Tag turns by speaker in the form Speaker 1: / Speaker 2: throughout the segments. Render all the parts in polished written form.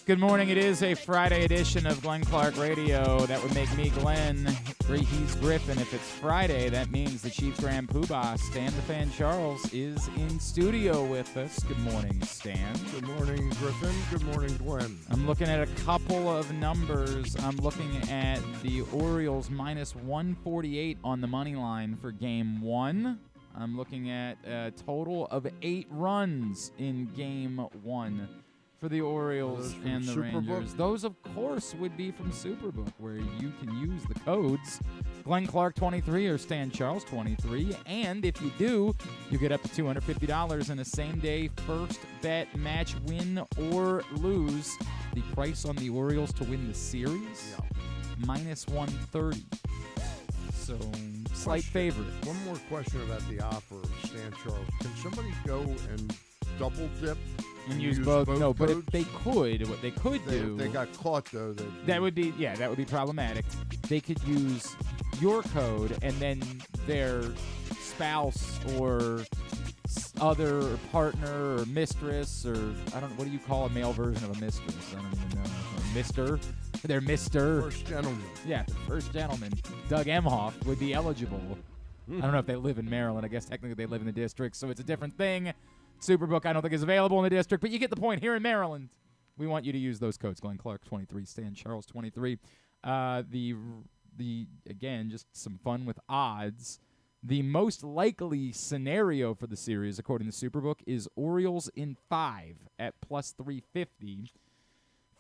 Speaker 1: Good morning. It is a Friday edition of Glenn Clark Radio. That would make me Glenn. He's Griffin. If it's Friday, that means the Chief Grand Poobah, Stan the Fan Charles, is in studio with us. Good morning, Stan.
Speaker 2: Good morning, Griffin. Good morning, Glenn.
Speaker 1: I'm looking at a couple of numbers. I'm looking at the Orioles minus 148 on the money line for Game 1. I'm looking at a total of 8 runs in Game 1. For the Orioles and the Rangers. Those, of course, would be from Superbook, where you can use the codes Glenn Clark 23 or Stan Charles 23. And if you do, you get up to $250 in a same-day first bet match, win or lose. The price on the Orioles to win the series, minus 130. So, slight favorite.
Speaker 2: One more question about the offer of Stan Charles. Can somebody go and double dip?
Speaker 1: And use both. No, but if they could, what they could do.
Speaker 2: If they got caught, though.
Speaker 1: That would be problematic. They could use your code and then their spouse or other partner or mistress or, I don't know, what do you call a male version of a mistress? I don't even know. Mister. Their Mr.
Speaker 2: First gentleman.
Speaker 1: Yeah, the first gentleman. Doug Emhoff would be eligible. I don't know if they live in Maryland. I guess technically they live in the district, so it's a different thing. Superbook, I don't think, is available in the district, but you get the point. Here in Maryland, we want you to use those codes. Glenn Clark 23, Stan Charles 23. Again, just some fun with odds. The most likely scenario for the series, according to Superbook, is Orioles in 5 at plus 350,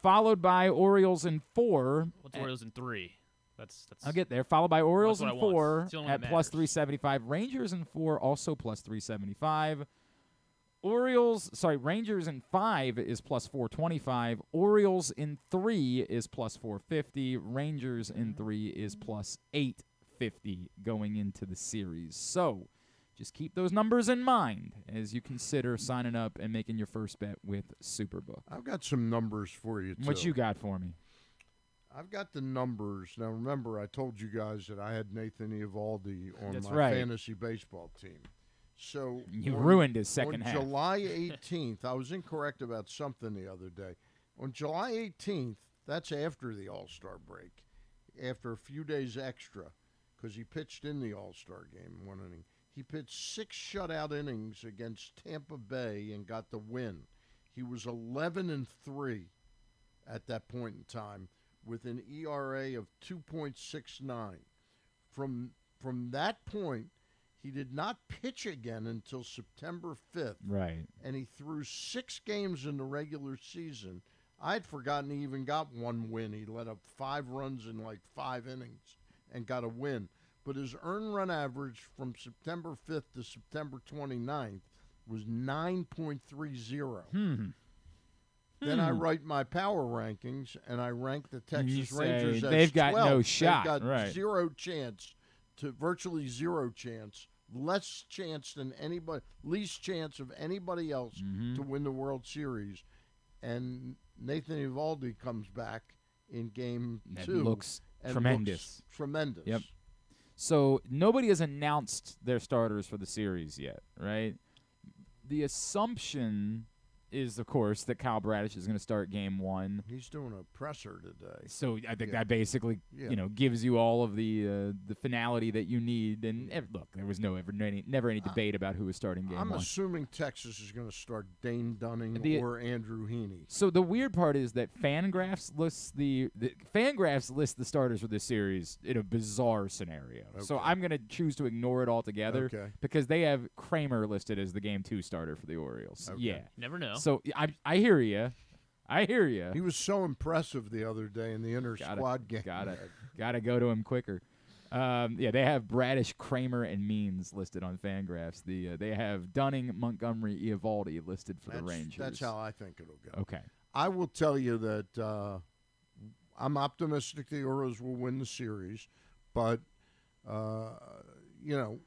Speaker 1: followed by Orioles in 4.
Speaker 3: What's Orioles in 3? That's
Speaker 1: I'll get there. Followed by Orioles in 4 at plus 375. Rangers in 4, also plus 375. Rangers in 5 is plus 425. Orioles in 3 is plus 450. Rangers in 3 is plus 850 going into the series. So just keep those numbers in mind as you consider signing up and making your first bet with Superbook.
Speaker 2: I've got some numbers for you, too.
Speaker 1: What you got for me?
Speaker 2: I've got the numbers. Now, remember, I told you guys that I had Nathan Eovaldi on fantasy baseball team. So
Speaker 1: you ruined his second half.
Speaker 2: On July 18th, I was incorrect about something the other day. On July 18th, that's after the All-Star break, after a few days extra, because he pitched in the All-Star game, 1 inning. He pitched 6 shutout innings against Tampa Bay and got the win. He was 11-3 at that point in time with an ERA of 2.69. From that point, he did not pitch again until September 5th.
Speaker 1: Right.
Speaker 2: And he threw 6 games in the regular season. I'd forgotten he even got 1 win. He let up 5 runs in like 5 innings and got a win. But his earned run average from September 5th to September 29th was 9.30. Then I write my power rankings, and I rank the Texas Rangers as
Speaker 1: they've got
Speaker 2: 12.
Speaker 1: no shot.
Speaker 2: They've got zero chance. To virtually zero chance, less chance than anybody, least chance of anybody else to win the World Series. And Nathan Eovaldi comes back in Game 2.
Speaker 1: Looks tremendous.
Speaker 2: Yep.
Speaker 1: So nobody has announced their starters for the series yet, right? The assumption is, of course, that Kyle Bradish is going to start Game 1.
Speaker 2: He's doing a presser today.
Speaker 1: So I think that basically, gives you all of the finality that you need. And look, there was never any debate about who was starting Game 1.
Speaker 2: I'm assuming Texas is going to start Dane Dunning or Andrew Heaney.
Speaker 1: So the weird part is that Fangraphs lists the starters for this series in a bizarre scenario. Okay. So I'm going to choose to ignore it altogether because they have Kramer listed as the Game 2 starter for the Orioles.
Speaker 2: Okay.
Speaker 1: Yeah,
Speaker 3: never know.
Speaker 1: So I hear you.
Speaker 2: He was so impressive the other day in the inter-squad game.
Speaker 1: Gotta go to him quicker. They have Bradish, Kramer, and Means listed on Fangraphs. They have Dunning, Montgomery, Eovaldi listed for the Rangers.
Speaker 2: That's how I think it'll go.
Speaker 1: Okay.
Speaker 2: I will tell you that I'm optimistic the Orioles will win the series, but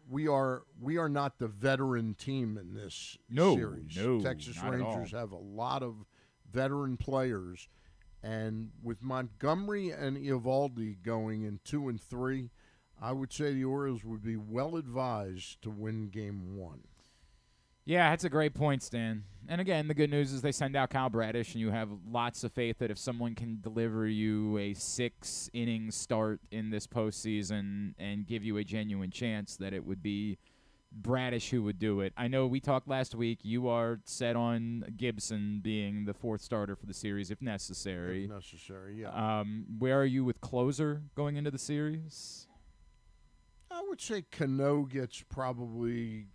Speaker 2: we are not the veteran team in this series.
Speaker 1: No,
Speaker 2: Texas Rangers have a lot of veteran players, and with Montgomery and Eovaldi going in 2 and 3, I would say the Orioles would be well advised to win Game 1.
Speaker 1: Yeah, that's a great point, Stan. And again, the good news is they send out Kyle Bradish, and you have lots of faith that if someone can deliver you a 6-inning start in this postseason and give you a genuine chance, that it would be Bradish who would do it. I know we talked last week. You are set on Gibson being the 4th starter for the series if necessary.
Speaker 2: If necessary, yeah.
Speaker 1: Where are you with closer going into the series?
Speaker 2: I would say Cano gets probably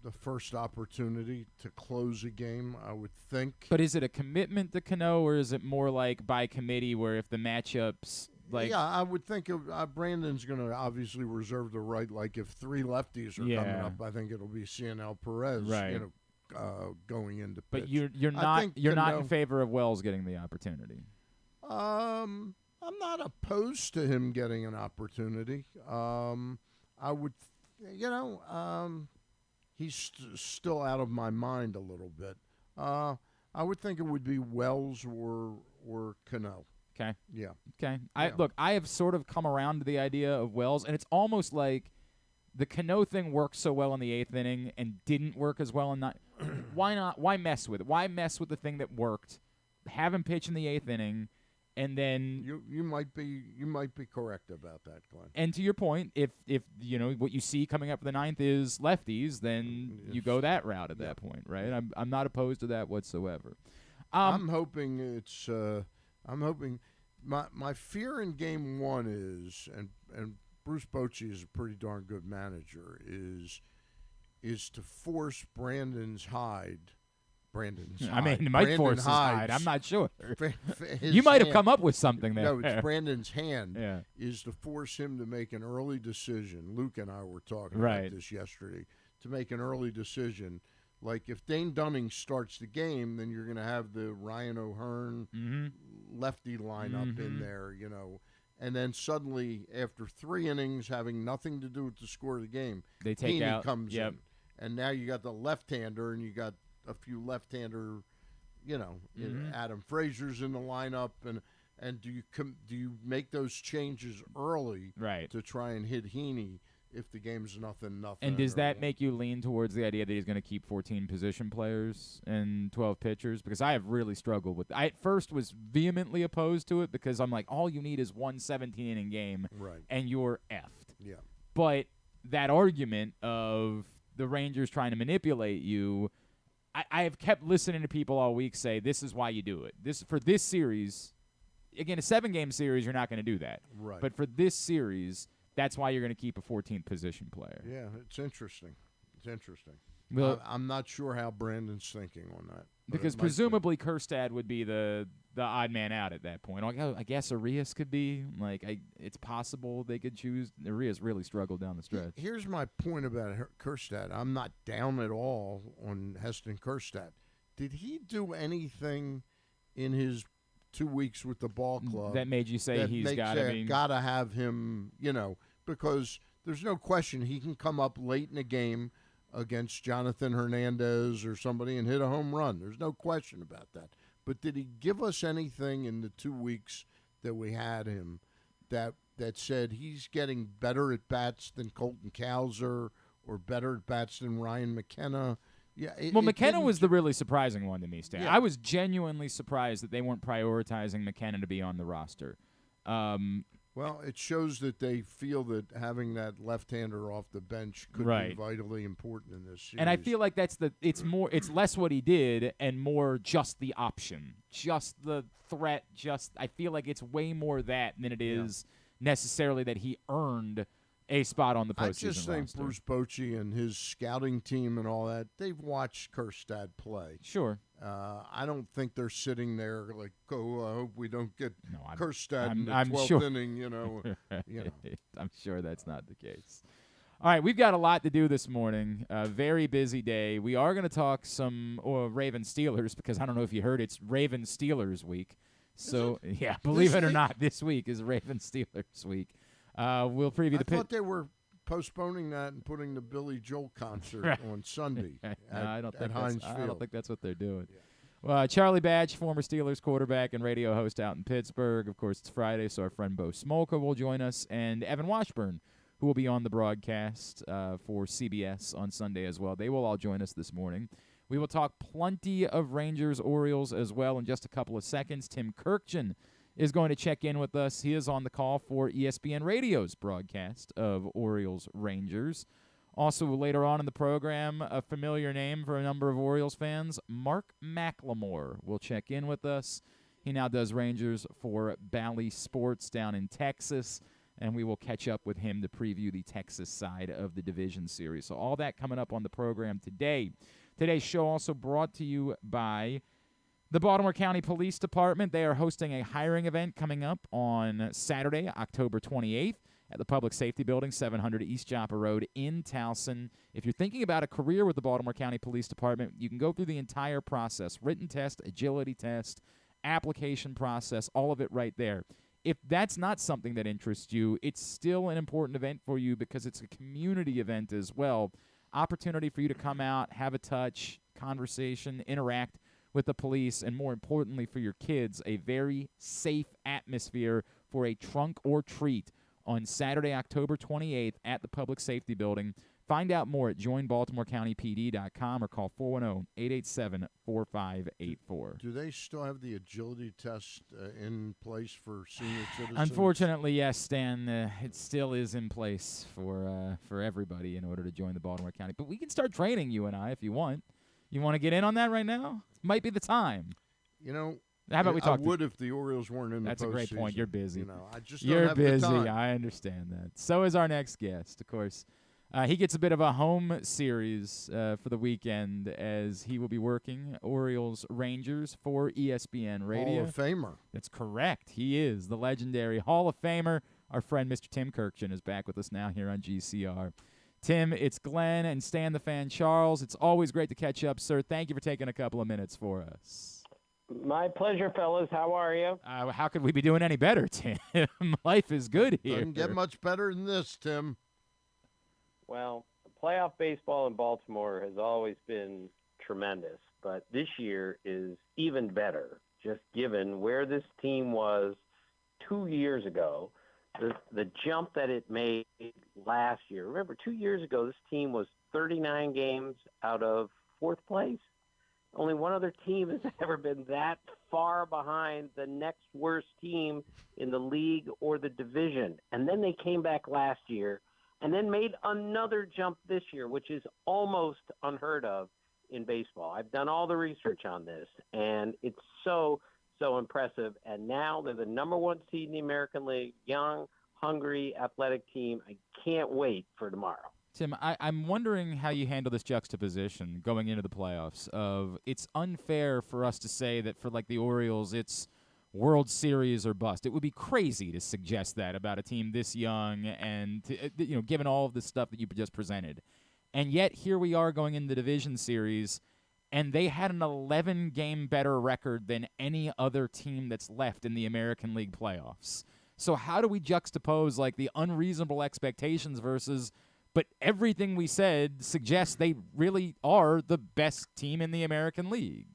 Speaker 2: the first opportunity to close a game, I would think.
Speaker 1: But is it a commitment to Cano, or is it more like by committee where if the matchups like?
Speaker 2: Yeah, I would think Brandon's going to obviously reserve the right. Like if 3 lefties are coming up, I think it'll be Cianel Perez,
Speaker 1: right.
Speaker 2: Going into pitch.
Speaker 1: But you're not in favor of Wells getting the opportunity.
Speaker 2: I'm not opposed to him getting an opportunity. I would, he's still out of my mind a little bit. I would think it would be Wells or Cano.
Speaker 1: Okay.
Speaker 2: Yeah.
Speaker 1: Okay. I have sort of come around to the idea of Wells, and it's almost like the Cano thing worked so well in the 8th inning and didn't work as well in not. Why not? Why mess with it? Why mess with the thing that worked? Have him pitch in the 8th inning. And then
Speaker 2: you might be correct about that, Glenn.
Speaker 1: And to your point, if what you see coming up for the 9th is lefties, then you go that route at that point, right? I'm not opposed to that whatsoever.
Speaker 2: I'm hoping it's. I'm hoping my fear in Game 1 is, and Bruce Bochy is a pretty darn good manager, is to force Brandon's Hyde.
Speaker 1: I mean, it might force his hide. I'm not sure. You might have come up with something there.
Speaker 2: No, it's Brandon's hand.
Speaker 1: Yeah.
Speaker 2: Is to force him to make an early decision. Luke and I were talking
Speaker 1: right.
Speaker 2: about this yesterday. To make an early decision. Like if Dane Dunning starts the game, then you're going to have the Ryan O'Hearn lefty lineup in there, And then suddenly, after 3 innings, having nothing to do with the score of the game,
Speaker 1: they take
Speaker 2: Heaney
Speaker 1: out.
Speaker 2: comes
Speaker 1: Yep.
Speaker 2: in. And now you got the left-hander, and you got a few left-hander, Adam Frazier's in the lineup, and do you make those changes early,
Speaker 1: right,
Speaker 2: to try and hit Heaney if the game's nothing?
Speaker 1: And does that make you lean towards the idea that he's going to keep 14 position players and 12 pitchers? Because I have really struggled with. I at first was vehemently opposed to it because I'm like, all you need is one 17-inning game,
Speaker 2: right,
Speaker 1: and you're effed.
Speaker 2: Yeah.
Speaker 1: But that argument of the Rangers trying to manipulate you. I have kept listening to people all week say this is why you do it. For this series, again, a 7-game series, you're not going to do that.
Speaker 2: Right.
Speaker 1: But for this series, that's why you're going to keep a 14th position player.
Speaker 2: Yeah, it's interesting.
Speaker 1: Well,
Speaker 2: I'm not sure how Brandon's thinking on that.
Speaker 1: Because presumably Kjerstad would be the odd man out at that point. I guess Arias could be. It's possible they could choose. Arias really struggled down the stretch.
Speaker 2: Here's my point about Kjerstad. I'm not down at all on Heston Kjerstad. Did he do anything in his 2 weeks with the ball club
Speaker 1: that made you say he's got
Speaker 2: to have him, because there's no question he can come up late in a game against Jonathan Hernandez or somebody and hit a home run. There's no question about that. But did he give us anything in the 2 weeks that we had him that said he's getting better at bats than Colton Cowser or better at bats than Ryan McKenna? Yeah.
Speaker 1: McKenna was the really surprising one to me, Stan.
Speaker 2: Yeah.
Speaker 1: I was genuinely surprised that they weren't prioritizing McKenna to be on the roster.
Speaker 2: Well, it shows that they feel that having that left-hander off the bench could be vitally important in this series.
Speaker 1: And I feel like it's less what he did and more just the option, just the threat. I feel like it's way more that than it is necessarily that he earned a spot on the postseason roster. I just think
Speaker 2: Bruce Bochy and his scouting team and all that, they've watched Kjerstad play.
Speaker 1: Sure.
Speaker 2: I don't think they're sitting there like, I hope we don't get Kjerstad in the 12th inning,
Speaker 1: I'm sure that's not the case. All right, we've got a lot to do this morning. Very busy day. We are going to talk some Ravens Steelers because I don't know if you heard, it's Ravens Steelers week. So, yeah, believe it or not, this week is Ravens Steelers week. We'll preview
Speaker 2: I thought they were postponing that and putting the Billy Joel concert on Sunday at Heinz Field.
Speaker 1: I don't think that's what they're doing. Yeah. Well, Charlie Batch, former Steelers quarterback and radio host out in Pittsburgh. Of course, it's Friday, so our friend Bo Smolka will join us, and Evan Washburn, who will be on the broadcast for CBS on Sunday as well. They will all join us this morning. We will talk plenty of Rangers-Orioles as well in just a couple of seconds. Tim Kurkjian is going to check in with us. He is on the call for ESPN Radio's broadcast of Orioles-Rangers. Also, later on in the program, a familiar name for a number of Orioles fans, Mark McLemore will check in with us. He now does Rangers for Bally Sports down in Texas, and we will catch up with him to preview the Texas side of the division series. So all that coming up on the program today. Today's show also brought to you by the Baltimore County Police Department. They are hosting a hiring event coming up on Saturday, October 28th at the Public Safety Building, 700 East Joppa Road in Towson. If you're thinking about a career with the Baltimore County Police Department, you can go through the entire process, written test, agility test, application process, all of it right there. If that's not something that interests you, it's still an important event for you because it's a community event as well. Opportunity for you to come out, have a touch, conversation, interact with the police, and more importantly for your kids, a very safe atmosphere for a trunk or treat on Saturday, October 28th at the Public Safety Building. Find out more at joinbaltimorecountypd.com or call 410-887-4584.
Speaker 2: Do they still have the agility test in place for senior citizens?
Speaker 1: Unfortunately, yes, Stan. It still is in place for everybody in order to join the Baltimore County. But we can start training, you and I, if you want. You want to get in on that right now? Might be the time.
Speaker 2: You know,
Speaker 1: how about we talk?
Speaker 2: I would if the Orioles weren't in the postseason.
Speaker 1: That's a great point. You're busy.
Speaker 2: You know, I just don't have
Speaker 1: busy.
Speaker 2: the time.
Speaker 1: I understand that. So is our next guest, of course. He gets a bit of a home series for the weekend as he will be working Orioles-Rangers for ESPN Radio.
Speaker 2: Hall of Famer.
Speaker 1: That's correct. He is the legendary Hall of Famer. Our friend Mr. Tim Kurkjian is back with us now here on GCR. Tim, it's Glenn and Stan the Fan Charles. It's always great to catch up, sir. Thank you for taking a couple of minutes for us.
Speaker 4: My pleasure, fellas. How are you?
Speaker 1: How could we be doing any better, Tim? Life is good here.
Speaker 2: Doesn't get much better than this, Tim.
Speaker 4: Well, playoff baseball in Baltimore has always been tremendous, but this year is even better, just given where this team was 2 years ago, the jump that it made last year. Remember, 2 years ago, this team was 39 games out of fourth place. Only one other team has ever been that far behind the next worst team in the league or the division. And then they came back last year and then made another jump this year, which is almost unheard of in baseball. I've done all the research on this, and it's so impressive. And now they're the number one seed in the American League, young, hungry, athletic team. I can't wait for tomorrow.
Speaker 1: Tim, I'm wondering how you handle this juxtaposition going into the playoffs of it's unfair for us to say that for like the Orioles, it's World Series or bust. It would be crazy to suggest that about a team this young and, given all of the stuff that you just presented. And yet here we are going into the division series, and they had an 11-game better record than any other team that's left in the American League playoffs. So how do we juxtapose like the unreasonable expectations versus but everything we said suggests they really are the best team in the American League?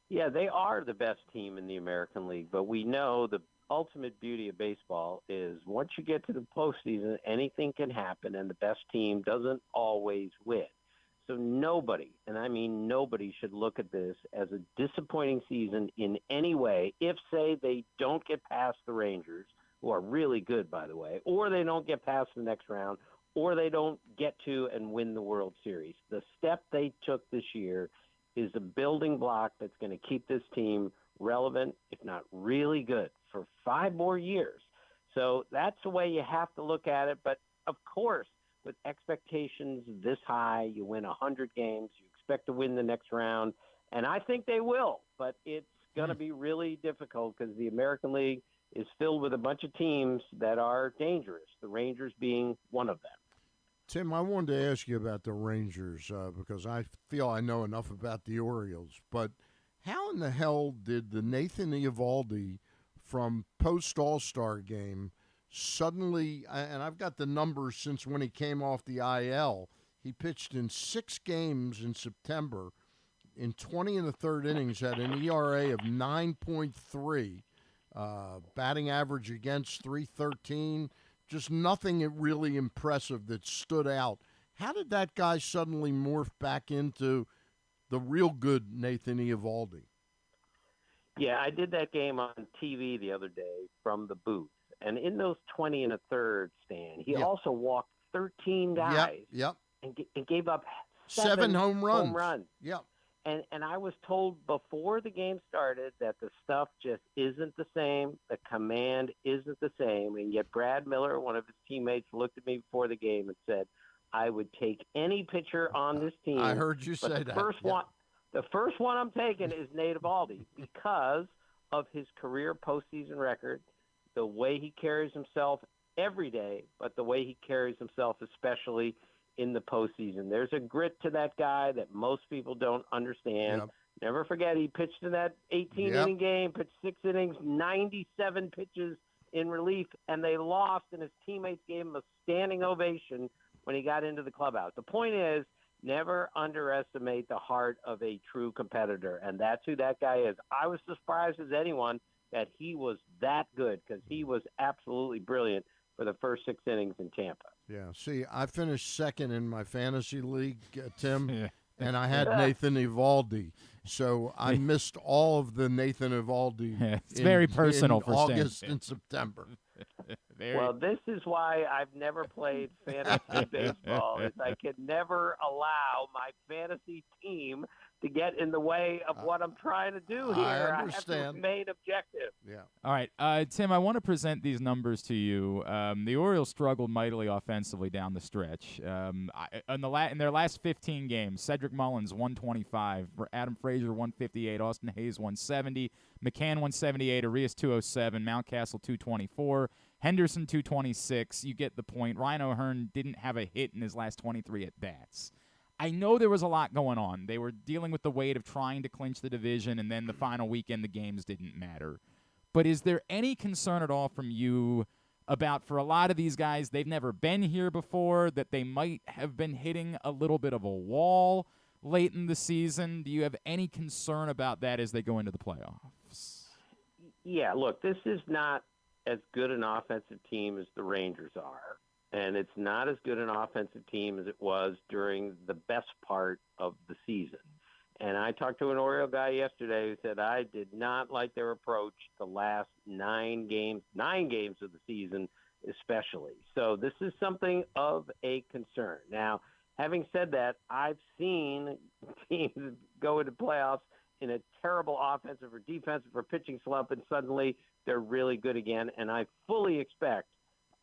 Speaker 4: Yeah, they are the best team in the American League, but we know the ultimate beauty of baseball is once you get to the postseason, anything can happen, and the best team doesn't always win. So nobody, and I mean nobody, should look at this as a disappointing season in any way if, say, they don't get past the Rangers, who are really good, by the way, or they don't get past the next round, or they don't get to and win the World Series. The step they took this year is a building block that's going to keep this team relevant, if not really good, for 5 more years. So that's the way you have to look at it. But, of course, with expectations this high, you win 100 games, you expect to win the next round, and I think they will. But it's going to be really difficult because the American League is filled with a bunch of teams that are dangerous, the Rangers being one of them.
Speaker 2: Tim, I wanted to ask you about the Rangers because I feel I know enough about the Orioles. But how in the hell did the Nathan Eovaldi from post-All-Star game suddenly, and I've got the numbers since when he came off the IL, he pitched in 6 games in September. In 20 and the third innings, had an ERA of 9.3, batting average against 313. Just nothing really impressive that stood out. How did that guy suddenly morph back into the real good Nathan Eovaldi.
Speaker 4: Yeah, I did that game on TV the other day from the booth. And in those 20 and a third, Stan, he also walked 13 guys
Speaker 2: Yep.
Speaker 4: and gave up
Speaker 2: seven home runs. Yep.
Speaker 4: And I was told before the game started that the stuff just isn't the same. The command isn't the same. And yet Brad Miller, one of his teammates, looked at me before the game and said, I would take any pitcher on this team.
Speaker 2: I heard you say that.
Speaker 4: The first one I'm taking is Nate Eovaldi because of his career postseason record, the way he carries himself every day, but the way he carries himself especially in the postseason. There's a grit to that guy that most people don't understand.
Speaker 2: Yep.
Speaker 4: Never forget, he pitched in that 18-inning game, pitched 6 innings, 97 pitches in relief, and they lost, and his teammates gave him a standing ovation when he got into the clubhouse. The point is, never underestimate the heart of a true competitor, and that's who that guy is. I was surprised as anyone that he was that good because he was absolutely brilliant for the first 6 innings in Tampa.
Speaker 2: Yeah, see, I finished second in my fantasy league, Tim, and I had Nathan Eovaldi. So I missed all of the Nathan Eovaldi.
Speaker 1: It's very personal for
Speaker 2: August
Speaker 1: Stan.
Speaker 2: and September.
Speaker 4: Well, this is why I've never played fantasy baseball. Is I can never allow my fantasy team to get in the way of what I'm trying to do here.
Speaker 2: I
Speaker 4: have
Speaker 2: understand.
Speaker 4: to remain objective.
Speaker 2: Yeah.
Speaker 1: All right, Tim, I want to present these numbers to you. The Orioles struggled mightily offensively down the stretch. In their last 15 games, Cedric Mullins 125, Adam Frazier 158, Austin Hayes 170, McCann 178, Arias 207, Mountcastle 224, Henderson 226. You get the point. Ryan O'Hearn didn't have a hit in his last 23 at bats. I know there was a lot going on. They were dealing with the weight of trying to clinch the division, and then the final weekend the games didn't matter. But is there any concern at all from you about, for a lot of these guys, they've never been here before, that they might have been hitting a little bit of a wall late in the season? Do you have any concern about that as they go into the playoffs?
Speaker 4: Yeah, look, this is not as good an offensive team as the Rangers are. And it's not as good an offensive team as it was during the best part of the season. And I talked to an Oriole guy yesterday who said, I did not like their approach the last 9 games of the season especially. So this is something of a concern. Now, having said that, I've seen teams go into playoffs in a terrible offensive or defensive or pitching slump, and suddenly they're really good again. And I fully expect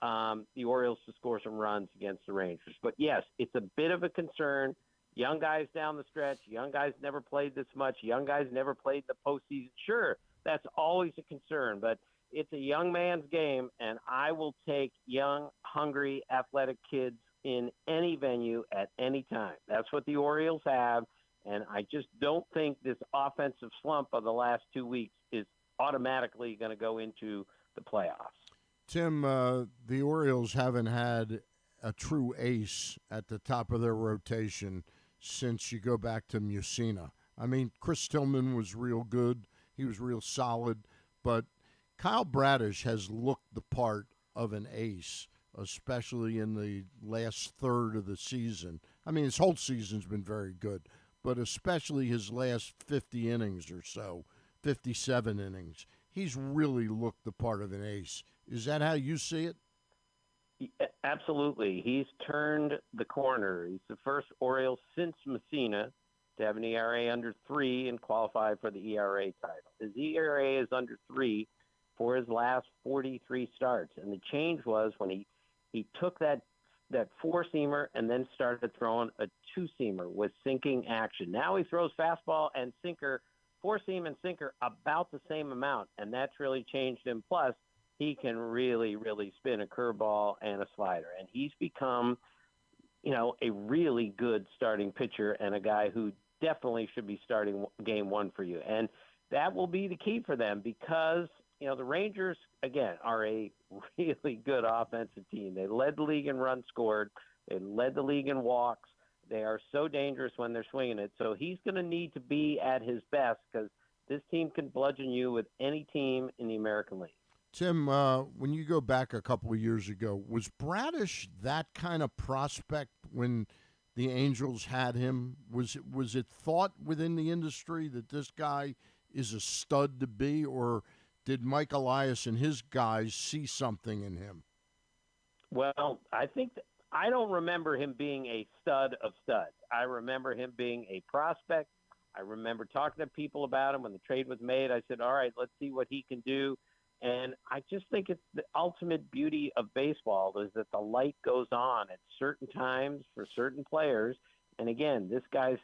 Speaker 4: the Orioles to score some runs against the Rangers. But, yes, it's a bit of a concern. Young guys down the stretch. Young guys never played this much. Young guys never played the postseason. Sure, that's always a concern, but it's a young man's game, and I will take young, hungry, athletic kids in any venue at any time. That's what the Orioles have, and I just don't think this offensive slump of the last 2 weeks is automatically going to go into the playoffs.
Speaker 2: Tim, the Orioles haven't had a true ace at the top of their rotation since you go back to Mussina. I mean, Chris Tillman was real good. He was real solid. But Kyle Bradish has looked the part of an ace, especially in the last third of the season. I mean, his whole season's been very good, but especially his last 50 innings or so, 57 innings. He's really looked the part of an ace. Is that how you see it?
Speaker 4: Absolutely. He's turned the corner. He's the first Oriole since Messina to have an ERA under 3 and qualify for the ERA title. His ERA is under 3 for his last 43 starts. And the change was when he took that four-seamer and then started throwing a two-seamer with sinking action. Now he throws fastball and sinker, four-seam and sinker about the same amount, and that's really changed him. Plus, he can really, really spin a curveball and a slider. And he's become, a really good starting pitcher and a guy who definitely should be starting game 1 for you. And that will be the key for them because, the Rangers, again, are a really good offensive team. They led the league in runs scored. They led the league in walks. They are so dangerous when they're swinging it. So he's going to need to be at his best because this team can bludgeon you with any team in the American League.
Speaker 2: Tim, when you go back a couple of years ago, was Bradish that kind of prospect when the Angels had him? Was it thought within the industry that this guy is a stud to be, or did Mike Elias and his guys see something in him?
Speaker 4: Well, I don't remember him being a stud of studs. I remember him being a prospect. I remember talking to people about him when the trade was made. I said, all right, let's see what he can do. And I just think it's the ultimate beauty of baseball is that the light goes on at certain times for certain players. And again, this guy's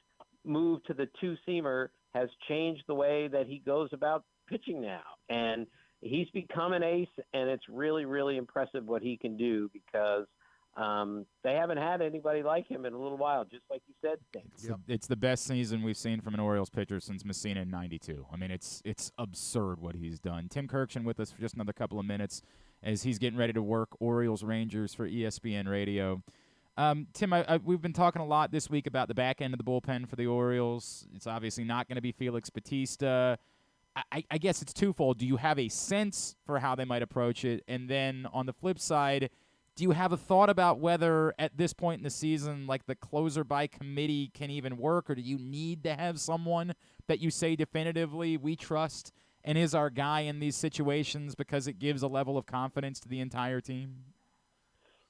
Speaker 4: move to the two-seamer has changed the way that he goes about pitching now. And he's become an ace, and it's really, really impressive what he can do because they haven't had anybody like him in a little while, just like you said.
Speaker 1: It's the best season we've seen from an Orioles pitcher since Messina in '92. I mean, it's absurd what he's done. Tim Kurkjian with us for just another couple of minutes as he's getting ready to work Orioles-Rangers for ESPN Radio. Tim, we've been talking a lot this week about the back end of the bullpen for the Orioles. It's obviously not going to be Felix Bautista. I guess it's twofold. Do you have a sense for how they might approach it? And then on the flip side, do you have a thought about whether at this point in the season, like the closer by committee can even work, or do you need to have someone that you say definitively we trust and is our guy in these situations because it gives a level of confidence to the entire team?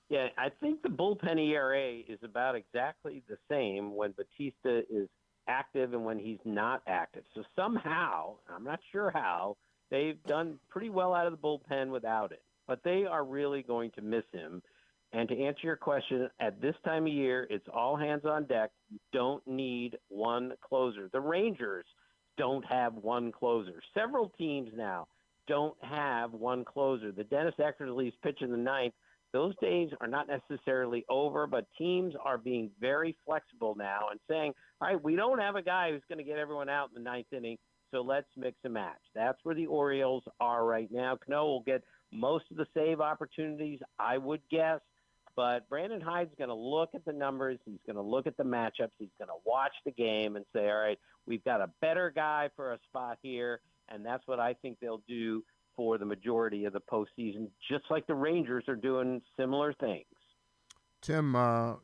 Speaker 4: Yeah, I think the bullpen ERA is about exactly the same when Bautista is active and when he's not active. So somehow, I'm not sure how, they've done pretty well out of the bullpen without it. But they are really going to miss him. And to answer your question, at this time of year, it's all hands on deck. You don't need one closer. The Rangers don't have one closer. Several teams now don't have one closer. The Dennis Eckersley's pitch in the ninth, those days are not necessarily over, but teams are being very flexible now and saying, all right, we don't have a guy who's going to get everyone out in the ninth inning, so let's mix and match. That's where the Orioles are right now. Cano will get most of the save opportunities, I would guess. But Brandon Hyde's going to look at the numbers. He's going to look at the matchups. He's going to watch the game and say, all right, we've got a better guy for a spot here. And that's what I think they'll do for the majority of the postseason, just like the Rangers are doing similar things.
Speaker 2: Tim,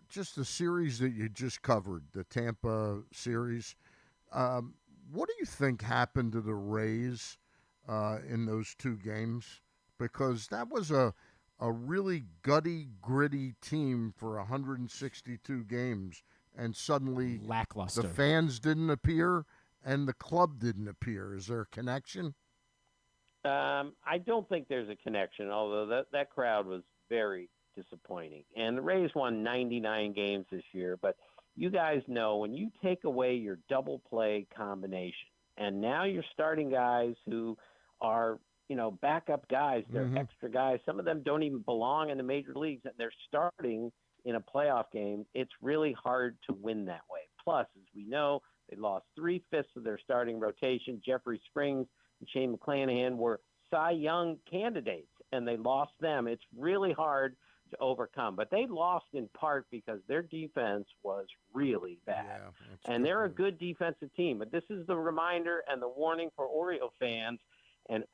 Speaker 2: just the series that you just covered, the Tampa series, what do you think happened to the Rays in those two games? Because that was a really gutty, gritty team for 162 games, and suddenly
Speaker 1: lackluster.
Speaker 2: The fans didn't appear and the club didn't appear. Is there a connection?
Speaker 4: I don't think there's a connection, although that crowd was very disappointing. And the Rays won 99 games this year, but you guys know when you take away your double play combination, and now you're starting guys who are – backup guys, they're extra guys. Some of them don't even belong in the major leagues, and they're starting in a playoff game. It's really hard to win that way. Plus, as we know, they lost 3/5 of their starting rotation. Jeffrey Springs and Shane McClanahan were Cy Young candidates, and they lost them. It's really hard to overcome. But they lost in part because their defense was really bad. Yeah, and they're a good defensive team. But this is the reminder and the warning for Oriole fans. And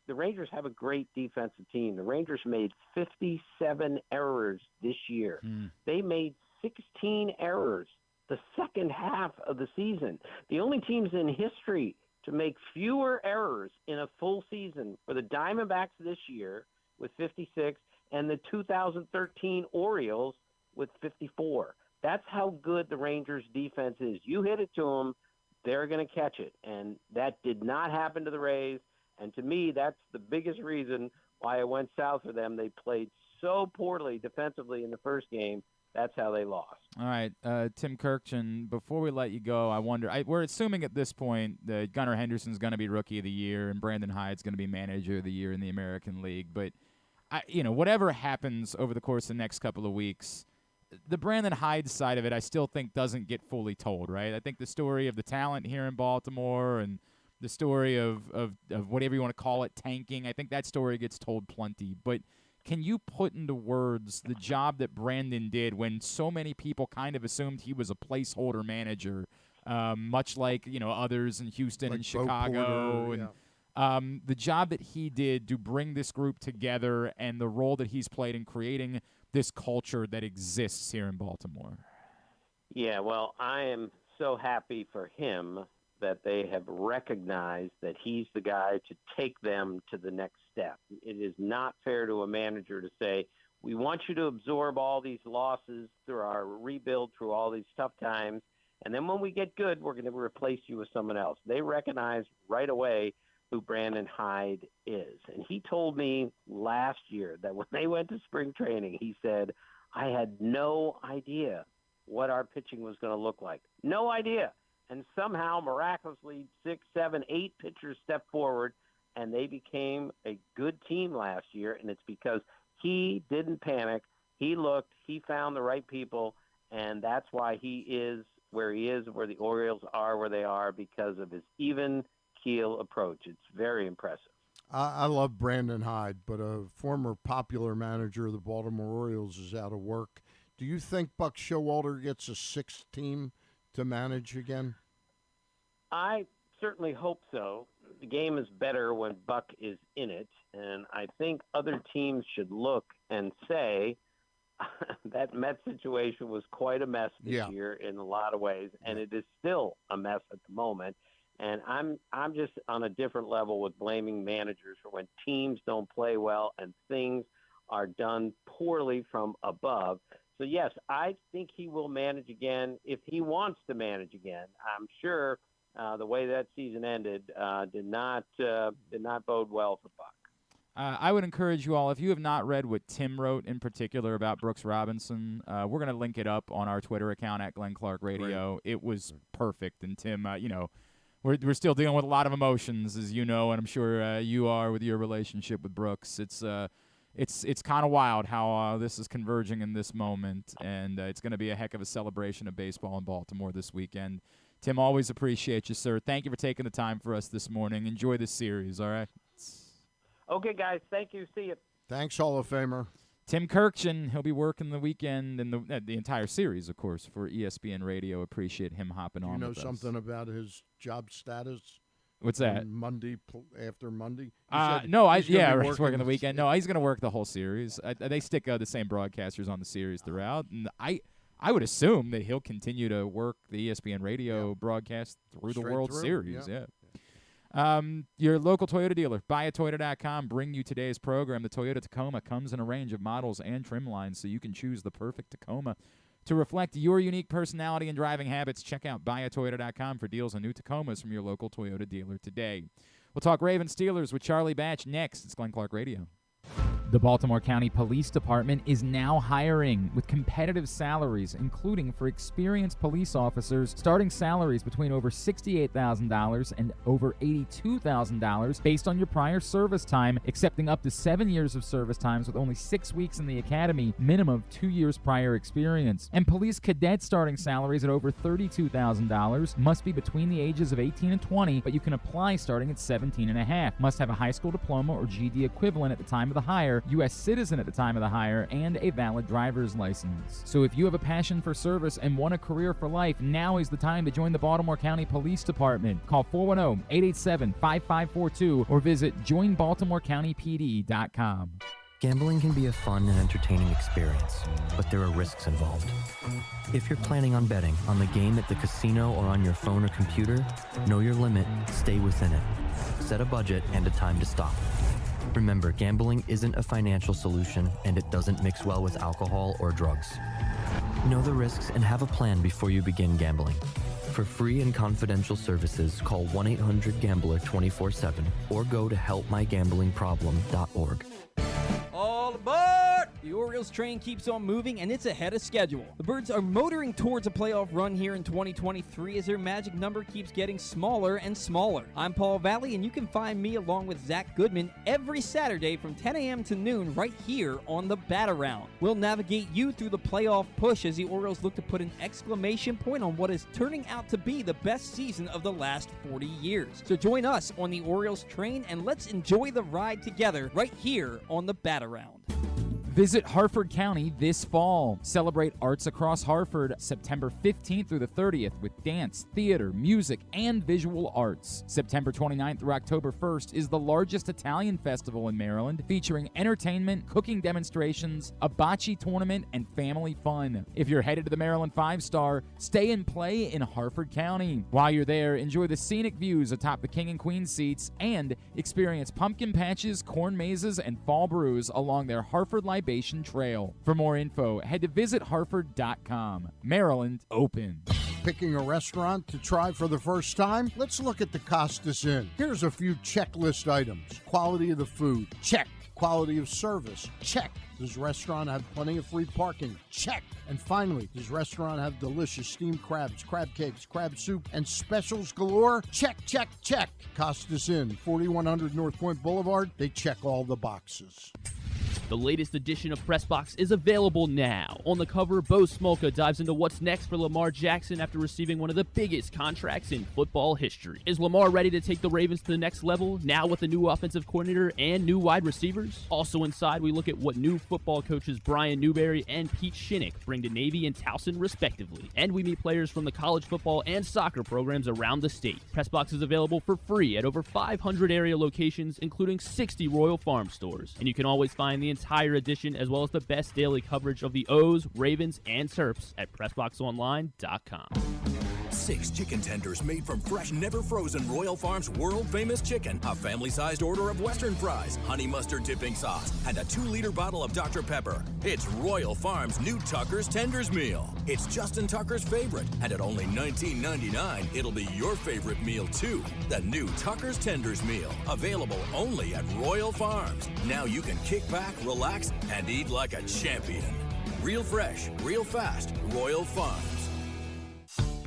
Speaker 4: the Rangers have a great defensive team. The Rangers made 57 errors this year. They made 16 errors the second half of the season. The only teams in history to make fewer errors in a full season were the Diamondbacks this year with 56 and the 2013 Orioles with 54. That's how good the Rangers defense is. You hit it to them, they're going to catch it. And that did not happen to the Rays. And to me, that's the biggest reason why I went south for them. They played so poorly defensively in the first game. That's how they lost.
Speaker 1: All right, Tim Kurkjian, before we let you go, I wonder, we're assuming at this point that Gunnar Henderson's going to be Rookie of the Year and Brandon Hyde's going to be Manager of the Year in the American League. But, whatever happens over the course of the next couple of weeks, the Brandon Hyde side of it I still think doesn't get fully told, right? I think the story of the talent here in Baltimore and the story of whatever you want to call it, tanking, I think that story gets told plenty. But can you put into words the job that Brandon did when so many people kind of assumed he was a placeholder manager, much like others in Houston
Speaker 2: like
Speaker 1: and Chicago,
Speaker 2: Porter,
Speaker 1: and the job that he did to bring this group together and the role that he's played in creating this culture that exists here in Baltimore?
Speaker 4: Yeah, well, I am so happy for him that they have recognized that he's the guy to take them to the next step. It is not fair to a manager to say, we want you to absorb all these losses through our rebuild, through all these tough times, and then when we get good, we're going to replace you with someone else. They recognize right away who Brandon Hyde is. And he told me last year that when they went to spring training, he said, I had no idea what our pitching was going to look like. No idea. And somehow, miraculously, 6, 7, 8 pitchers stepped forward, and they became a good team last year. And it's because he didn't panic. He looked. He found the right people, and that's why he is, where the Orioles are where they are, because of his even keel approach. It's very impressive.
Speaker 2: I love Brandon Hyde, but a former popular manager of the Baltimore Orioles is out of work. Do you think Buck Showalter gets a sixth team to manage again?
Speaker 4: I certainly hope so. The game is better when Buck is in it, and I think other teams should look and say that Mets situation was quite a mess this year in a lot of ways, and it is still a mess at the moment. And I'm just on a different level with blaming managers for when teams don't play well and things are done poorly from above. So, yes, I think he will manage again if he wants to manage again. I'm sure the way that season ended did not bode well for Buck.
Speaker 1: I would encourage you all, if you have not read what Tim wrote in particular about Brooks Robinson, we're going to link it up on our Twitter account at Glenn Clark Radio. Great. It was perfect. And Tim, we're still dealing with a lot of emotions, as you know, and I'm sure you are with your relationship with Brooks. It's kind of wild how this is converging in this moment, and it's going to be a heck of a celebration of baseball in Baltimore this weekend. Tim, always appreciate you, sir. Thank you for taking the time for us this morning. Enjoy this series, all right?
Speaker 4: Okay, guys. Thank you. See you.
Speaker 2: Thanks, Hall of Famer.
Speaker 1: Tim Kurkjian, he'll be working the weekend and the entire series, of course, for ESPN Radio. Appreciate him hopping on with us.
Speaker 2: Do you know something about his job status?
Speaker 1: What's that?
Speaker 2: Monday, after Monday?
Speaker 1: He's working the weekend. No, he's going to work the whole series. They stick the same broadcasters on the series throughout, and I would assume that he'll continue to work the ESPN Radio broadcast through the World Series. Yeah. Your local Toyota dealer, buyatoyota.com, bring you today's program. The Toyota Tacoma comes in a range of models and trim lines, so you can choose the perfect Tacoma to reflect your unique personality and driving habits. Check out buyatoyota.com for deals on new Tacomas from your local Toyota dealer today. We'll talk Ravens Steelers with Charlie Batch next. It's Glenn Clark Radio. The Baltimore County Police Department is now hiring with competitive salaries, including for experienced police officers, starting salaries between over $68,000 and over $82,000 based on your prior service time, accepting up to 7 years of service times with only 6 weeks in the academy, minimum of 2 years prior experience. And police cadet starting salaries at over $32,000 must be between the ages of 18 and 20, but you can apply starting at 17 and a half. Must have a high school diploma or GED equivalent at the time of the hire, U.S. citizen at the time of the hire, and a valid driver's license. So if you have a passion for service and want a career for life, now is the time to join the Baltimore County Police Department. Call 410-887-5542 or visit joinbaltimorecountypd.com.
Speaker 5: Gambling can be a fun and entertaining experience, but there are risks involved. If you're planning on betting on the game at the casino or on your phone or computer, know your limit, stay within it. Set a budget and a time to stop. Remember, gambling isn't a financial solution, and it doesn't mix well with alcohol or drugs. Know the risks and have a plan before you begin gambling. For free and confidential services, call 1-800-GAMBLER 24/7 or go to helpmygamblingproblem.org.
Speaker 6: All aboard! The Orioles train keeps on moving, and it's ahead of schedule. The Birds are motoring towards a playoff run here in 2023 as their magic number keeps getting smaller and smaller. I'm Paul Valley, and you can find me along with Zach Goodman every Saturday from 10 a.m. to noon right here on the Bat-Around. We'll navigate you through the playoff push as the Orioles look to put an exclamation point on what is turning out to be the best season of the last 40 years. So join us on the Orioles train, and let's enjoy the ride together right here on the Bat-Around.
Speaker 1: Visit Harford County this fall. Celebrate arts across Harford September 15th through the 30th with dance, theater, music, and visual arts. September 29th through October 1st is the largest Italian festival in Maryland, featuring entertainment, cooking demonstrations, a bocce tournament, and family fun. If you're headed to the Maryland 5-Star, stay and play in Harford County. While you're there, enjoy the scenic views atop the King and Queen seats and experience pumpkin patches, corn mazes, and fall brews along their Harford Libation Trail. For more info, head to visitharford.com. Maryland open.
Speaker 2: Picking a restaurant to try for the first time? Let's look at the Costas Inn. Here's a few checklist items. Quality of the food? Check. Quality of service? Check. Does restaurant have plenty of free parking? Check. And finally, does restaurant have delicious steamed crabs, crab cakes, crab soup, and specials galore? Check, check, check. Costas Inn, 4100 North Point Boulevard. They check all the boxes.
Speaker 7: The latest edition of PressBox is available now. On the cover, Bo Smolka dives into what's next for Lamar Jackson after receiving one of the biggest contracts in football history. Is Lamar ready to take the Ravens to the next level, now with a new offensive coordinator and new wide receivers? Also inside, we look at what new football coaches Brian Newberry and Pete Shinnick bring to Navy and Towson respectively. And we meet players from the college football and soccer programs around the state. PressBox is available for free at over 500 area locations, including 60 Royal Farm stores. And you can always find the entire edition as well as the best daily coverage of the O's, Ravens, and Terps at PressBoxOnline.com.
Speaker 8: 6 chicken tenders made from fresh, never frozen Royal Farms world-famous chicken, a family-sized order of Western fries, honey mustard dipping sauce, and a 2-liter bottle of Dr. Pepper. It's Royal Farms' new Tucker's Tenders Meal. It's Justin Tucker's favorite, and at only $19.99, it'll be your favorite meal, too. The new Tucker's Tenders Meal, available only at Royal Farms. Now you can kick back, relax, and eat like a champion. Real fresh, real fast, Royal Farms.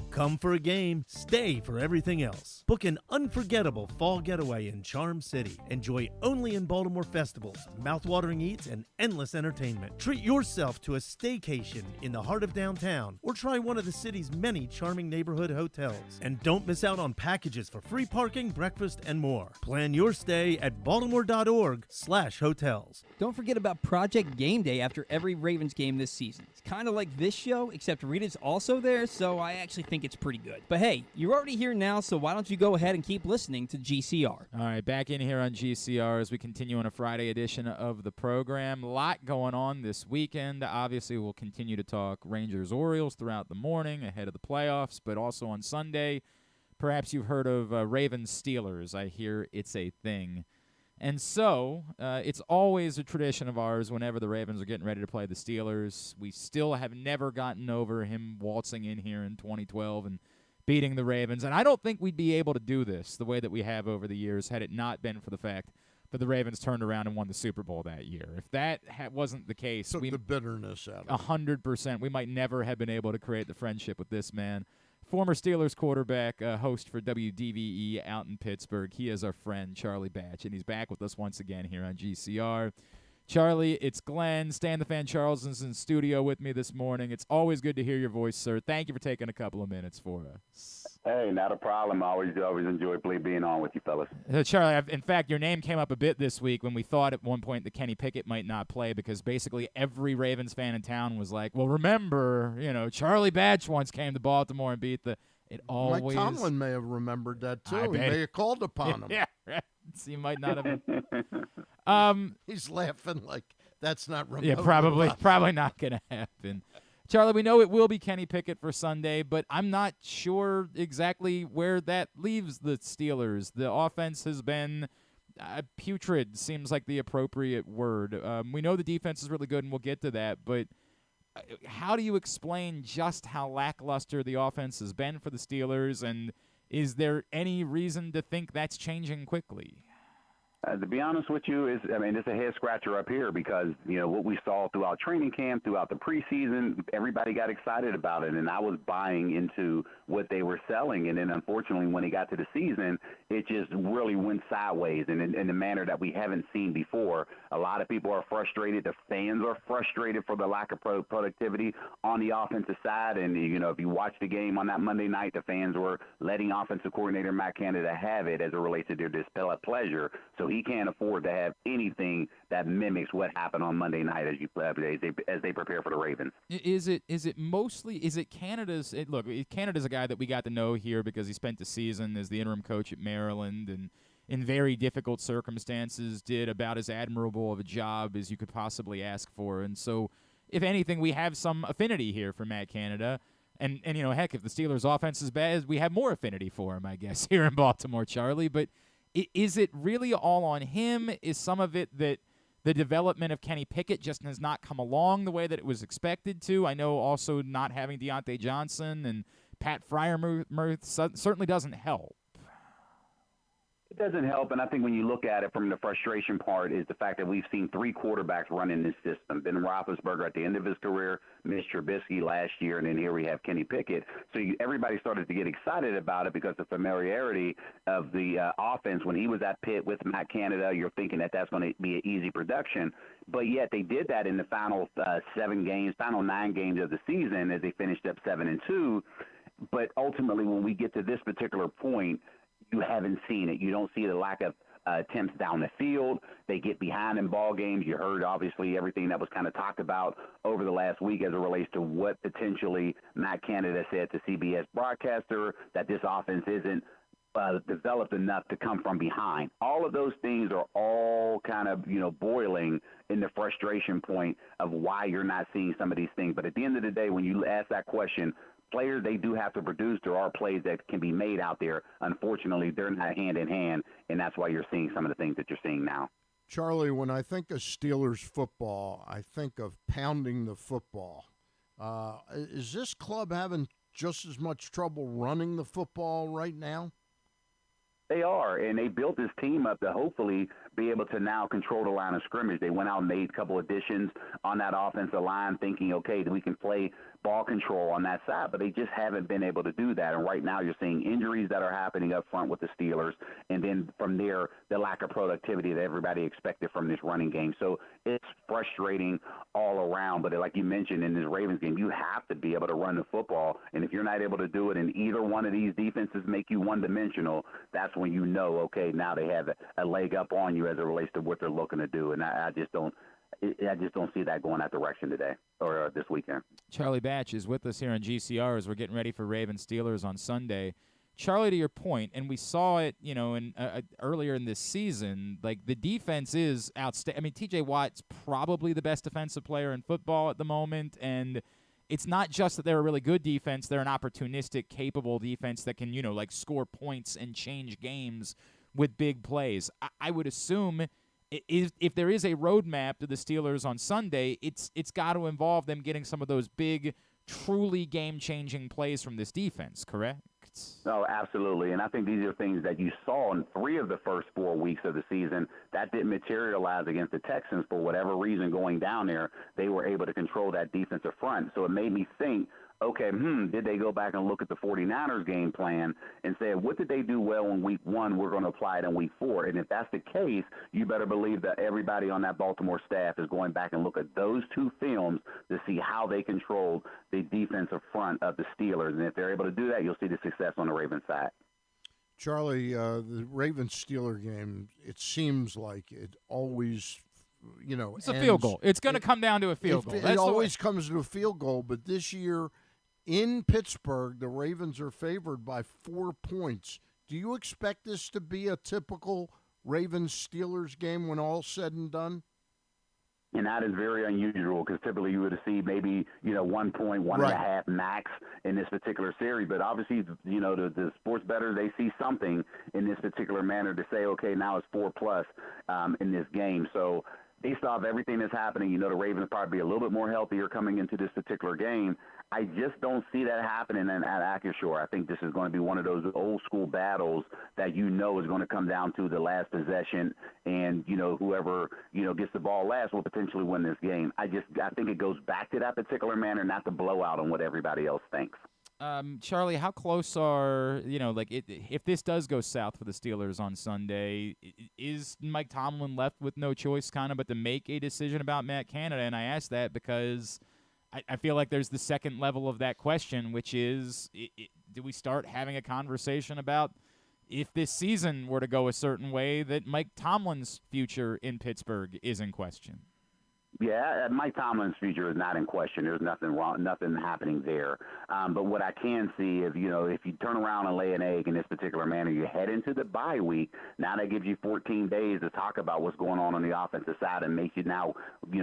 Speaker 9: Come for a game, stay for everything else. Book an unforgettable fall getaway in Charm City. Enjoy only in Baltimore festivals, mouthwatering eats, and endless entertainment. Treat yourself to a staycation in the heart of downtown, or try one of the city's many charming neighborhood hotels. And don't miss out on packages for free parking, breakfast, and more. Plan your stay at baltimore.org/hotels.
Speaker 6: Don't forget about Project Game Day after every Ravens game this season. It's kind of like this show, except Rita's also there, so I actually think it's pretty good. But hey, you're already here now, so why don't you go ahead and keep listening to GCR.
Speaker 1: All right, back in here on GCR as we continue on a Friday edition of the program. A lot going on this weekend. Obviously, we'll continue to talk Rangers-Orioles throughout the morning ahead of the playoffs, but also on Sunday, perhaps you've heard of Ravens-Steelers. I hear it's a thing. And so it's always a tradition of ours whenever the Ravens are getting ready to play the Steelers. We still have never gotten over him waltzing in here in 2012 and beating the Ravens. And I don't think we'd be able to do this the way that we have over the years had it not been for the fact that the Ravens turned around and won the Super Bowl that year. If that wasn't the case,
Speaker 2: took the bitterness out of it.
Speaker 1: 100%. We might never have been able to create the friendship with this man. Former Steelers quarterback, host for WDVE out in Pittsburgh. He is our friend, Charlie Batch, and he's back with us once again here on GCR. Charlie, it's Glenn. Stan the Fan Charles is in studio with me this morning. It's always good to hear your voice, sir. Thank you for taking a couple of minutes for us.
Speaker 10: Hey, not a problem. I always enjoy being on with you fellas.
Speaker 1: Charlie, in fact, your name came up a bit this week when we thought at one point that Kenny Pickett might not play because basically every Ravens fan in town was like, well, remember, Charlie Batch once came to Baltimore and beat the – it always –
Speaker 2: Mike Tomlin may have remembered that, too.
Speaker 1: I
Speaker 2: He
Speaker 1: bet.
Speaker 2: may have called upon him.
Speaker 1: Yeah, right. He might not have –
Speaker 2: He's laughing like that's not remote.
Speaker 1: Yeah, probably not going to happen. Charlie, we know it will be Kenny Pickett for Sunday, but I'm not sure exactly where that leaves the Steelers. The offense has been putrid, seems like the appropriate word. We know the defense is really good, and we'll get to that, but how do you explain just how lackluster the offense has been for the Steelers, and is there any reason to think that's changing quickly?
Speaker 10: To be honest with you, it's a head scratcher up here because, what we saw throughout training camp, throughout the preseason, everybody got excited about it, and I was buying into what they were selling. And then, unfortunately, when it got to the season, it just really went sideways in a manner that we haven't seen before. A lot of people are frustrated. The fans are frustrated for the lack of productivity on the offensive side. And, if you watch the game on that Monday night, the fans were letting offensive coordinator Matt Canada have it as it relates to their displeasure. So he can't afford to have anything that mimics what happened on Monday night as they prepare for the Ravens.
Speaker 1: Is it Canada's? Look, Canada's a guy that we got to know here because he spent the season as the interim coach at Maryland and in very difficult circumstances did about as admirable of a job as you could possibly ask for. And so, if anything, we have some affinity here for Matt Canada. And heck, if the Steelers' offense is bad, we have more affinity for him, I guess, here in Baltimore, Charlie. But is it really all on him? Is some of it that the development of Kenny Pickett just has not come along the way that it was expected to? I know also not having Deontay Johnson and Pat Freiermuth certainly doesn't help.
Speaker 10: It doesn't help, and I think when you look at it from the frustration part is the fact that we've seen 3 quarterbacks run in this system. Ben Roethlisberger at the end of his career, Mitch Trubisky last year, and then here we have Kenny Pickett. So everybody started to get excited about it because the familiarity of the offense. When he was at Pitt with Matt Canada, you're thinking that that's going to be an easy production. But yet they did that in the final 9 games of the season as they finished up 7-2. But ultimately, when we get to this particular point, you haven't seen it. You don't see the lack of attempts down the field. They get behind in ball games. You heard, obviously, everything that was kind of talked about over the last week as it relates to what potentially Matt Canada said to CBS broadcaster, that this offense isn't developed enough to come from behind. All of those things are all kind of, boiling in the frustration point of why you're not seeing some of these things. But at the end of the day, when you ask that question, players, they do have to produce. There are plays that can be made out there. Unfortunately, they're not hand in hand, and that's why you're seeing some of the things that you're seeing now.
Speaker 2: Charlie, when I think of Steelers football, I think of pounding the football. Is this club having just as much trouble running the football right now?
Speaker 10: They are, and they built this team up to hopefully be able to now control the line of scrimmage. They went out and made a couple additions on that offensive line thinking, okay, we can play ball control on that side, but they just haven't been able to do that. And right now you're seeing injuries that are happening up front with the Steelers, and then from there, the lack of productivity that everybody expected from this running game. So it's frustrating all around, but like you mentioned in this Ravens game, you have to be able to run the football, and if you're not able to do it and either one of these defenses make you one-dimensional, that's when you know, okay, now they have a leg up on you as it relates to what they're looking to do, and I just don't see that going that direction today or this weekend.
Speaker 1: Charlie Batch is with us here on GCR as we're getting ready for Ravens Steelers on Sunday. Charlie, to your point, and we saw it, earlier in this season, like the defense is outstanding. I mean, T.J. Watt's probably the best defensive player in football at the moment, and it's not just that they're a really good defense; they're an opportunistic, capable defense that can, score points and change games with big plays. I would assume if there is a roadmap to the Steelers on Sunday, it's got to involve them getting some of those big, truly game-changing plays from this defense, correct?
Speaker 10: No, absolutely. And I think these are things that you saw in 3 of the first 4 weeks of the season that didn't materialize against the Texans for whatever reason going down there. They were able to control that defensive front. So it made me think, okay, did they go back and look at the 49ers game plan and say, what did they do well in week 1? We're going to apply it in week 4. And if that's the case, you better believe that everybody on that Baltimore staff is going back and look at those 2 films to see how they controlled the defensive front of the Steelers. And if they're able to do that, you'll see the success on the Ravens side.
Speaker 2: Charlie, the Ravens-Steeler game, it seems like it always
Speaker 1: it's a field goal. It's going to come down to a field goal.
Speaker 2: It always comes to a field goal, but this year in Pittsburgh, the Ravens are favored by 4 points. Do you expect this to be a typical Ravens-Steelers game when all's said and done?
Speaker 10: And that is very unusual because typically you would see maybe, 1 point, 1.5 max in this particular series. But obviously, the sports bettors, they see something in this particular manner to say, okay, now it's 4+ in this game. So based off everything that's happening, the Ravens probably be a little bit more healthier coming into this particular game. I just don't see that happening at Acrisure. I think this is going to be one of those old school battles that is going to come down to the last possession, and whoever gets the ball last will potentially win this game. I think it goes back to that particular manner, not the blowout on what everybody else thinks.
Speaker 1: Charlie, how close are, if this does go south for the Steelers on Sunday, is Mike Tomlin left with no choice but to make a decision about Matt Canada? And I ask that because I feel like there's the second level of that question, which is, do we start having a conversation about if this season were to go a certain way, that Mike Tomlin's future in Pittsburgh is in question.
Speaker 10: Yeah, Mike Tomlin's future is not in question. There's nothing wrong, nothing happening there. But what I can see is, if you turn around and lay an egg in this particular manner, you head into the bye week. Now that gives you 14 days to talk about what's going on the offensive side and makes you now,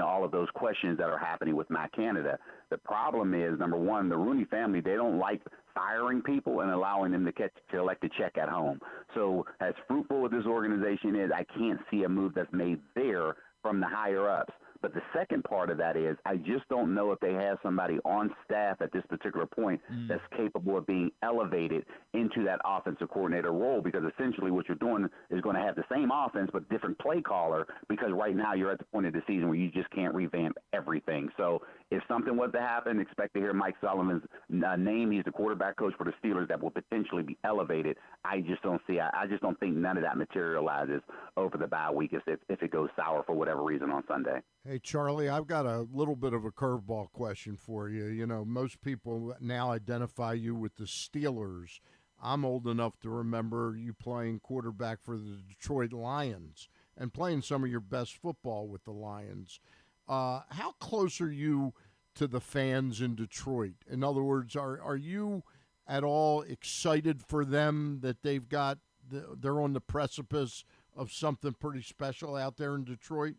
Speaker 10: all of those questions that are happening with Matt Canada. The problem is, number one, the Rooney family, they don't like firing people and allowing them to collect a check at home. So as fruitful as this organization is, I can't see a move that's made there from the higher-ups. But the second part of that is I just don't know if they have somebody on staff at this particular point that's capable of being elevated into that offensive coordinator role, because essentially what you're doing is going to have the same offense but different play caller, because right now you're at the point of the season where you just can't revamp everything. So if something was to happen, expect to hear Mike Sullivan's name. He's the quarterback coach for the Steelers that will potentially be elevated. I just don't think none of that materializes over the bye week if it goes sour for whatever reason on Sunday.
Speaker 2: Hey, Charlie, I've got a little bit of a curveball question for you. Most people now identify you with the Steelers. I'm old enough to remember you playing quarterback for the Detroit Lions and playing some of your best football with the Lions. How close are you to the fans in Detroit? In other words, are you at all excited for them that they're on the precipice of something pretty special out there in Detroit?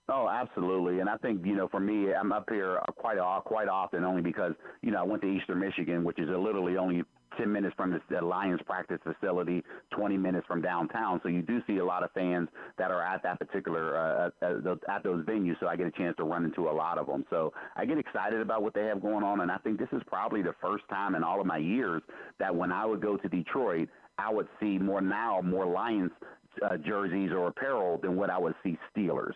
Speaker 10: Oh, absolutely. And I think, for me, I'm up here quite often only because, I went to Eastern Michigan, which is literally only 10 minutes from the Lions practice facility, 20 minutes from downtown. So you do see a lot of fans that are at that particular at those venues. So I get a chance to run into a lot of them. So I get excited about what they have going on. And I think this is probably the first time in all of my years that when I would go to Detroit, I would see more Lions jerseys or apparel than what I would see Steelers.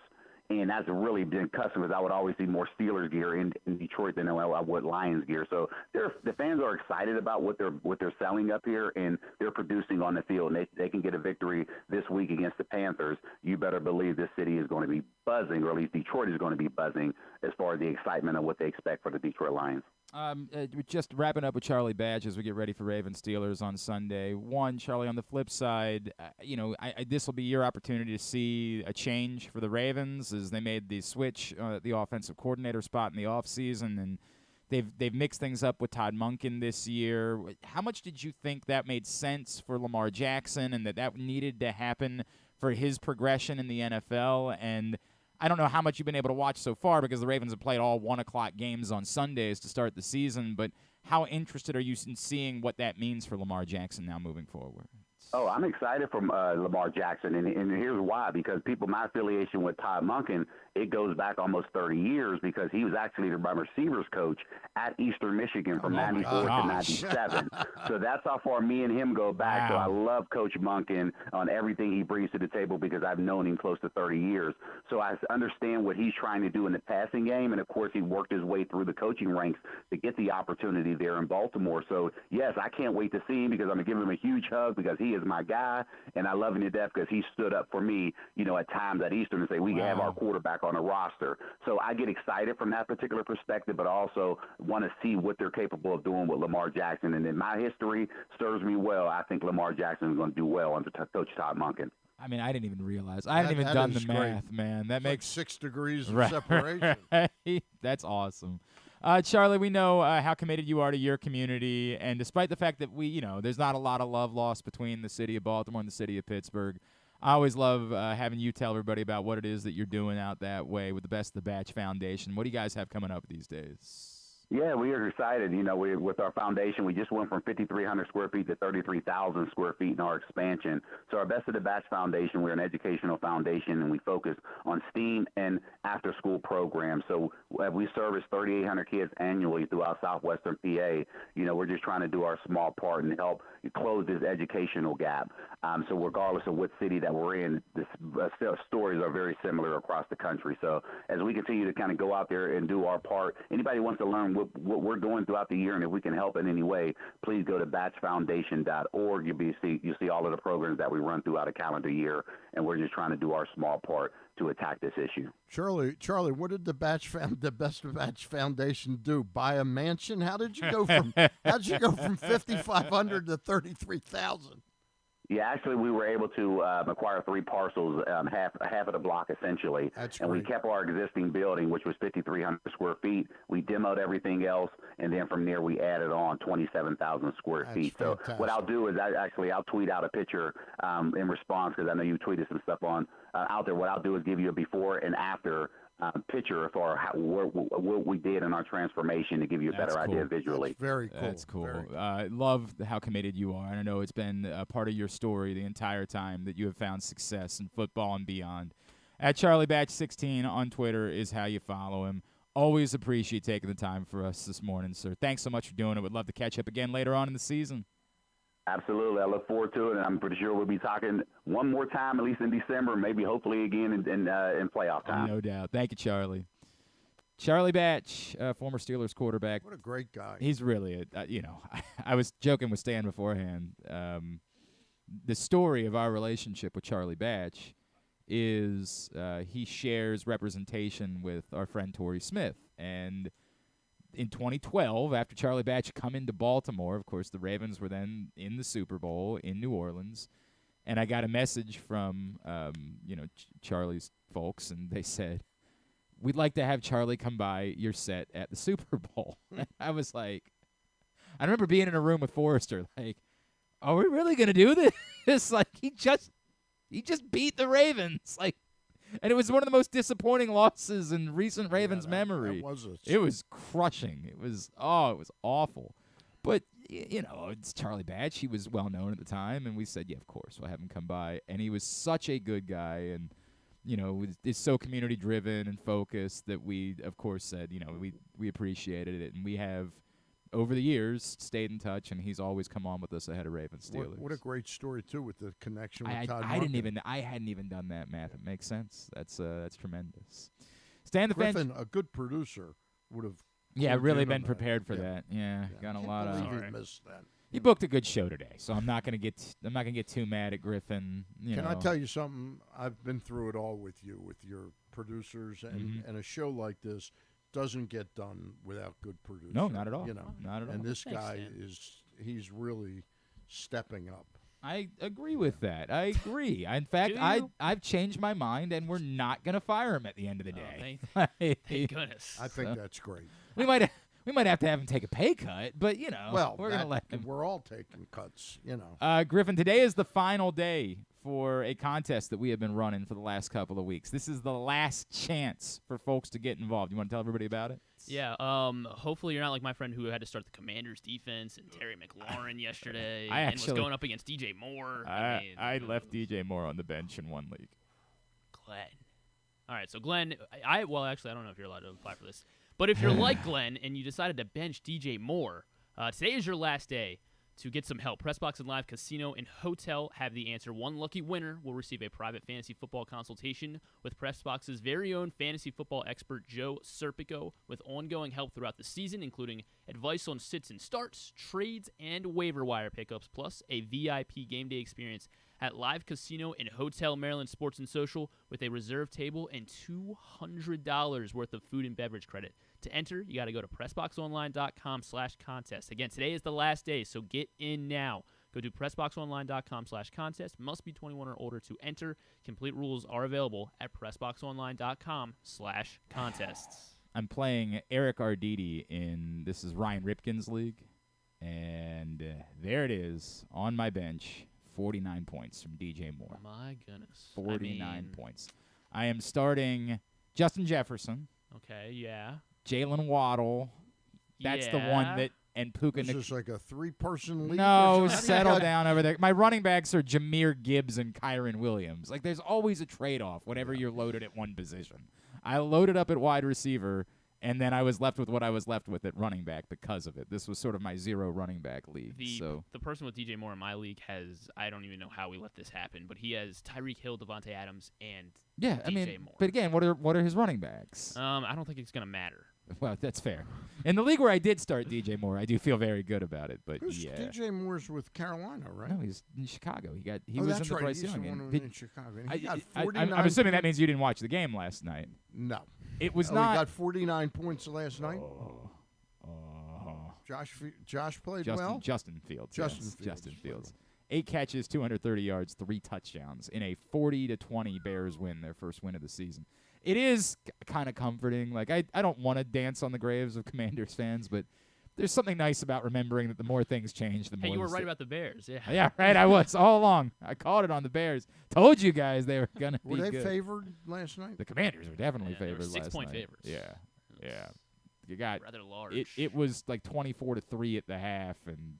Speaker 10: And that's really been custom, because I would always see more Steelers gear in Detroit than I would Lions gear. So the fans are excited about what they're selling up here, and they're producing on the field. And they can get a victory this week against the Panthers. You better believe this city is going to be buzzing, or at least Detroit is going to be buzzing as far as the excitement of what they expect for the Detroit Lions.
Speaker 1: Just wrapping up with Charlie Badge as we get ready for Ravens Steelers on Sunday. One, Charlie, on the flip side, this will be your opportunity to see a change for the Ravens as they made the switch, the offensive coordinator spot in the offseason, and they've mixed things up with Todd Monken this year. How much did you think that made sense for Lamar Jackson, and that needed to happen for his progression in the NFL? And I don't know how much you've been able to watch so far, because the Ravens have played all 1 o'clock games on Sundays to start the season, but how interested are you in seeing what that means for Lamar Jackson now moving forward?
Speaker 10: Oh, I'm excited for Lamar Jackson, and here's why. Because my affiliation with Todd Monken, it goes back almost 30 years, because he was actually my receivers coach at Eastern Michigan from 94 to 97. So that's how far me and him go back. Wow. So I love Coach Monken on everything he brings to the table, because I've known him close to 30 years. So I understand what he's trying to do in the passing game, and, of course, he worked his way through the coaching ranks to get the opportunity there in Baltimore. So, yes, I can't wait to see him, because I'm going to give him a huge hug, because he is my guy, and I love him to death because he stood up for me, at times at Eastern, and say we can have our quarterback on a roster. So I get excited from that particular perspective, but also want to see what they're capable of doing with Lamar Jackson. And in my history serves me well. I think Lamar Jackson is going to do well under Coach Todd Monken.
Speaker 1: I mean, I didn't even realize. I hadn't even done the math, man. That makes
Speaker 2: 6 degrees of separation.
Speaker 1: That's awesome. Charlie, we know how committed you are to your community, and despite the fact that there's not a lot of love lost between the city of Baltimore and the city of Pittsburgh, I always love having you tell everybody about what it is that you're doing out that way with the Best of the Batch Foundation. What do you guys have coming up these days?
Speaker 10: Yeah, we are excited. With our foundation, we just went from 5,300 square feet to 33,000 square feet in our expansion. So our Best of the Batch Foundation, we're an educational foundation, and we focus on STEAM and after-school programs. So we service 3,800 kids annually throughout southwestern PA. We're just trying to do our small part and help close this educational gap. So regardless of what city that we're in, the stories are very similar across the country. So as we continue to kind of go out there and do our part, anybody who wants to learn what we're doing throughout the year, and if we can help in any way, please go to batchfoundation.org. You'll see all of the programs that we run throughout a calendar year, and we're just trying to do our small part to attack this issue.
Speaker 2: Charlie, what did the Best of Batch Foundation do? Buy a mansion? How did you go from 5,500 to 33,000?
Speaker 10: Yeah, actually, we were able to acquire 3 parcels, half of the block essentially.
Speaker 2: That's
Speaker 10: and
Speaker 2: great.
Speaker 10: we kept our existing building, which was 5,300 square feet. We demoed everything else, and then from there we added on 27,000 square
Speaker 2: That's
Speaker 10: feet.
Speaker 2: fantastic.
Speaker 10: So what I'll do is I'll tweet out a picture in response, because I know you tweeted some stuff on out there. What I'll do is give you a before and after picture for what we did in our transformation to give you a
Speaker 1: That's
Speaker 10: better
Speaker 1: cool.
Speaker 10: idea visually.
Speaker 2: That's very cool.
Speaker 1: That's cool.
Speaker 2: Very cool.
Speaker 1: I love how committed you are. And I know it's been a part of your story the entire time that you have found success in football and beyond. At CharlieBatch16 on Twitter is how you follow him. Always appreciate taking the time for us this morning, sir. Thanks so much for doing it. Would love to catch up again later on in the season.
Speaker 10: Absolutely. I look forward to it, and I'm pretty sure we'll be talking one more time, at least in December, maybe hopefully again in playoff time.
Speaker 1: No doubt. Thank you, Charlie. Charlie Batch, former Steelers quarterback.
Speaker 2: What a great guy.
Speaker 1: He's really, I was joking with Stan beforehand. The story of our relationship with Charlie Batch is he shares representation with our friend Torrey Smith. And in 2012, after Charlie Batch had come into Baltimore, of course, the Ravens were then in the Super Bowl in New Orleans. And I got a message from, Charlie's folks, and they said, we'd like to have Charlie come by your set at the Super Bowl. I was like, I remember being in a room with Forrester, like, are we really going to do this? Like, he just beat the Ravens. Like, and it was one of the most disappointing losses in recent Ravens memory. It was crushing. It was awful. But, it's Charlie Batch. He was well known at the time, and we said, yeah, of course, we'll have him come by. And he was such a good guy, and is so community driven and focused that we, of course, said, we appreciated it, and we have over the years stayed in touch, and he's always come on with us ahead of Ravens Steelers.
Speaker 2: What a great story too, with the connection with Todd
Speaker 1: I hadn't even done that math. It makes sense. That's tremendous. Stan the Fan.
Speaker 2: Griffin, a good producer, would have.
Speaker 1: Really been prepared for that. Yeah, got a lot of.
Speaker 2: He missed that.
Speaker 1: He booked a good show today, so I'm not gonna get too mad at Griffin.
Speaker 2: Can I tell you something? I've been through it all with you, with your producers, and a show like this doesn't get done without good producers.
Speaker 1: No, not at all. Not at all.
Speaker 2: And this guy he's really stepping up.
Speaker 1: I agree with that. I agree. In fact, I've changed my mind, and we're not gonna fire him at the end of the day.
Speaker 3: Thank goodness.
Speaker 2: I think that's great.
Speaker 1: We might have to have him take a pay cut, but we're gonna let him.
Speaker 2: We're all taking cuts,
Speaker 1: Griffin, today is the final day for a contest that we have been running for the last couple of weeks. This is the last chance for folks to get involved. You want to tell everybody about it?
Speaker 7: Yeah. Hopefully you're not like my friend who had to start the Commanders defense and Terry McLaurin yesterday and was going up against DJ Moore.
Speaker 1: I left DJ Moore on the bench in one league.
Speaker 7: Glenn. All right, so Glenn, I don't know if you're allowed to apply for this. But if you're like Glenn and you decided to bench DJ Moore, today is your last day to get some help. PressBox and Live Casino and Hotel have the answer. One lucky winner will receive a private fantasy football consultation with PressBox's very own fantasy football expert, Joe Serpico, with ongoing help throughout the season, including advice on sits and starts, trades, and waiver wire pickups, plus a VIP game day experience at Live Casino and Hotel Maryland Sports and Social with a reserve table and $200 worth of food and beverage credit. To enter, you got to go to PressBoxOnline.com/contest. Again, today is the last day, so get in now. Go to PressBoxOnline.com/contest. Must be 21 or older to enter. Complete rules are available at PressBoxOnline.com/contests.
Speaker 1: I'm playing Eric Arditi this is Ryan Ripken's league, and there it is on my bench. 49 points from DJ Moore.
Speaker 7: My goodness.
Speaker 1: 49 points. I am starting Justin Jefferson.
Speaker 7: Okay, yeah.
Speaker 1: Jalen Waddle. That's the one that, and Puka.
Speaker 2: This is like a 3-person league.
Speaker 1: No, settle down over there. My running backs are Jahmyr Gibbs and Kyron Williams. Like, there's always a trade-off whenever you're loaded at one position. I loaded up at wide receiver, and then I was left with what I was left with at running back because of it. This was sort of my 0 running back league.
Speaker 7: The person with DJ Moore in my league has, I don't even know how we let this happen, but he has Tyreek Hill, Devontae Adams, and DJ Moore.
Speaker 1: But again, what are his running backs?
Speaker 7: I don't think it's going to matter.
Speaker 1: Well, that's fair. In the league where I did start DJ Moore, I do feel very good about it. But
Speaker 2: DJ Moore's with Carolina, right?
Speaker 1: No, he's in Chicago. He was in the Bryce Young.
Speaker 2: In Chicago. And he got
Speaker 1: 49 I'm assuming that means you didn't watch the game last night.
Speaker 2: No.
Speaker 1: It was not.
Speaker 2: He got 49 points last night. Josh played well.
Speaker 1: Justin Fields.
Speaker 2: Justin
Speaker 1: Fields. 8 catches, 230 yards, 3 touchdowns in a 40-20 Bears win, their first win of the season. It is kind of comforting. Like, I don't want to dance on the graves of Commanders fans, but there's something nice about remembering that the more things change, the more.
Speaker 7: Hey, you were right about the Bears. Yeah.
Speaker 1: Yeah, right. I was all along. I called it on the Bears. Told you guys they were gonna be
Speaker 2: Were they
Speaker 1: good.
Speaker 2: favored last night?
Speaker 1: The Commanders were definitely
Speaker 7: They were
Speaker 1: favored last
Speaker 7: 6-point
Speaker 1: night.
Speaker 7: favorites.
Speaker 1: Yeah. You got
Speaker 7: Rather large.
Speaker 1: it was like 24-3 at the half, and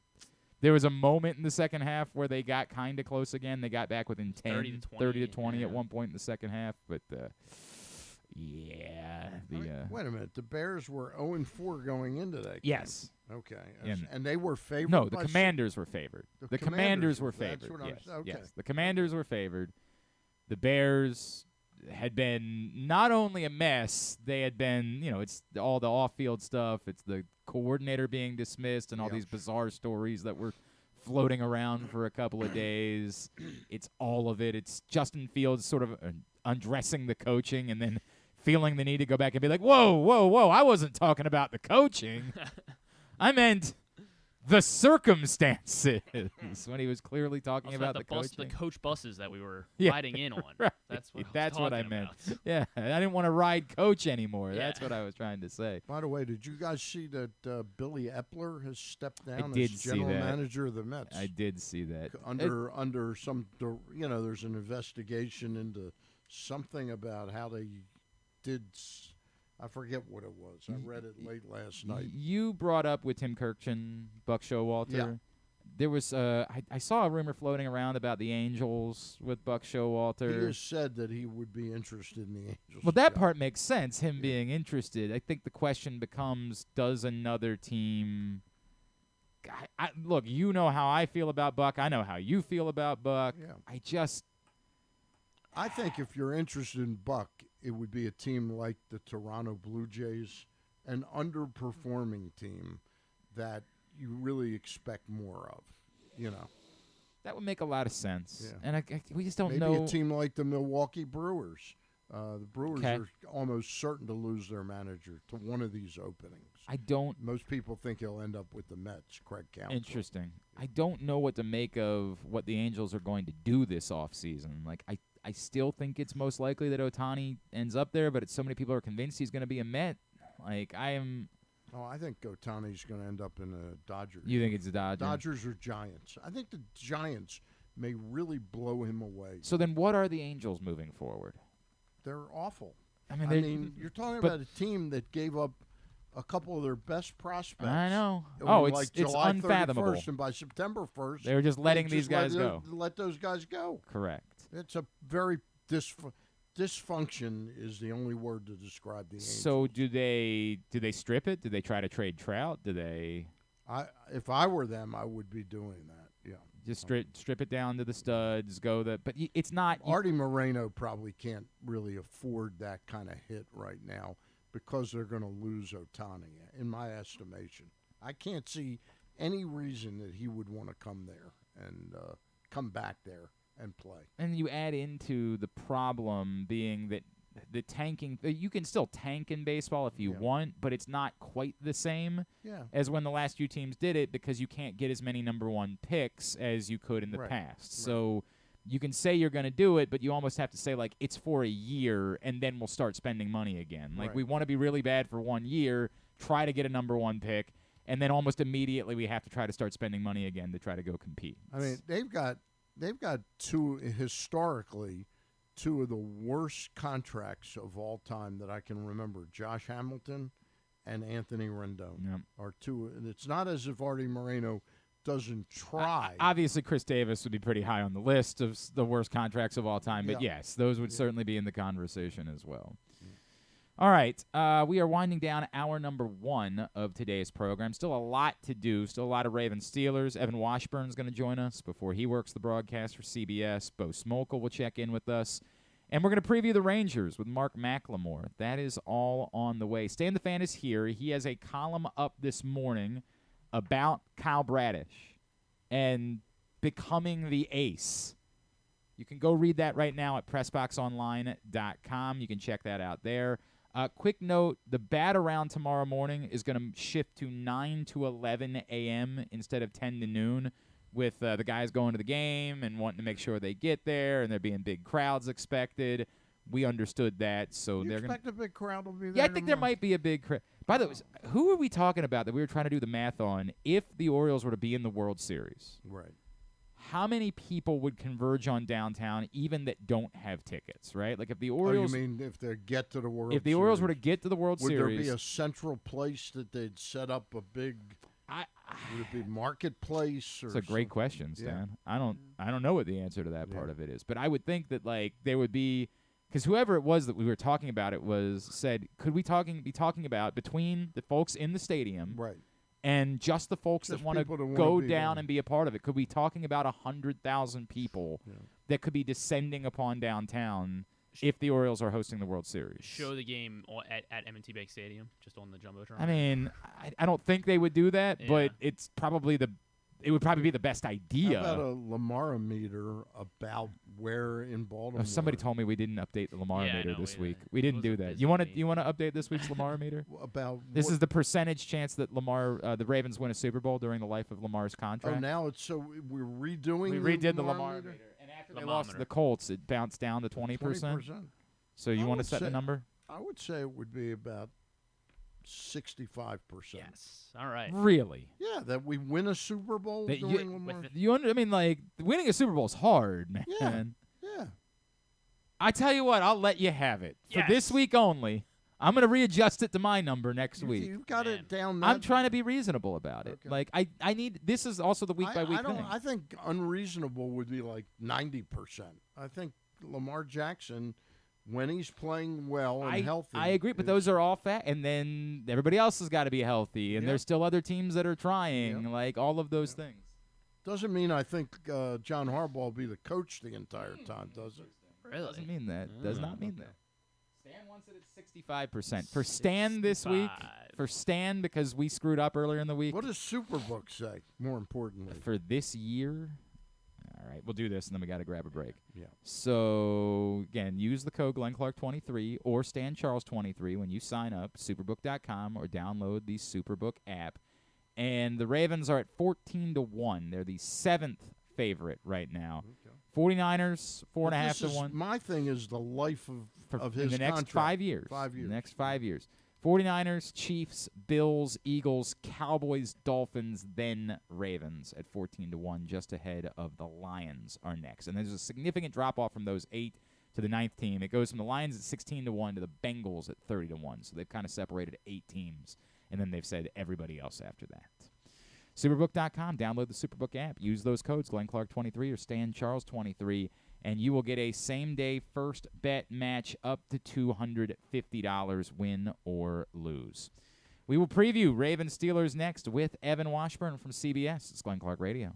Speaker 1: there was a moment in the second half where they got kind of close again. They got back within 10, 30-20 at one point in the second half, but
Speaker 2: wait a minute. The Bears were 0-4 going into that game.
Speaker 1: Yes.
Speaker 2: Okay.
Speaker 1: And-
Speaker 2: And they were favored.
Speaker 1: No, the
Speaker 2: by
Speaker 1: Commanders were favored. The Commanders were
Speaker 2: that's
Speaker 1: favored.
Speaker 2: what I'm
Speaker 1: Yes.
Speaker 2: saying. Okay.
Speaker 1: Yes. The Commanders were favored. The Bears had been not only a mess, they had been, it's all the off-field stuff. It's the coordinator being dismissed and all these bizarre stories that were floating around for a couple of days. It's all of it. It's Justin Fields sort of undressing the coaching and then feeling the need to go back and be like, whoa, I wasn't talking about the coaching. I meant the circumstances when he was clearly talking about the coaching.
Speaker 7: The coach buses that we were
Speaker 1: Yeah,
Speaker 7: riding in on.
Speaker 1: right.
Speaker 7: That's what,
Speaker 1: I meant.
Speaker 7: About.
Speaker 1: Yeah, I didn't want to ride coach anymore.
Speaker 7: Yeah.
Speaker 1: That's what I was trying to say.
Speaker 2: By the way, did you guys see that Billy Epler has stepped down
Speaker 1: did
Speaker 2: as
Speaker 1: see
Speaker 2: general
Speaker 1: that.
Speaker 2: manager of the Mets?
Speaker 1: I did see that.
Speaker 2: Under some, there's an investigation into something about how they did. I forget what it was. I read it late last night.
Speaker 1: You brought up with Tim Kurkjian, Buck Showalter.
Speaker 2: Yeah.
Speaker 1: There was I saw a rumor floating around about the Angels with Buck Showalter.
Speaker 2: He has said that he would be interested in the Angels.
Speaker 1: Well, that part makes sense, him being interested. I think the question becomes, does another team look, you know how I feel about Buck. I know how you feel about Buck.
Speaker 2: Yeah. I think if you're interested in Buck, it would be a team like the Toronto Blue Jays, an underperforming team that you really expect more of,
Speaker 1: That would make a lot of sense.
Speaker 2: Yeah.
Speaker 1: And we just don't
Speaker 2: Maybe
Speaker 1: know.
Speaker 2: a team like the Milwaukee Brewers. The Brewers
Speaker 1: Okay.
Speaker 2: are almost certain to lose their manager to one of these openings. Most people think he'll end up with the Mets, Craig Counsell.
Speaker 1: Interesting. I don't know what to make of what the Angels are going to do this offseason. Like, I still think it's most likely that Ohtani ends up there, but so many people are convinced he's going to be a Met. Like, I am.
Speaker 2: Oh, I think Ohtani's going to end up in a Dodgers.
Speaker 1: You think it's the Dodgers?
Speaker 2: Dodgers or Giants. I think the Giants may really blow him away.
Speaker 1: So then what are the Angels moving forward?
Speaker 2: They're awful.
Speaker 1: I mean,
Speaker 2: you're talking about a team that gave up a couple of their best prospects.
Speaker 1: I know.
Speaker 2: on
Speaker 1: It's
Speaker 2: July
Speaker 1: unfathomable.
Speaker 2: 31st, and by September 1st,
Speaker 1: They were just letting these guys go.
Speaker 2: Let those guys go.
Speaker 1: Correct.
Speaker 2: It's a very dysfunction is the only word to describe the Angels.
Speaker 1: So do they strip it? Do they try to trade Trout? Do they?
Speaker 2: If I were them, I would be doing that. Yeah.
Speaker 1: Just strip it down to the studs. But it's not.
Speaker 2: Artie Moreno probably can't really afford that kind of hit right now because they're going to lose Ohtani, in my estimation. I can't see any reason that he would want to come there and come back there and play.
Speaker 1: And you add into the problem being that the tanking, you can still tank in baseball if you want, but it's not quite the same as when the last few teams did it because you can't get as many number one picks as you could in the past. So you can say you're going to do it, but you almost have to say, like, it's for a year, and then we'll start spending money again. Like, we want to be really bad for 1 year, try to get a number one pick, and then almost immediately we have to try to start spending money again to try to go compete.
Speaker 2: I mean, they've got historically two of the worst contracts of all time that I can remember. Josh Hamilton and Anthony Rendon are two. And it's not as if Artie Moreno doesn't try.
Speaker 1: Obviously, Chris Davis would be pretty high on the list of the worst contracts of all time. But, yes, those would certainly be in the conversation as well. All right. We are winding down hour number 1 of today's program. Still a lot to do. Still a lot of Ravens Steelers. Evan Washburn is going to join us before he works the broadcast for CBS. Bo Smolka will check in with us. And we're going to preview the Rangers with Mark McLemore. That is all on the way. Stan the Fan is here. He has a column up this morning about Kyle Bradish and becoming the ace. You can go read that right now at PressBoxOnline.com. You can check that out there. Quick note, the bat around tomorrow morning is going to shift to 9 to 11 a.m. instead of 10 to noon. with the guys going to the game and wanting to make sure they get there, and there being big crowds expected. We understood that, so they're going to
Speaker 2: expect a big crowd will be there.
Speaker 1: Yeah, I think there might be a big crowd. By the way, who are we talking about that we were trying to do the math on? If the Orioles were to be in the World Series,
Speaker 2: right?
Speaker 1: How many people would converge on downtown, even that don't have tickets? Right? Like if the Orioles,
Speaker 2: you mean if they get to the World?
Speaker 1: If the Orioles were to get to the World Series,
Speaker 2: would there be a central place that they'd set up a big? Would it be marketplace? Or
Speaker 1: it's a great question, Stan. I don't know what the answer to that part of it is, but I would think that like there would be. Because whoever it was that we were talking about it said, could we be talking about between the folks in the stadium and just the folks that want to go down and be a part of it? Could we be talking about 100,000 people that could be descending upon downtown if the Orioles are hosting the World Series?
Speaker 7: Show the game at M&T Bank Stadium, just on the Jumbotron.
Speaker 1: I mean, I don't think they would do that, but it's probably it would probably be the best idea.
Speaker 2: How about a Lamar meter about where in Baltimore?
Speaker 1: Somebody told me we didn't update the Lamar meter this week. We didn't do that. You want to update this week's Lamar meter?
Speaker 2: About
Speaker 1: this is the percentage chance that the Ravens win a Super Bowl during the life of Lamar's contract.
Speaker 2: Oh, now it's so we're redoing.
Speaker 1: We redid the Lamar meter, and after they lost to the Colts, it bounced down to 20%. So you want to set the number?
Speaker 2: I would say it would be about 65%.
Speaker 7: Yes. All right.
Speaker 1: Really?
Speaker 2: Yeah, that we win a Super Bowl during Lamar.
Speaker 1: I mean, like, winning a Super Bowl is hard, man.
Speaker 2: Yeah.
Speaker 1: I tell you what, I'll let you have it. For this week only, I'm going to readjust it to my number next week.
Speaker 2: You've got it down.
Speaker 1: I'm trying to be reasonable about it. Like, I need – this is also the week-by-week thing.
Speaker 2: I think unreasonable would be like 90%. I think Lamar Jackson – when he's playing well and healthy.
Speaker 1: I agree, but those are all fat. And then everybody else has got to be healthy. And there's still other teams that are trying, like all of those things.
Speaker 2: Doesn't mean I think John Harbaugh will be the coach the entire time, does it?
Speaker 1: Really? Doesn't mean that. Does not mean that. Stan wants it at 65%. For Stan this week, for Stan because we screwed up earlier in the week.
Speaker 2: What does Superbook say, more importantly?
Speaker 1: For this year? All right, we'll do this, and then we got to grab a break.
Speaker 2: Yeah.
Speaker 1: So, again, use the code GlennClark23 or StanCharles23 when you sign up, superbook.com, or download the Superbook app. And the Ravens are at 14-1. They're the 7th favorite right now. Okay. 49ers, 4.5 to 1.
Speaker 2: My thing is the life of his
Speaker 1: in the next
Speaker 2: contract.
Speaker 1: 5 years.
Speaker 2: 5 years.
Speaker 1: The next 5 years. 49ers, Chiefs, Bills, Eagles, Cowboys, Dolphins, then Ravens at 14-1, just ahead of the Lions are next. And there's a significant drop-off from those 8 to the 9th team. It goes from the Lions at 16-1 to the Bengals at 30-1. So they've kind of separated 8 teams, and then they've said everybody else after that. Superbook.com, download the Superbook app. Use those codes, GlennClark23 or StanCharles23, and you will get a same-day first bet match up to $250, win or lose. We will preview Ravens-Steelers next with Evan Washburn from CBS. It's Glenn Clark Radio.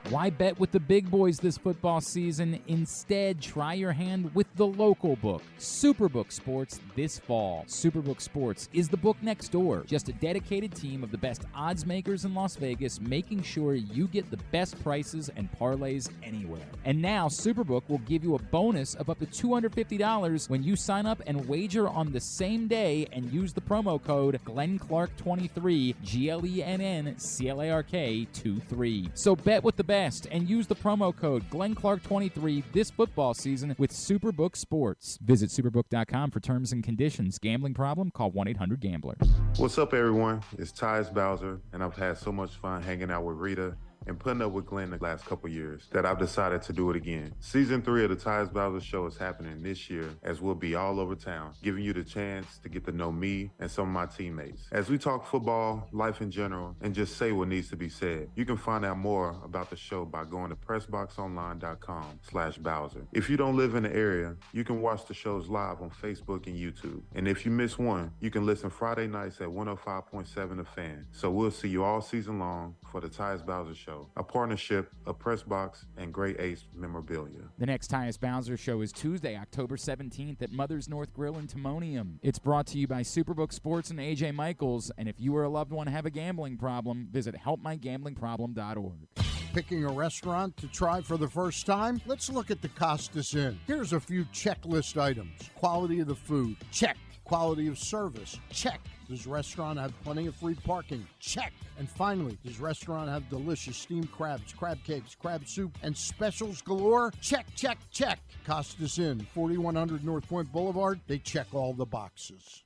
Speaker 1: Why bet with the big boys this football season? Instead, try your hand with the local book, Superbook Sports, this fall. Superbook Sports is the book next door. Just a dedicated team of the best odds makers in Las Vegas, making sure you get the best prices and parlays anywhere. And now, Superbook will give you a bonus of up to $250 when you sign up and wager on the same day and use the promo code GlennClark23, GLENNCLARK23. So bet with the best and use the promo code GlennClark23 this football season with Superbook Sports. Visit superbook.com for terms and conditions. Gambling problem? Call 1-800-GAMBLER.
Speaker 11: What's up, everyone? It's Tyus Bowser, and I've had so much fun hanging out with Rita and putting up with Glenn the last couple years that I've decided to do it again. Season 3 of the Tyus Bowser Show is happening this year, as we'll be all over town, giving you the chance to get to know me and some of my teammates. As we talk football, life in general, and just say what needs to be said. You can find out more about the show by going to PressBoxOnline.com/Bowser. If you don't live in the area, you can watch the shows live on Facebook and YouTube. And if you miss one, you can listen Friday nights at 105.7 The Fan. So we'll see you all season long for the Tyus Bowser Show, a partnership of PressBox and Great Ace Memorabilia.
Speaker 1: The next Tyus Bowser Show is Tuesday, October 17th at Mother's North Grill in Timonium. It's brought to you by Superbook Sports and AJ Michaels. And if you or a loved one have a gambling problem, visit helpmygamblingproblem.org.
Speaker 2: Picking a restaurant to try for the first time? Let's look at the Costas Inn. Here's a few checklist items. Quality of the food, check. Quality of service? Check. Does restaurant have plenty of free parking? Check. And finally, does restaurant have delicious steamed crabs, crab cakes, crab soup, and specials galore? Check, check, check. Costas Inn, 4100 North Point Boulevard. They check all the boxes.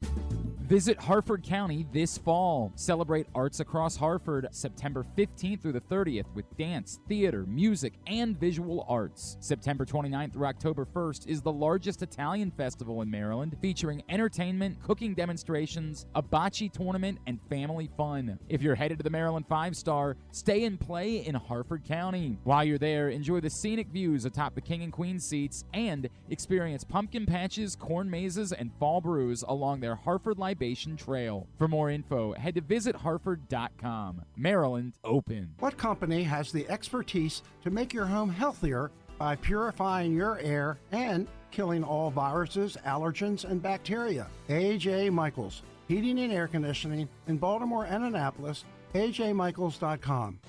Speaker 1: Visit Harford County this fall. Celebrate Arts Across Harford September 15th through the 30th with dance, theater, music, and visual arts. September 29th through October 1st is the largest Italian festival in Maryland, featuring entertainment, cooking demonstrations, a bocce tournament, and family fun. If you're headed to the Maryland 5-Star, stay and play in Harford County. While you're there, enjoy the scenic views atop the King and Queen seats and experience pumpkin patches, corn mazes, and fall brews along their Harford Libation Trail. For more info, head to visitharford.com. Maryland open.
Speaker 12: What company has the expertise to make your home healthier by purifying your air and killing all viruses, allergens, and bacteria? A.J. Michaels, Heating and Air Conditioning in Baltimore and Annapolis, ajmichaels.com.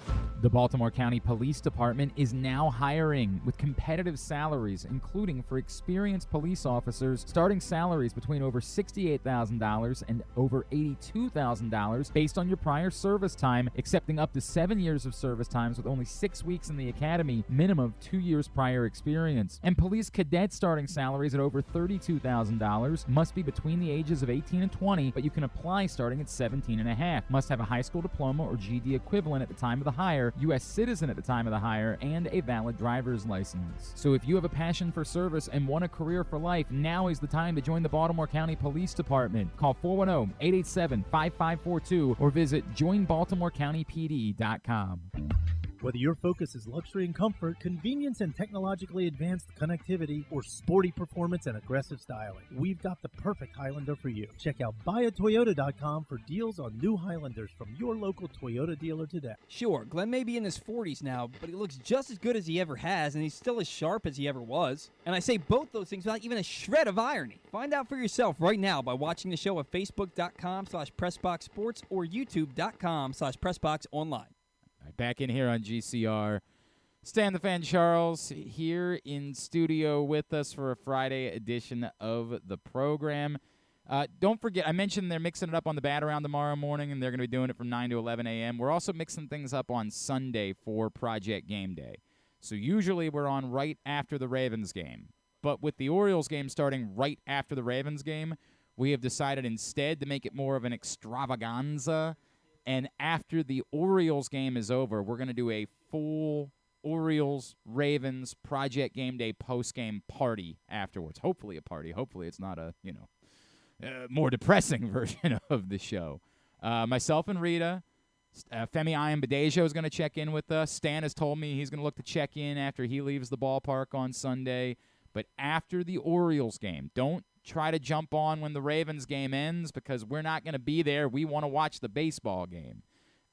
Speaker 1: The Baltimore County Police Department is now hiring with competitive salaries, including for experienced police officers, starting salaries between over $68,000 and over $82,000 based on your prior service time, accepting up to 7 years of service times with only 6 weeks in the academy, minimum of 2 years prior experience. And police cadet starting salaries at over $32,000 must be between the ages of 18 and 20, but you can apply starting at 17 and a half. Must have a high school diploma or GED equivalent at the time of the hire, U.S. citizen at the time of the hire, and a valid driver's license. So if you have a passion for service and want a career for life, now is the time to join the Baltimore County Police Department. Call 410-887-5542 or visit joinbaltimorecountypd.com.
Speaker 9: Whether your focus is luxury and comfort, convenience and technologically advanced connectivity, or sporty performance and aggressive styling, we've got the perfect Highlander for you. Check out buyatoyota.com for deals on new Highlanders from your local Toyota dealer today.
Speaker 6: Sure, Glenn may be in his 40s now, but he looks just as good as he ever has, and he's still as sharp as he ever was. And I say both those things without even a shred of irony. Find out for yourself right now by watching the show at facebook.com/PressBoxSports or youtube.com/PressBoxOnline.
Speaker 1: Back in here on GCR. Stan the Fan Charles here in studio with us for a Friday edition of the program. Don't forget, I mentioned they're mixing it up on the Bat Around tomorrow morning, and they're going to be doing it from 9 to 11 a.m. We're also mixing things up on Sunday for Project Game Day. So usually we're on right after the Ravens game. But with the Orioles game starting right after the Ravens game, we have decided instead to make it more of an extravaganza. And after the Orioles game is over, we're going to do a full Orioles-Ravens Project Game Day post-game party afterwards. Hopefully a party. Hopefully it's not a, more depressing version of the show. Myself and Rita, Femi Ayambadejo is going to check in with us. Stan has told me he's going to look to check in after he leaves the ballpark on Sunday. But after the Orioles game, don't try to jump on when the Ravens game ends because we're not going to be there. We want to watch the baseball game.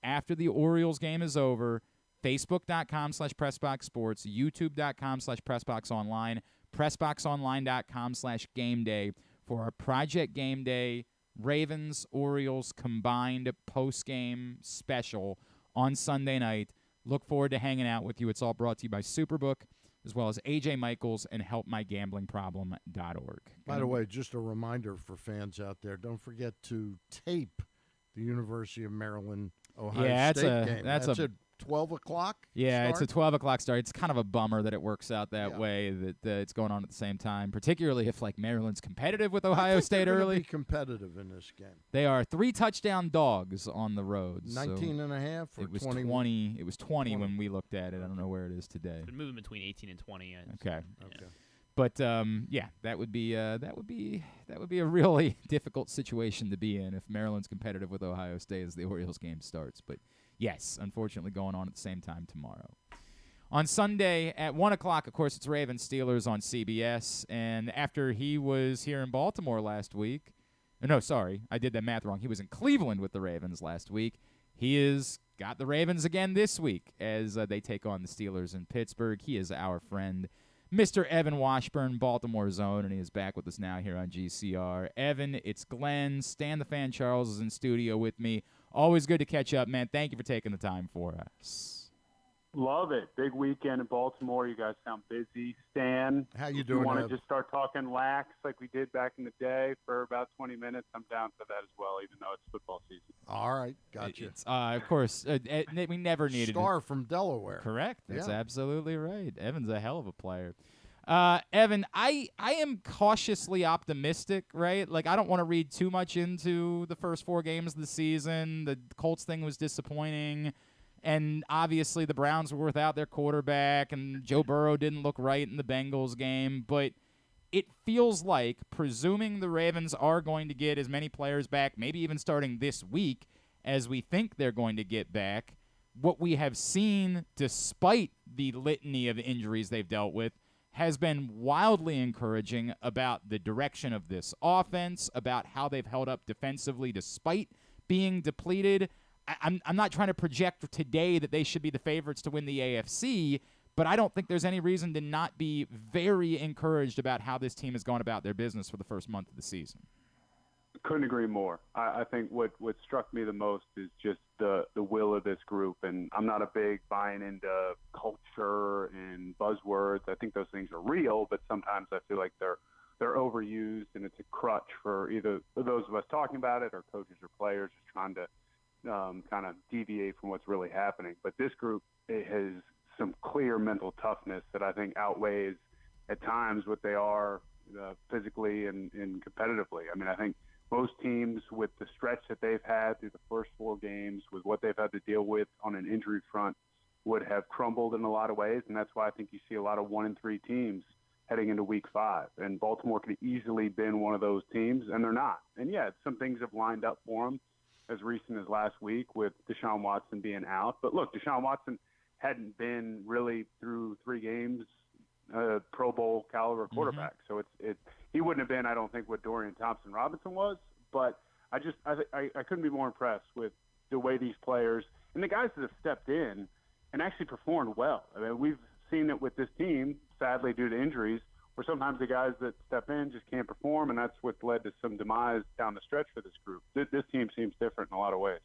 Speaker 1: After the Orioles game is over, facebook.com/PressBoxSports, youtube.com/PressBoxOnline, PressBoxOnline.com/GameDay for our Project Game Day Ravens-Orioles combined post-game special on Sunday night. Look forward to hanging out with you. It's all brought to you by Superbook, as well as A.J. Michaels and HelpMyGamblingProblem.org.
Speaker 2: By the way, just a reminder for fans out there, don't forget to tape the University of Maryland Ohio State game. That's at 12 o'clock
Speaker 1: Yeah,
Speaker 2: start?
Speaker 1: it's a 12 o'clock start. It's kind of a bummer that it works out that way, that it's going on at the same time, particularly if, Maryland's competitive with Ohio State
Speaker 2: they're
Speaker 1: early.
Speaker 2: Be competitive in this game.
Speaker 1: They are 3-touchdown dogs on the road.
Speaker 2: 19 and a half or
Speaker 1: it was
Speaker 2: 20?
Speaker 1: It was 20 when we looked at it. I don't know where it is today.
Speaker 3: It's been moving between 18 and 20.
Speaker 1: Okay.
Speaker 3: Yeah.
Speaker 1: But that would be a really difficult situation to be in if Maryland's competitive with Ohio State as the Orioles game starts. But yes, unfortunately, going on at the same time tomorrow. On Sunday at 1 o'clock, of course, it's Ravens-Steelers on CBS. And after he was here in Baltimore last week, no, sorry, I did that math wrong. He was in Cleveland with the Ravens last week. He has got the Ravens again this week as they take on the Steelers in Pittsburgh. He is our friend, Mr. Evan Washburn, Baltimore's own, and he is back with us now here on GCR. Evan, it's Glenn. Stan the Fan Charles is in studio with me. Always good to catch up, man. Thank you for taking the time for us.
Speaker 13: Love it. Big weekend in Baltimore. You guys sound busy. Stan,
Speaker 2: how you doing?
Speaker 13: You want to just start talking lax like we did back in the day for about 20 minutes? I'm down for that as well, even though it's football season.
Speaker 2: All right, gotcha.
Speaker 1: Of course, we never needed
Speaker 2: Star from Delaware.
Speaker 1: Correct. That's
Speaker 2: Yeah.
Speaker 1: absolutely right. Evan's a hell of a player. Evan, I am cautiously optimistic, right? Like, I don't want to read too much into the first 4 games of the season. The Colts thing was disappointing. And obviously the Browns were without their quarterback, and Joe Burrow didn't look right in the Bengals game. But it feels like, presuming the Ravens are going to get as many players back, maybe even starting this week, as we think they're going to get back, what we have seen, despite the litany of injuries they've dealt with, has been wildly encouraging about the direction of this offense, about how they've held up defensively despite being depleted. I'm not trying to project today that they should be the favorites to win the AFC, but I don't think there's any reason to not be very encouraged about how this team has gone about their business for the first month of the season.
Speaker 13: Couldn't agree more. I think what struck me the most is just the will of this group, and I'm not a big buying into culture and buzzwords. I think those things are real, but sometimes I feel like they're overused, and it's a crutch for either those of us talking about it or coaches or players just trying to kind of deviate from what's really happening. But this group, it has some clear mental toughness that I think outweighs at times what they are physically and competitively. I mean, I think most teams, with the stretch that they've had through the first 4 games, with what they've had to deal with on an injury front, would have crumbled in a lot of ways. And that's why I think you see a lot of 1-3 teams heading into week 5. And Baltimore could have easily been one of those teams, and they're not. And yeah, some things have lined up for them as recent as last week with Deshaun Watson being out. But look, Deshaun Watson hadn't been really through 3 games Pro Bowl caliber quarterback. So he wouldn't have been, I don't think, what Dorian Thompson-Robinson was. But I couldn't be more impressed with the way these players and the guys that have stepped in and actually performed well. I mean, we've seen it with this team, sadly due to injuries, where sometimes the guys that step in just can't perform, and that's what led to some demise down the stretch for this group. This team seems different in a lot of ways.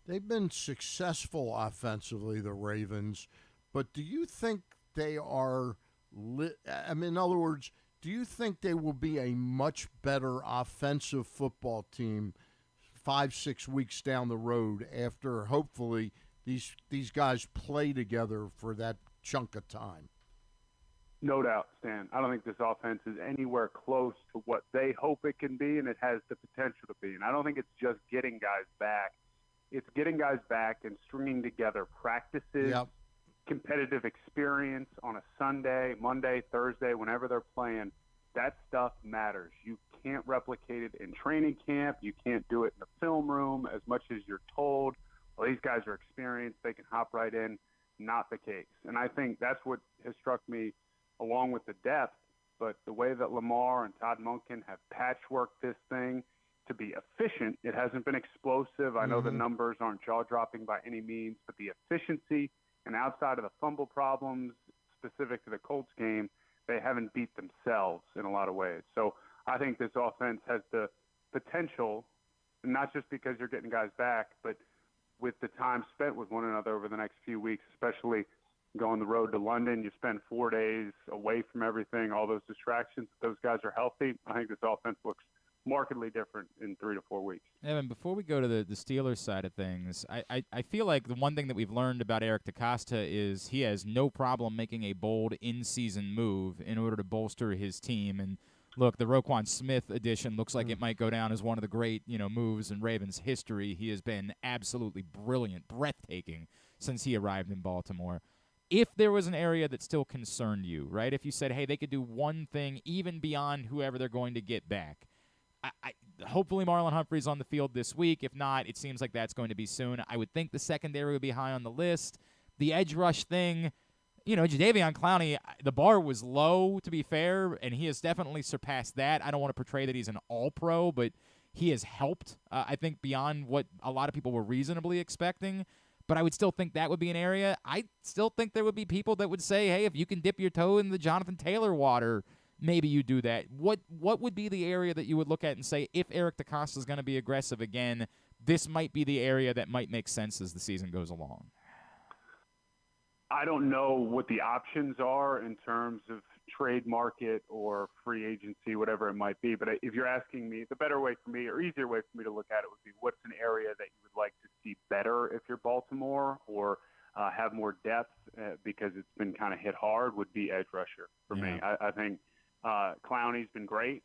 Speaker 2: They've been successful offensively, the Ravens, but do you think they are in other words, do you think they will be a much better offensive football team 5-6 weeks down the road after hopefully these guys play together for that chunk of time?
Speaker 13: No doubt, Stan. I don't think this offense is anywhere close to what they hope it can be, and it has the potential to be. And I don't think it's just getting guys back. It's getting guys back and stringing together practices, competitive experience on a Sunday, Monday, Thursday, whenever they're playing. That stuff matters. You can't replicate it in training camp. You can't do it in the film room as much as you're told. Well, these guys are experienced. They can hop right in. Not the case. And I think that's what has struck me, along with the depth, but the way that Lamar and Todd Monken have patchworked this thing to be efficient. It hasn't been explosive. I know the numbers aren't jaw-dropping by any means, but the efficiency and outside of the fumble problems specific to the Colts game, they haven't beat themselves in a lot of ways. So I think this offense has the potential, not just because you're getting guys back, but with the time spent with one another over the next few weeks, especially going the road to London. You spend 4 days away from everything, all those distractions. If those guys are healthy, I think this offense looks markedly different in 3 to 4 weeks.
Speaker 1: Evan, before we go to the Steelers side of things, I feel like the one thing that we've learned about Eric DeCosta is he has no problem making a bold in-season move in order to bolster his team. And look, the Roquan Smith addition looks like it might go down as one of the great, moves in Ravens history. He has been absolutely brilliant, breathtaking since he arrived in Baltimore. If there was an area that still concerned you, right? If you said, hey, they could do one thing even beyond whoever they're going to get back, hopefully Marlon Humphrey's on the field this week. If not, it seems like that's going to be soon. I would think the secondary would be high on the list. The edge rush thing, Jadeveon Clowney, the bar was low, to be fair, and he has definitely surpassed that. I don't want to portray that he's an all-pro, but he has helped, I think, beyond what a lot of people were reasonably expecting. But I would still think that would be an area. I still think there would be people that would say, hey, if you can dip your toe in the Jonathan Taylor water, maybe you do that. What would be the area that you would look at and say, if Eric DeCosta is going to be aggressive again, this might be the area that might make sense as the season goes along?
Speaker 13: I don't know what the options are in terms of trade market or free agency, whatever it might be. But if you're asking me, the better way for me or easier way for me to look at it would be what's an area that you would like to see better if you're Baltimore or have more depth because it's been kind of hit hard would be edge rusher for me. I think Clowney's been great.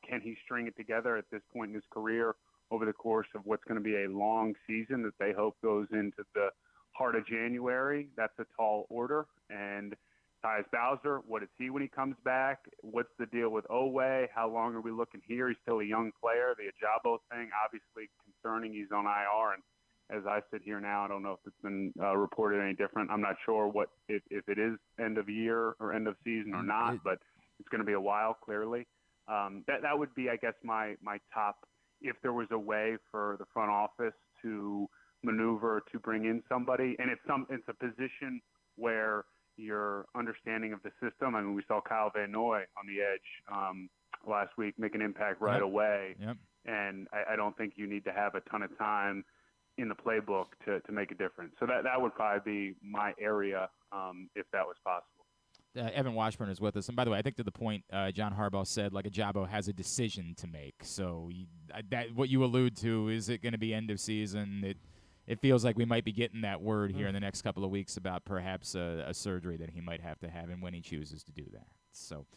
Speaker 13: Can he string it together at this point in his career over the course of what's going to be a long season that they hope goes into the heart of January? That's a tall order. And Tyus Bowser, what is he when he comes back? What's the deal with Oweh? How long are we looking here? He's still a young player. The Ajabo thing, obviously concerning. He's on IR. And as I sit here now, I don't know if it's been reported any different. I'm not sure if it is end of year or end of season or not, but it's going to be a while, clearly. That would be, I guess, my top, if there was a way for the front office to maneuver to bring in somebody. And it's a position where your understanding of the system. I mean, we saw Kyle Van Noy on the edge last week make an impact right away.
Speaker 1: Yep.
Speaker 13: And I don't think you need to have a ton of time in the playbook to make a difference. So that would probably be my area if that was possible.
Speaker 1: Evan Washburn is with us. And by the way, I think to the point John Harbaugh said, like, Ajabo has a decision to make. So that what you allude to, is it going to be end of season? It feels like we might be getting that word here in the next couple of weeks about perhaps a surgery that he might have to have and when he chooses to do that. So,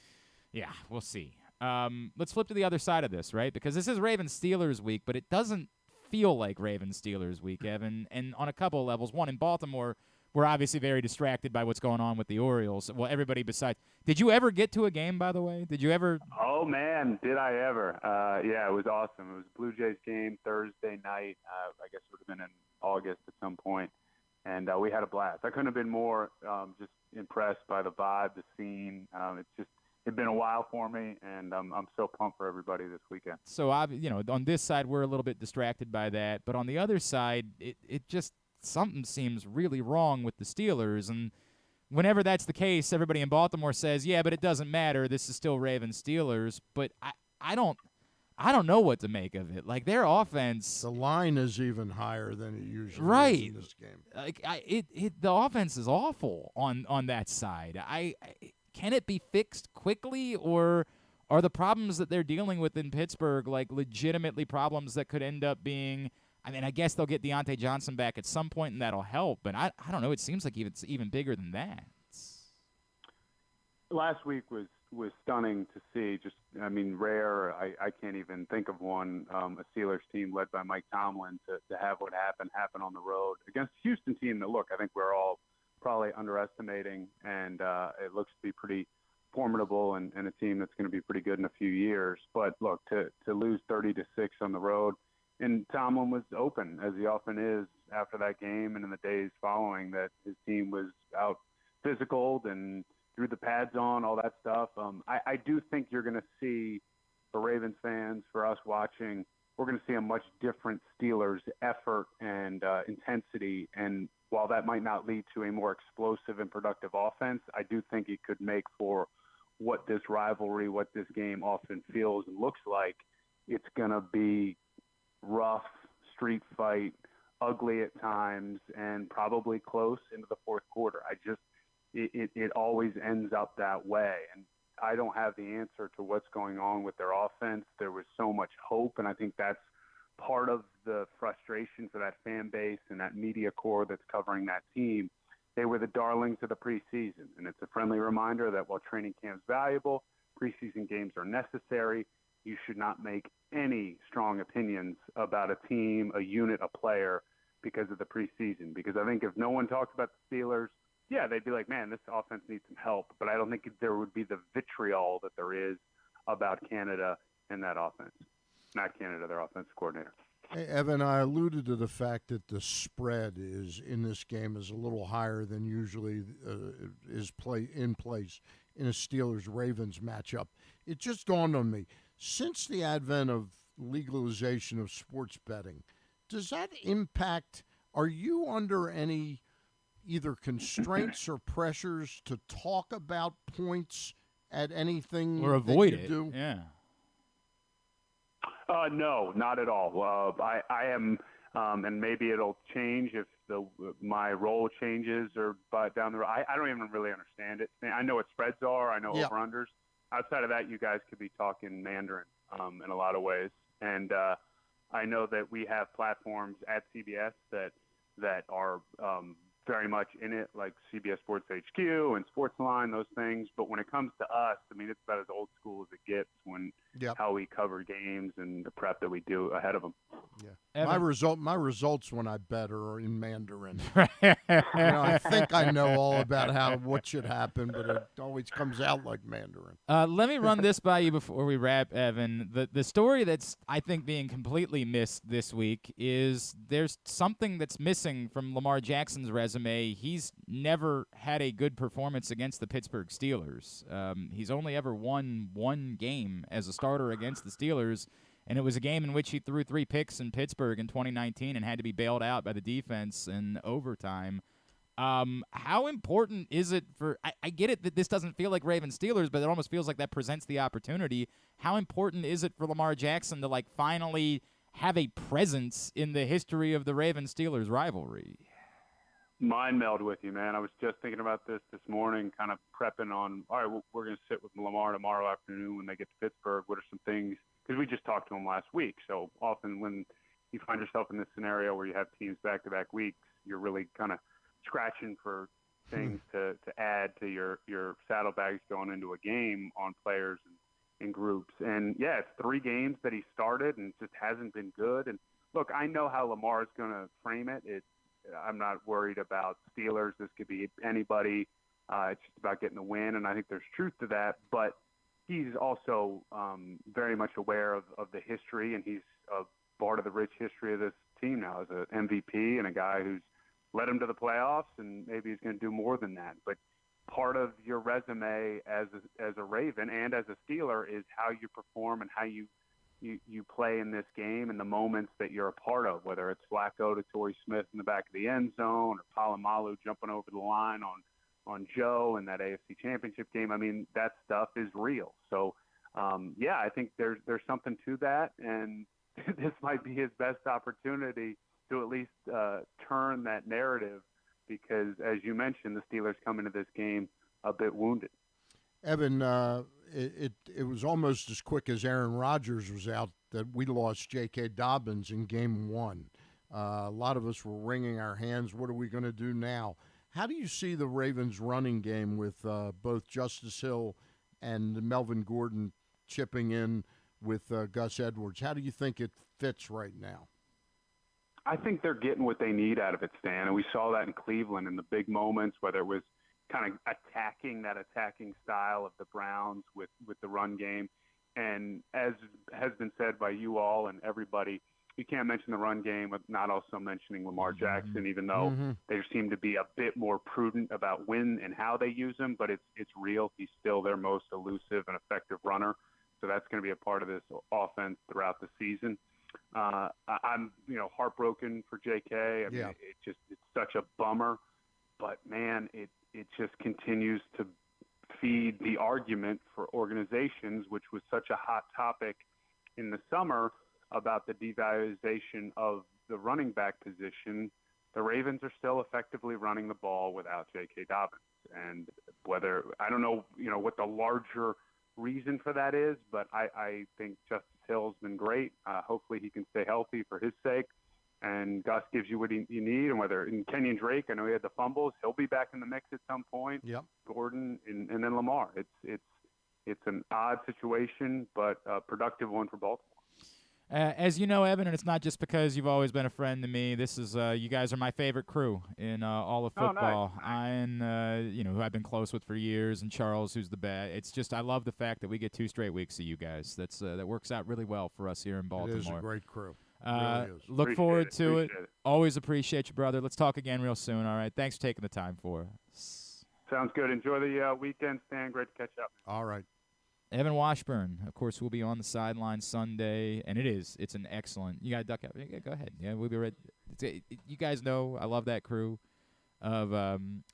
Speaker 1: yeah, we'll see. Let's flip to the other side of this, right? Because this is Ravens-Steelers week, but it doesn't feel like Ravens-Steelers week, Evan. And on a couple of levels. One, in Baltimore, we're obviously very distracted by what's going on with the Orioles. Well, everybody besides. Did you ever get to a game, by the way? Did you ever?
Speaker 13: Oh, man, did I ever. Yeah, it was awesome. It was a Blue Jays game Thursday night. I guess it would have been in August at some point. And we had a blast. I couldn't have been more just impressed by the vibe, the scene. It's been a while for me, and I'm so pumped for everybody this weekend.
Speaker 1: So, on this side, we're a little bit distracted by that. But on the other side, it just – something seems really wrong with the Steelers. And whenever that's the case, everybody in Baltimore says, yeah, but it doesn't matter. This is still Ravens-Steelers. But I don't know what to make of it. Like, their offense.
Speaker 2: The line is even higher than it usually is in this game.
Speaker 1: Like, the offense is awful on that side. Can it be fixed quickly, or are the problems that they're dealing with in Pittsburgh like legitimately problems that could end up being? I mean, I guess they'll get Deontay Johnson back at some point, and that'll help. But I don't know. It seems like it's even bigger than that.
Speaker 13: Last week was stunning to see. Just, I mean, rare. I can't even think of one, a Steelers team led by Mike Tomlin to have what happen on the road against a Houston team that, look, I think we're all probably underestimating, and it looks to be pretty formidable and a team that's going to be pretty good in a few years. But, look, to lose 30-6 on the road, and Tomlin was open, as he often is after that game and in the days following, that his team was out physical and threw the pads on, all that stuff. I do think you're going to see, for Ravens fans, for us watching, we're going to see a much different Steelers effort and intensity. And while that might not lead to a more explosive and productive offense, I do think it could make for what this rivalry, what this game often feels and looks like. It's going to be rough, street fight, ugly at times, and probably close into the fourth quarter. It always ends up that way. And I don't have the answer to what's going on with their offense. There was so much hope, and I think that's part of the frustration for that fan base and that media corps that's covering that team. They were the darlings of the preseason, and it's a friendly reminder that while training camp's valuable, preseason games are necessary. You should not make any strong opinions about a team, a unit, a player because of the preseason. Because I think if no one talked about the Steelers, yeah, they'd be like, man, this offense needs some help. But I don't think there would be the vitriol that there is about Canada and that offense. Not Canada, their offensive coordinator.
Speaker 2: Hey, Evan, I alluded to the fact that the spread is in this game is a little higher than usually is in place in a Steelers-Ravens matchup. It just dawned on me. Since the advent of legalization of sports betting, does that impact, are you under any either constraints or pressures to talk about points at anything
Speaker 1: or avoid
Speaker 2: that you
Speaker 1: it?
Speaker 2: Do?
Speaker 1: Yeah.
Speaker 13: No, not at all. I am And maybe it'll change if my role changes but down the road. I don't even really understand it. I know what spreads are. I know over-unders. Outside of that, you guys could be talking Mandarin in a lot of ways. And I know that we have platforms at CBS that are very much in it, like CBS Sports HQ and Sportsline, those things. But when it comes to us, I mean, it's about as old school as it gets how we cover games and the prep that we do ahead of them.
Speaker 2: Yeah. My results when I bet are in Mandarin. I think I know all about what should happen, but it always comes out like Mandarin.
Speaker 1: Let me run this by you before we wrap, Evan. The story that's, I think, being completely missed this week is there's something that's missing from Lamar Jackson's resume. He's never had a good performance against the Pittsburgh Steelers. He's only ever won one game as a starter against the Steelers, and it was a game in which he threw 3 picks in Pittsburgh in 2019 and had to be bailed out by the defense in overtime. How important is it for – I get it that this doesn't feel like Ravens Steelers, but it almost feels like that presents the opportunity. How important is it for Lamar Jackson to, finally have a presence in the history of the Ravens Steelers rivalry?
Speaker 13: Mind meld with you, man. I was just thinking about this morning, kind of prepping on, all right, we're going to sit with Lamar tomorrow afternoon when they get to Pittsburgh. What are some things – because we just talked to him last week. So often when you find yourself in this scenario where you have teams back-to-back weeks, you're really kind of scratching for things to add to your saddlebags going into a game on players and groups. And, yeah, it's 3 games that he started and just hasn't been good. And, look, I know how Lamar's going to frame it. I'm not worried about Steelers. This could be anybody. It's just about getting the win, and I think there's truth to that. But he's also very much aware of the history, and he's a part of the rich history of this team now as an MVP and a guy who's led him to the playoffs, and maybe he's going to do more than that. But part of your resume as a Raven and as a Steeler is how you perform and how you play in this game and the moments that you're a part of, whether it's Flacco to Torrey Smith in the back of the end zone or Palomalu jumping over the line on Joe in that AFC Championship game. I mean, that stuff is real. So, I think there's something to that, and this might be his best opportunity to at least turn that narrative because, as you mentioned, the Steelers come into this game a bit wounded.
Speaker 2: Evan, it was almost as quick as Aaron Rodgers was out that we lost J.K. Dobbins in Game 1. A lot of us were wringing our hands. What are we going to do now? How do you see the Ravens running game with both Justice Hill and Melvin Gordon chipping in with Gus Edwards? How do you think it fits right now?
Speaker 13: I think they're getting what they need out of it, Stan, and we saw that in Cleveland in the big moments, whether it was kind of attacking style of the Browns with the run game. And as has been said by you all and everybody, you can't mention the run game with not also mentioning Lamar Jackson, even though they seem to be a bit more prudent about when and how they use him, but it's real. He's still their most elusive and effective runner. So that's going to be a part of this offense throughout the season. I'm heartbroken for JK. I mean, it's such a bummer, but man, it just continues to feed the argument for organizations, which was such a hot topic in the summer about the devaluation of the running back position. The Ravens are still effectively running the ball without J.K. Dobbins. And whether – I don't know, what the larger reason for that is, but I think Justice Hill's been great. Hopefully he can stay healthy for his sake. And Gus gives you what you need. And whether in Kenyon Drake, I know he had the fumbles. He'll be back in the mix at some point.
Speaker 2: Yep.
Speaker 13: Gordon and then Lamar. It's an odd situation, but a productive one for Baltimore.
Speaker 1: As you know, Evan, and it's not just because you've always been a friend to me. This is you guys are my favorite crew in all of football.
Speaker 13: Oh, nice.
Speaker 1: And who I've been close with for years, and Charles, who's the best. It's just I love the fact that we get 2 straight weeks of you guys. That works out really well for us here in Baltimore.
Speaker 2: It is a great crew. Really is.
Speaker 1: Look forward to it. Always appreciate you, brother. Let's talk again real soon. All right. Thanks for taking the time for us.
Speaker 13: Sounds good. Enjoy the weekend, Stan. Great to catch up.
Speaker 2: All right.
Speaker 1: Evan Washburn, of course, will be on the sideline Sunday, and it's an excellent. You got to duck out. Yeah, go ahead. Yeah, we'll be ready. You guys know I love that crew of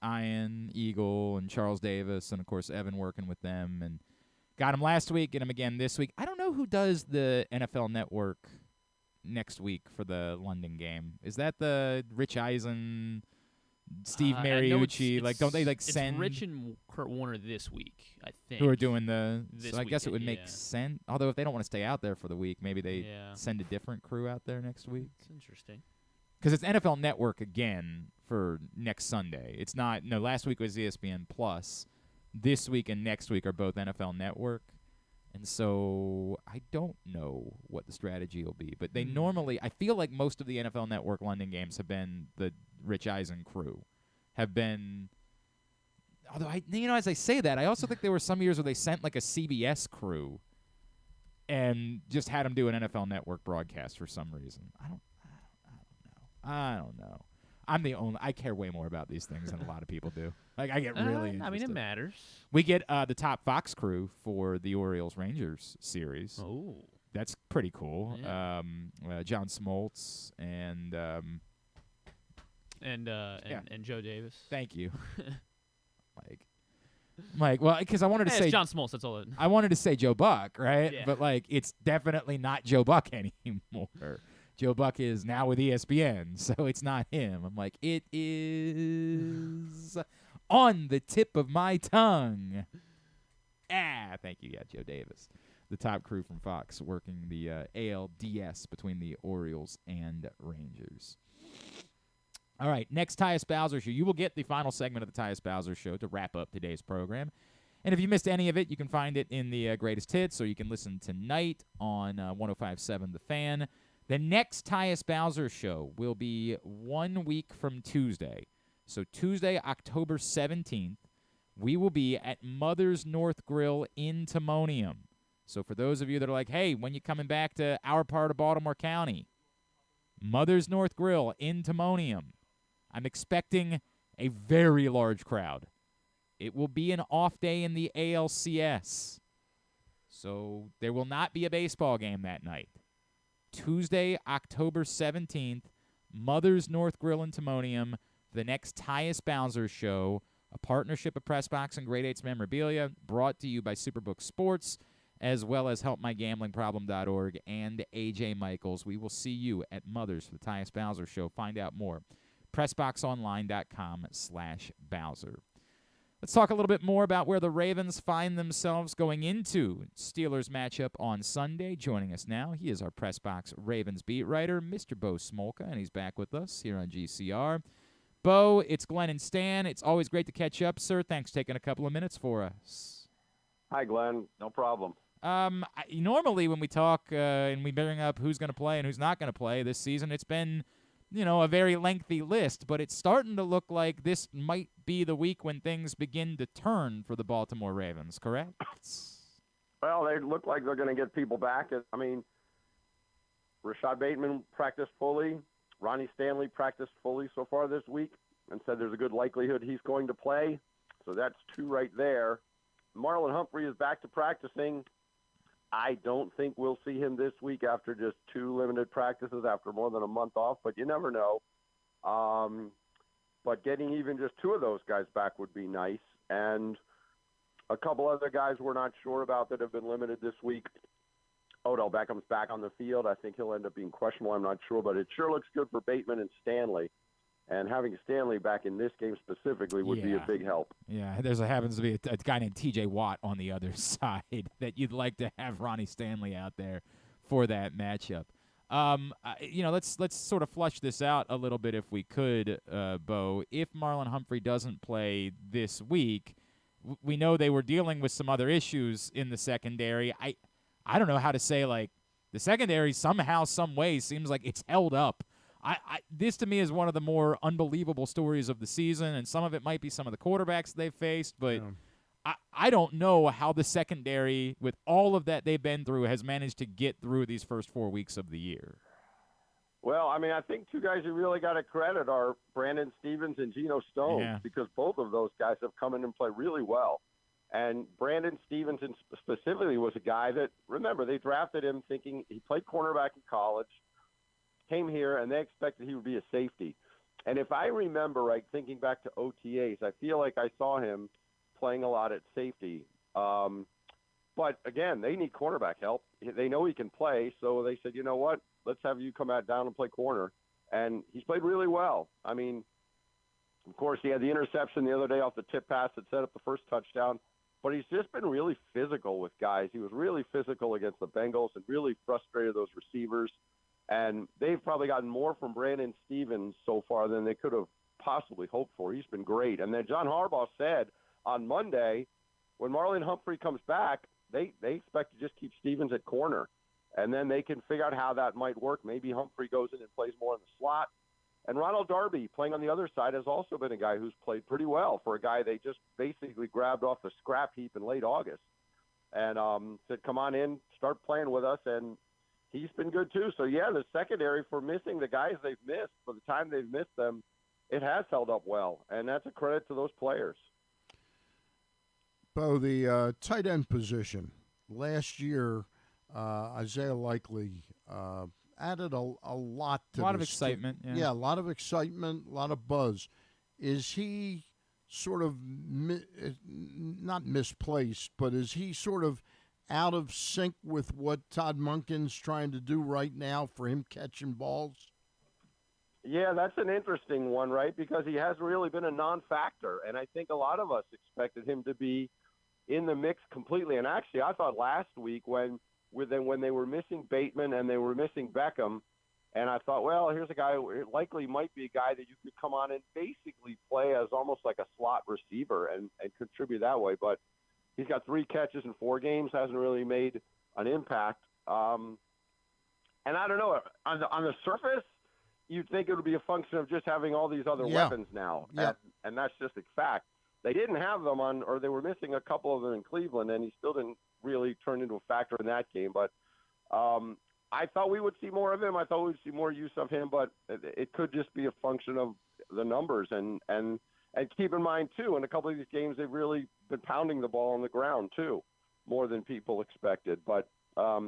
Speaker 1: Ian, Eagle, and Charles Davis, and of course Evan working with them, and got him last week, get him again this week. I don't know who does the NFL Network next week for the London game? Is that the Rich Eisen, Steve Mariucci? Don't they send?
Speaker 7: It's Rich and Kurt Warner this week, I think.
Speaker 1: Who are doing the?
Speaker 7: This
Speaker 1: So I guess it would
Speaker 7: weekend,
Speaker 1: make sense. Although if they don't want to stay out there for the week, maybe they send a different crew out there next week.
Speaker 7: It's interesting.
Speaker 1: Because it's NFL Network again for next Sunday. It's not. No, last week was ESPN Plus. This week and next week are both NFL Network. And so I don't know what the strategy will be. But they normally, I feel like most of the NFL Network London games have been the Rich Eisen crew. Have been, although, as I say that, I also think there were some years where they sent like a CBS crew and just had them do an NFL Network broadcast for some reason. I don't know. I care way more about these things than a lot of people do. Like, I get really interested.
Speaker 7: I mean, it matters.
Speaker 1: We get the top Fox crew for the Orioles-Rangers series.
Speaker 7: Oh.
Speaker 1: That's pretty cool.
Speaker 7: Yeah.
Speaker 1: John Smoltz and
Speaker 7: Joe Davis.
Speaker 1: Thank you. Mike, well, because I wanted to say
Speaker 7: it's John Smoltz. That's all.
Speaker 1: I wanted to say Joe Buck, right?
Speaker 7: Yeah.
Speaker 1: But it's definitely not Joe Buck anymore. Joe Buck is now with ESPN, so it's not him. I'm like, it is on the tip of my tongue. Thank you. Yeah, Joe Davis, the top crew from Fox, working the ALDS between the Orioles and Rangers. All right, next Tyus Bowser Show. You will get the final segment of the Tyus Bowser Show to wrap up today's program. And if you missed any of it, you can find it in the Greatest Hits, or you can listen tonight on 105.7 The Fan. The next Tyus Bowser Show will be 1 week from Tuesday. So Tuesday, October 17th, we will be at Mother's North Grill in Timonium. So for those of you that are like, hey, when you coming back to our part of Baltimore County? Mother's North Grill in Timonium. I'm expecting a very large crowd. It will be an off day in the ALCS. So there will not be a baseball game that night. Tuesday, October 17th, Mother's North Grill in Timonium, the next Tyus Bowser Show, a partnership of PressBox and Grade 8's Memorabilia, brought to you by Superbook Sports, as well as HelpMyGamblingProblem.org and AJ Michaels. We will see you at Mother's for the Tyus Bowser Show. Find out more. PressBoxOnline.com/Bowser. Let's talk a little bit more about where the Ravens find themselves going into Steelers matchup on Sunday. Joining us now, he is our PressBox Ravens beat writer, Mr. Bo Smolka, and he's back with us here on GCR. Bo, it's Glenn and Stan. It's always great to catch up, sir. Thanks for taking a couple of minutes for us.
Speaker 4: Hi, Glenn. No problem.
Speaker 1: Normally when we talk and we bring up who's going to play and who's not going to play this season, it's been a very lengthy list, but it's starting to look like this might be the week when things begin to turn for the Baltimore Ravens, correct?
Speaker 4: Well, they look like they're going to get people back. I mean, Rashad Bateman practiced fully. Ronnie Stanley practiced fully so far this week and said there's a good likelihood he's going to play. So that's two right there. Marlon Humphrey is back to practicing. I don't think we'll see him this week after just 2 limited practices after more than a month off, but you never know. But getting even just 2 of those guys back would be nice. And a couple other guys we're not sure about that have been limited this week. Odell Beckham's back on the field. I think he'll end up being questionable. I'm not sure, but it sure looks good for Bateman and Stanley. And having Stanley back in this game specifically would be a big help.
Speaker 1: Yeah, happens to be a guy named T.J. Watt on the other side that you'd like to have Ronnie Stanley out there for that matchup. Let's sort of flush this out a little bit if we could, Bo. If Marlon Humphrey doesn't play this week, we know they were dealing with some other issues in the secondary. I don't know how to say, the secondary somehow, some way seems like it's held up. This to me is one of the more unbelievable stories of the season, and some of it might be some of the quarterbacks they've faced, but I don't know how the secondary, with all of that they've been through, has managed to get through these first 4 weeks of the year.
Speaker 4: Well, I mean, I think 2 guys you really got to credit are Brandon Stevens and Geno Stone, because both of those guys have come in and played really well. And Brandon Stevens specifically was a guy that, remember, they drafted him thinking he played cornerback in college, came here, and they expected he would be a safety. And if I remember right, thinking back to OTAs, I feel like I saw him playing a lot at safety. But, again, they need cornerback help. They know he can play, so they said, you know what,
Speaker 14: let's have you come out down and play corner. And he's played really well. I mean, of course, he had the interception the other day off the tip pass that set up the first touchdown. But he's just been really physical with guys. He was really physical against the Bengals and really frustrated those receivers. And they've probably gotten more from Brandon Stevens so far than they could have possibly hoped for. He's been great. And then John Harbaugh said on Monday, when Marlon Humphrey comes back, they expect to just keep Stevens at corner. And then they can figure out how that might work. Maybe Humphrey goes in and plays more in the slot. And Ronald Darby, playing on the other side, has also been a guy who's played pretty well for a guy they just basically grabbed off the scrap heap in late August. And said, come on in, start playing with us. And he's been good too. So, yeah, the secondary, for missing the guys they've missed, for the time they've missed them, it has held up well. And that's a credit to those players.
Speaker 2: Bo, the tight end position, last year, Isaiah Likely added a lot to
Speaker 1: a lot of
Speaker 2: this
Speaker 1: excitement.
Speaker 2: Yeah, a lot of excitement, a lot of buzz. Is he sort of not misplaced, but is he sort of out of sync with what Todd Monken's trying to do right now for him catching balls?
Speaker 14: Yeah, that's an interesting one, right? Because he has really been a non-factor, and I think a lot of us expected him to be in the mix completely. And actually, I thought last week when they were missing Bateman and they were missing Beckham, and I thought, well, here's a guy who likely might be a guy that you could come on and basically play as almost like a slot receiver and contribute that way. But he's got 3 catches in 4 games, hasn't really made an impact. And I don't know, on the surface, you'd think it would be a function of just having all these other weapons now.
Speaker 2: Yeah.
Speaker 14: And that's just a fact. They didn't have them or they were missing a couple of them in Cleveland, and he still didn't really turn into a factor in that game. But I thought we would see more of him. I thought we'd see more use of him, but it could just be a function of the numbers. And keep in mind, too, in a couple of these games, they've really been pounding the ball on the ground, too, more than people expected. But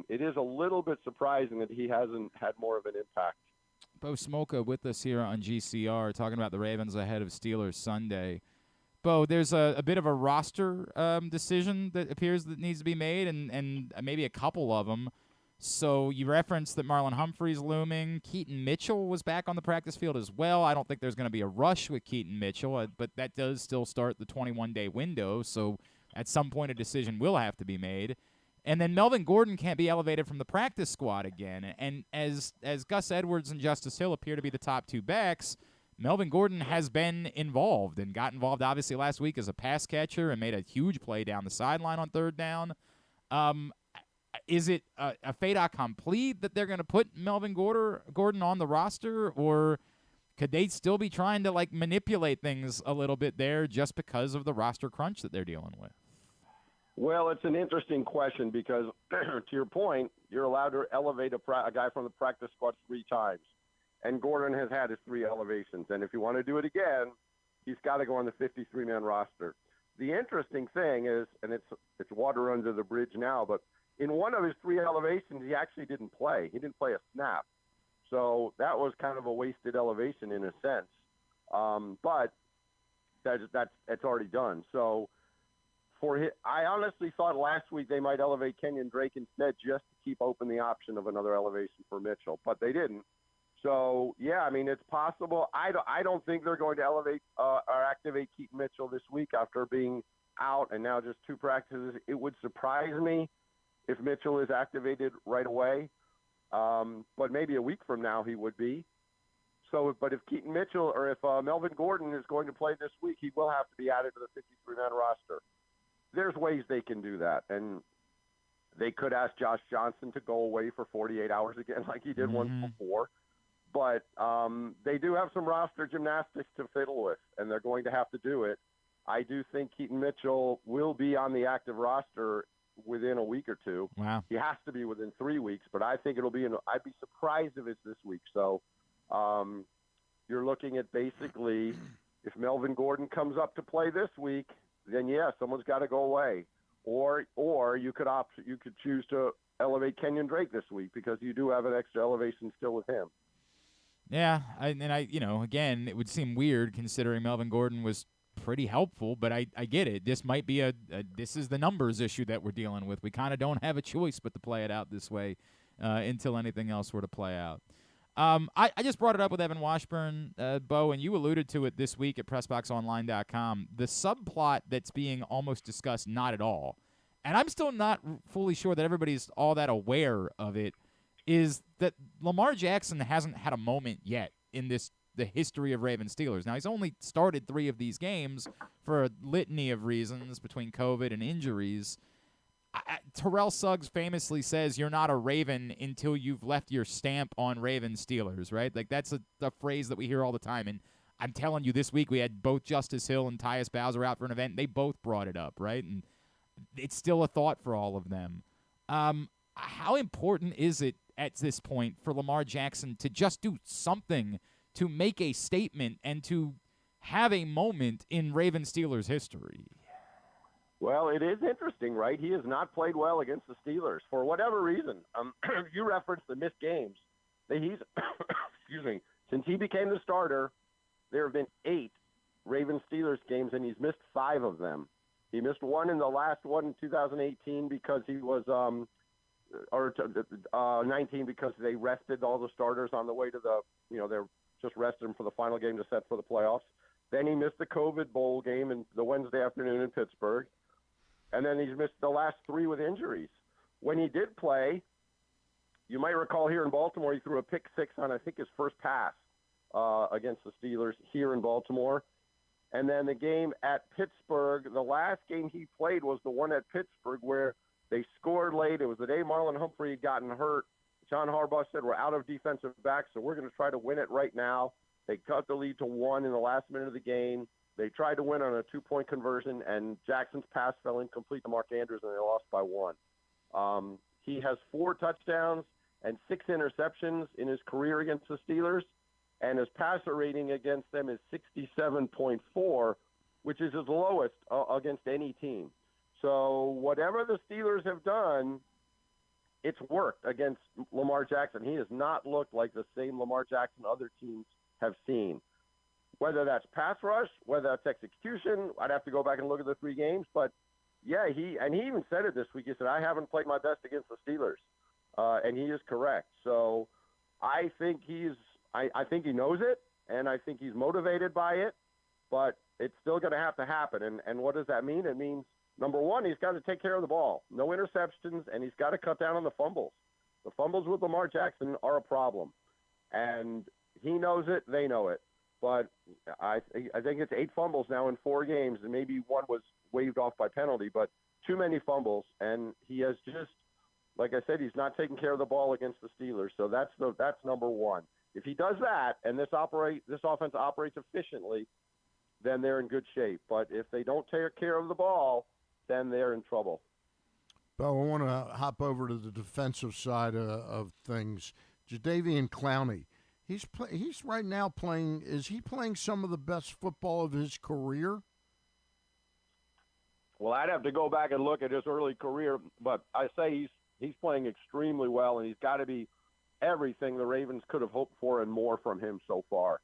Speaker 14: it is a little bit surprising that he hasn't had more of an impact.
Speaker 1: Bo Smolka with us here on GCR, talking about the Ravens ahead of Steelers Sunday. Bo, there's a bit of a roster decision that appears that needs to be made, and maybe a couple of them. So you referenced that Marlon Humphrey's looming. Keaton Mitchell was back on the practice field as well. I don't think there's going to be a rush with Keaton Mitchell, but that does still start the 21-day window, so at some point a decision will have to be made. And then Melvin Gordon can't be elevated from the practice squad again. And as Gus Edwards and Justice Hill appear to be the top 2 backs, Melvin Gordon has been involved and got involved obviously last week as a pass catcher and made a huge play down the sideline on 3rd down. Is it a fait accompli that they're going to put Melvin Gordon on the roster, or could they still be trying to manipulate things a little bit there just because of the roster crunch that they're dealing with?
Speaker 14: Well, it's an interesting question because, to your point, you're allowed to elevate a guy from the practice squad 3 times. And Gordon has had his 3 elevations. And if you want to do it again, he's got to go on the 53-man roster. The interesting thing is, and it's water under the bridge now, but in one of his 3 elevations, he actually didn't play. He didn't play a snap. So that was kind of a wasted elevation in a sense. But that's already done. So I honestly thought last week they might elevate Kenyon Drake instead just to keep open the option of another elevation for Mitchell, but they didn't. So, yeah, I mean, it's possible. I don't think they're going to elevate or activate Keaton Mitchell this week after being out and now just 2 practices. It would surprise me if Mitchell is activated right away, but maybe a week from now he would be. So, but if Keaton Mitchell or if Melvin Gordon is going to play this week, he will have to be added to the 53-man roster. There's ways they can do that, and they could ask Josh Johnson to go away for 48 hours again like he did once before. But they do have some roster gymnastics to fiddle with, and they're going to have to do it. I do think Keaton Mitchell will be on the active roster within a week or 2.
Speaker 1: Wow.
Speaker 14: He has to be within 3 weeks, but I think it'll be I'd be surprised if it's this week. So you're looking at basically if Melvin Gordon comes up to play this week, then yeah, someone's got to go away. Or you could choose to elevate Kenyon Drake this week because you do have an extra elevation still with him.
Speaker 1: Yeah, again, it would seem weird considering Melvin Gordon was pretty helpful, but I get it. This might be this is the numbers issue that we're dealing with. We kind of don't have a choice but to play it out this way until anything else were to play out. I just brought it up with Evan Washburn, Bo, and you alluded to it this week at PressBoxOnline.com. The subplot that's being almost discussed, not at all, and I'm still not fully sure that everybody's all that aware of it, is that Lamar Jackson hasn't had a moment yet in the history of Ravens Steelers. Now, he's only started 3 of these games for a litany of reasons between COVID and injuries. Terrell Suggs famously says you're not a Raven until you've left your stamp on Ravens Steelers, right? Like, that's a phrase that we hear all the time. And I'm telling you, this week we had both Justice Hill and Tyus Bowser out for an event. They both brought it up, right? And it's still a thought for all of them. How important is it at this point for Lamar Jackson to just do something to make a statement and to have a moment in Ravens Steelers history?
Speaker 14: Well, it is interesting, right? He has not played well against the Steelers for whatever reason. You referenced the missed games. He's, excuse me, since he became the starter, there have been 8 Ravens-Steelers games, and he's missed 5 of them. He missed one in the last one in 2018 because he was 19 because they rested all the starters on the way to they're just rested him for the final game to set for the playoffs. Then he missed the COVID Bowl game in the Wednesday afternoon in Pittsburgh. And then he's missed the last 3 with injuries. When he did play, you might recall here in Baltimore, he threw a pick 6 on, I think, his first pass against the Steelers here in Baltimore. And then the game at Pittsburgh, the last game he played was the one at Pittsburgh where they scored late. It was the day Marlon Humphrey had gotten hurt. John Harbaugh said, we're out of defensive backs, so we're going to try to win it right now. They cut the lead to 1 in the last minute of the game. They tried to win on a 2-point conversion, and Jackson's pass fell incomplete to Mark Andrews, and they lost by 1. He has 4 touchdowns and 6 interceptions in his career against the Steelers, and his passer rating against them is 67.4, which is his lowest against any team. So whatever the Steelers have done, it's worked against Lamar Jackson. He has not looked like the same Lamar Jackson other teams have seen. Whether that's pass rush, whether that's execution, I'd have to go back and look at the 3 games. But, yeah, he even said it this week. He said, I haven't played my best against the Steelers. And he is correct. So I think I think he knows it, and I think he's motivated by it. But it's still going to have to happen. And what does that mean? It means, number one, he's got to take care of the ball. No interceptions, and he's got to cut down on the fumbles. The fumbles with Lamar Jackson are a problem. And he knows it. They know it. But I think it's 8 fumbles now in 4 games, and maybe 1 was waved off by penalty, but too many fumbles. And he has just, like I said, he's not taking care of the ball against the Steelers. So that's number 1. If he does that, and this offense operates efficiently, then they're in good shape. But if they don't take care of the ball, then they're in trouble.
Speaker 2: Bo, I want to hop over to the defensive side of things. Jadeveon Clowney. He's right now playing. Is he playing some of the best football of his career?
Speaker 14: Well, I'd have to go back and look at his early career, but I say he's playing extremely well, and he's got to be everything the Ravens could have hoped for and more from him so far.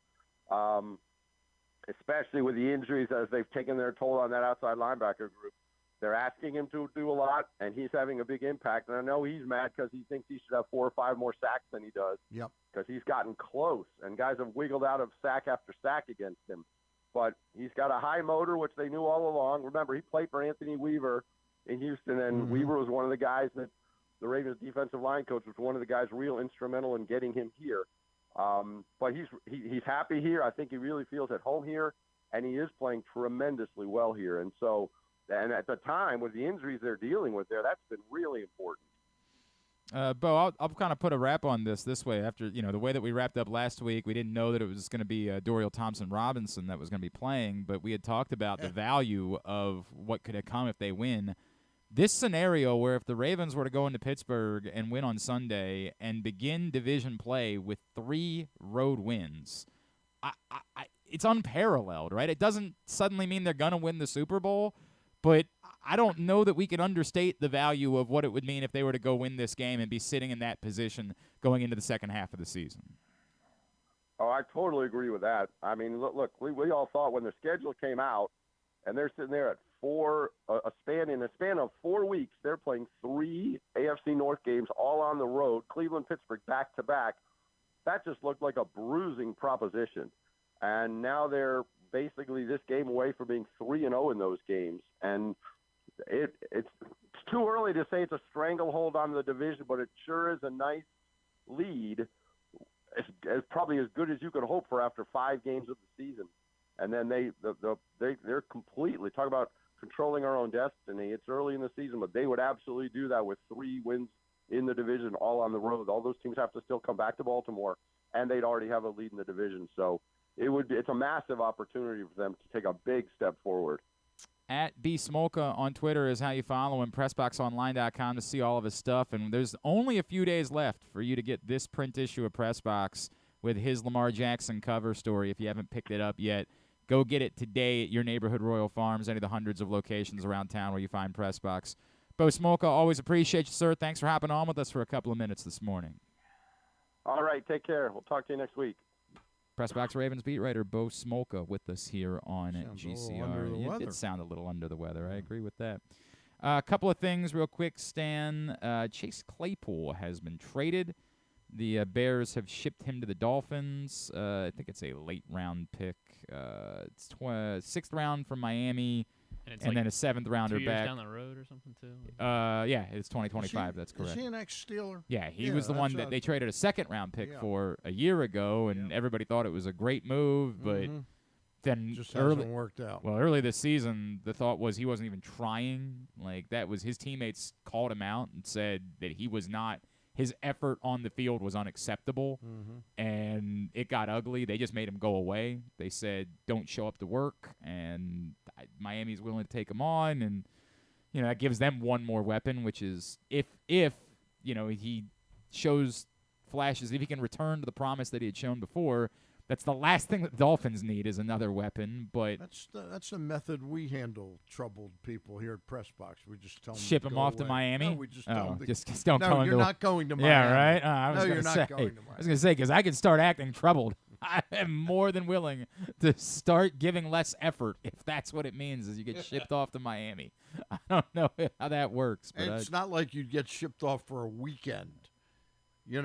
Speaker 14: Especially with the injuries as they've taken their toll on that outside linebacker group. They're asking him to do a lot, and he's having a big impact. And I know he's mad because he thinks he should have 4 or 5 more sacks than he does.
Speaker 2: Yep.
Speaker 14: Because he's gotten close, and guys have wiggled out of sack after sack against him. But he's got a high motor, which they knew all along. Remember, he played for Anthony Weaver in Houston, and Weaver was one of the guys that the Ravens defensive line coach was one of the guys real instrumental in getting him here. But he's happy here. I think he really feels at home here, and he is playing tremendously well here. And so, and at the time, with the injuries they're dealing with there, that's been really important.
Speaker 1: Bo, I'll kind of put a wrap on this way. After the way that we wrapped up last week, we didn't know that it was going to be Dorial Thompson-Robinson that was going to be playing, but we had talked about the value of what could have come if they win. This scenario where if the Ravens were to go into Pittsburgh and win on Sunday and begin division play with 3 road wins, it's unparalleled, right? It doesn't suddenly mean they're going to win the Super Bowl, but I don't know that we can understate the value of what it would mean if they were to go win this game and be sitting in that position going into the second half of the season.
Speaker 14: Oh, I totally agree with that. I mean, look, we all thought when the schedule came out and they're sitting there at in a span of 4 weeks, they're playing 3 AFC North games all on the road, Cleveland, Pittsburgh, back-to-back. That just looked like a bruising proposition. And now they're basically this game away from being 3-0 in those games. And it's too early to say it's a stranglehold on the division, but it sure is a nice lead. It's probably as good as you could hope for after 5 games of the season. And then they're completely, talk about controlling our own destiny. It's early in the season, but they would absolutely do that with 3 wins in the division, all on the road. All those teams have to still come back to Baltimore, and they'd already have a lead in the division. So it's a massive opportunity for them to take a big step forward.
Speaker 1: At B Smolka on Twitter is how you follow him. PressBoxOnline.com to see all of his stuff. And there's only a few days left for you to get this print issue of PressBox with his Lamar Jackson cover story. If you haven't picked it up yet, go get it today at your neighborhood Royal Farms, any of the hundreds of locations around town where you find PressBox. Bo Smolka, always appreciate you, sir. Thanks for hopping on with us for a couple of minutes this morning.
Speaker 14: All right, take care. We'll talk to you next week.
Speaker 1: PressBox Ravens beat writer Bo Smolka with us here on GCR.
Speaker 2: It
Speaker 1: did sound a little under the weather. I agree with that. A couple of things real quick, Stan. Chase Claypool has been traded. The Bears have shipped him to the Dolphins. I think it's a late-round pick. It's 6th round from Miami, and then a 7th rounder
Speaker 3: 2 years
Speaker 1: back.
Speaker 3: down the road or something, too?
Speaker 1: Yeah, it's 2025. That's correct.
Speaker 2: Is he an ex-Steeler?
Speaker 1: Yeah, he was the one that they traded a 2nd-round pick for a year ago, and everybody thought it was a great move, but then
Speaker 2: just hasn't worked out.
Speaker 1: Well, early this season, the thought was he wasn't even trying. Like, that was his teammates called him out and said that he was not. His effort on the field was unacceptable, and it got ugly. They just made him go away. They said, don't show up to work, and Miami's willing to take him on, and that gives them one more weapon, which is if he shows flashes, if he can return to the promise that he had shown before, that's the last thing that the Dolphins need is another weapon. But
Speaker 2: that's the method we handle troubled people here at PressBox. We just tell them
Speaker 1: ship
Speaker 2: to
Speaker 1: them
Speaker 2: go
Speaker 1: off to
Speaker 2: away.
Speaker 1: Miami.
Speaker 2: No, we just tell them
Speaker 1: just don't
Speaker 2: no,
Speaker 1: go
Speaker 2: you're not going to Miami.
Speaker 1: Yeah, right. I was
Speaker 2: no, you're
Speaker 1: gonna
Speaker 2: not
Speaker 1: say,
Speaker 2: going to Miami.
Speaker 1: I was going to say because I can start acting troubled. I am more than willing to start giving less effort if that's what it means is you get shipped off to Miami. I don't know how that works. But
Speaker 2: it's not like you'd get shipped off for a weekend. You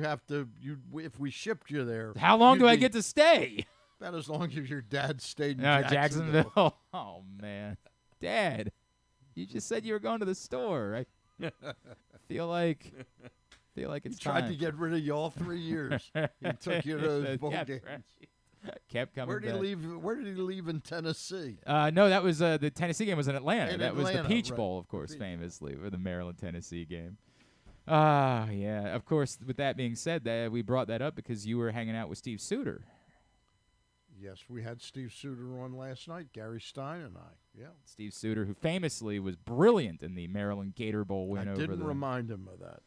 Speaker 2: have to. If we shipped you there,
Speaker 1: how long do I get to stay?
Speaker 2: About as long as your dad stayed in
Speaker 1: Jacksonville. Oh man, Dad, you just said you were going to the store, right? feel like it's
Speaker 2: he tried
Speaker 1: time.
Speaker 2: to get rid of you all 3 years. He took you to those bowl games.
Speaker 1: Right. Kept coming.
Speaker 2: Where did
Speaker 1: back.
Speaker 2: he leave? Where did he leave in Tennessee?
Speaker 1: No, that was the Tennessee game was in Atlanta. That was the Peach
Speaker 2: right.
Speaker 1: Bowl, of course, famously, or the Maryland-Tennessee game. Yeah. Of course, with that being said, we brought that up because you were hanging out with Steve Suter.
Speaker 2: Yes, we had Steve Suter on last night, Gary Stein and I. Yeah.
Speaker 1: Steve Suter, who famously was brilliant in the Maryland Gator Bowl win over the...
Speaker 2: I didn't remind him of that.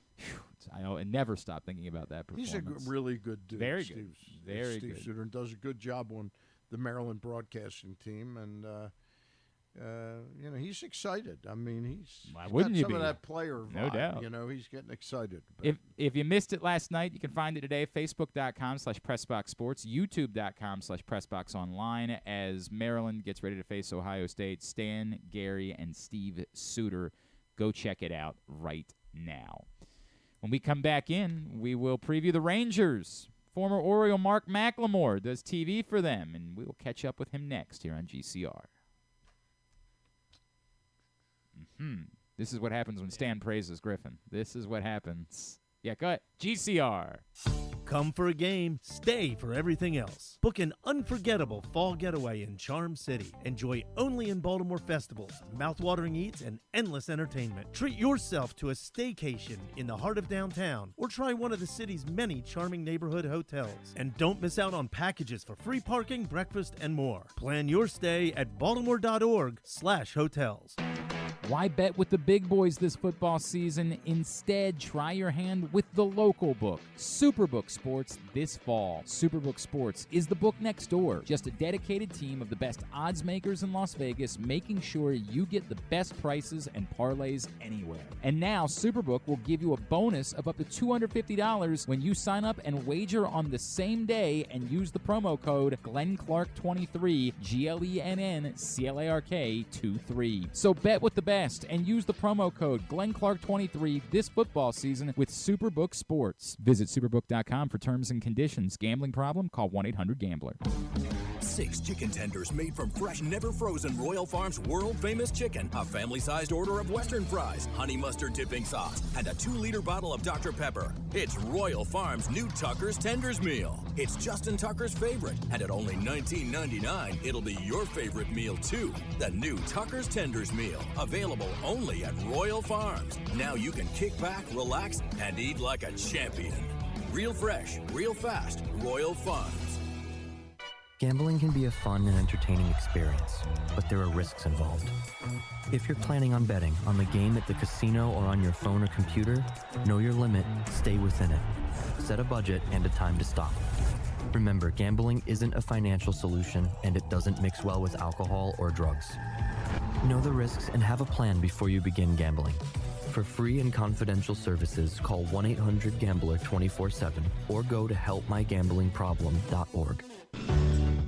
Speaker 1: I never stop thinking about that performance.
Speaker 2: He's a really good dude.
Speaker 1: Very
Speaker 2: Steve,
Speaker 1: good. Very
Speaker 2: Steve
Speaker 1: good.
Speaker 2: Suter does a good job on the Maryland broadcasting team, and he's excited. I mean, he's got some of that player vibe.
Speaker 1: No doubt.
Speaker 2: He's getting excited.
Speaker 1: If you missed it last night, you can find it today, Facebook.com/PressBoxSports, YouTube.com/PressBoxOnline, as Maryland gets ready to face Ohio State. Stan, Gary, and Steve Suter. Go check it out right now. When we come back in, we will preview the Rangers. Former Oriole Mark McLemore does TV for them, and we will catch up with him next here on GCR. This is what happens when Stan praises Griffin. This is what happens. Yeah, go ahead. GCR.
Speaker 9: Come for a game, stay for everything else. Book an unforgettable fall getaway in Charm City. Enjoy only in Baltimore festivals, mouthwatering eats, and endless entertainment. Treat yourself to a staycation in the heart of downtown, or try one of the city's many charming neighborhood hotels. And don't miss out on packages for free parking, breakfast, and more. Plan your stay at baltimore.org/hotels.
Speaker 1: Why bet with the big boys this football season? Instead, try your hand with the local book, Superbook Sports, this fall. Superbook Sports is the book next door. Just a dedicated team of the best odds makers in Las Vegas, making sure you get the best prices and parlays anywhere. And now, Superbook will give you a bonus of up to $250 when you sign up and wager on the same day and use the promo code GlennClark23, GLENNCLARK23. So bet with the best and use the promo code GlennClark23 this football season with Superbook Sports. Visit superbook.com for terms and conditions. Gambling problem? Call 1-800-GAMBLER.
Speaker 8: 6 chicken tenders made from fresh, never frozen Royal Farms world-famous chicken, a family-sized order of Western fries, honey mustard dipping sauce, and a 2-liter bottle of Dr. Pepper. It's Royal Farms' new Tucker's Tenders Meal. It's Justin Tucker's favorite, and at only $19.99, it'll be your favorite meal, too. The new Tucker's Tenders Meal, available only at Royal Farms. Now you can kick back, relax, and eat like a champion. Real fresh, real fast, Royal Farms.
Speaker 5: Gambling can be a fun and entertaining experience, but there are risks involved. If you're planning on betting on the game at the casino or on your phone or computer, know your limit, stay within it. Set a budget and a time to stop. Remember, gambling isn't a financial solution, and it doesn't mix well with alcohol or drugs. Know the risks and have a plan before you begin gambling. For free and confidential services, call 1-800-GAMBLER 24/7 or go to helpmygamblingproblem.org.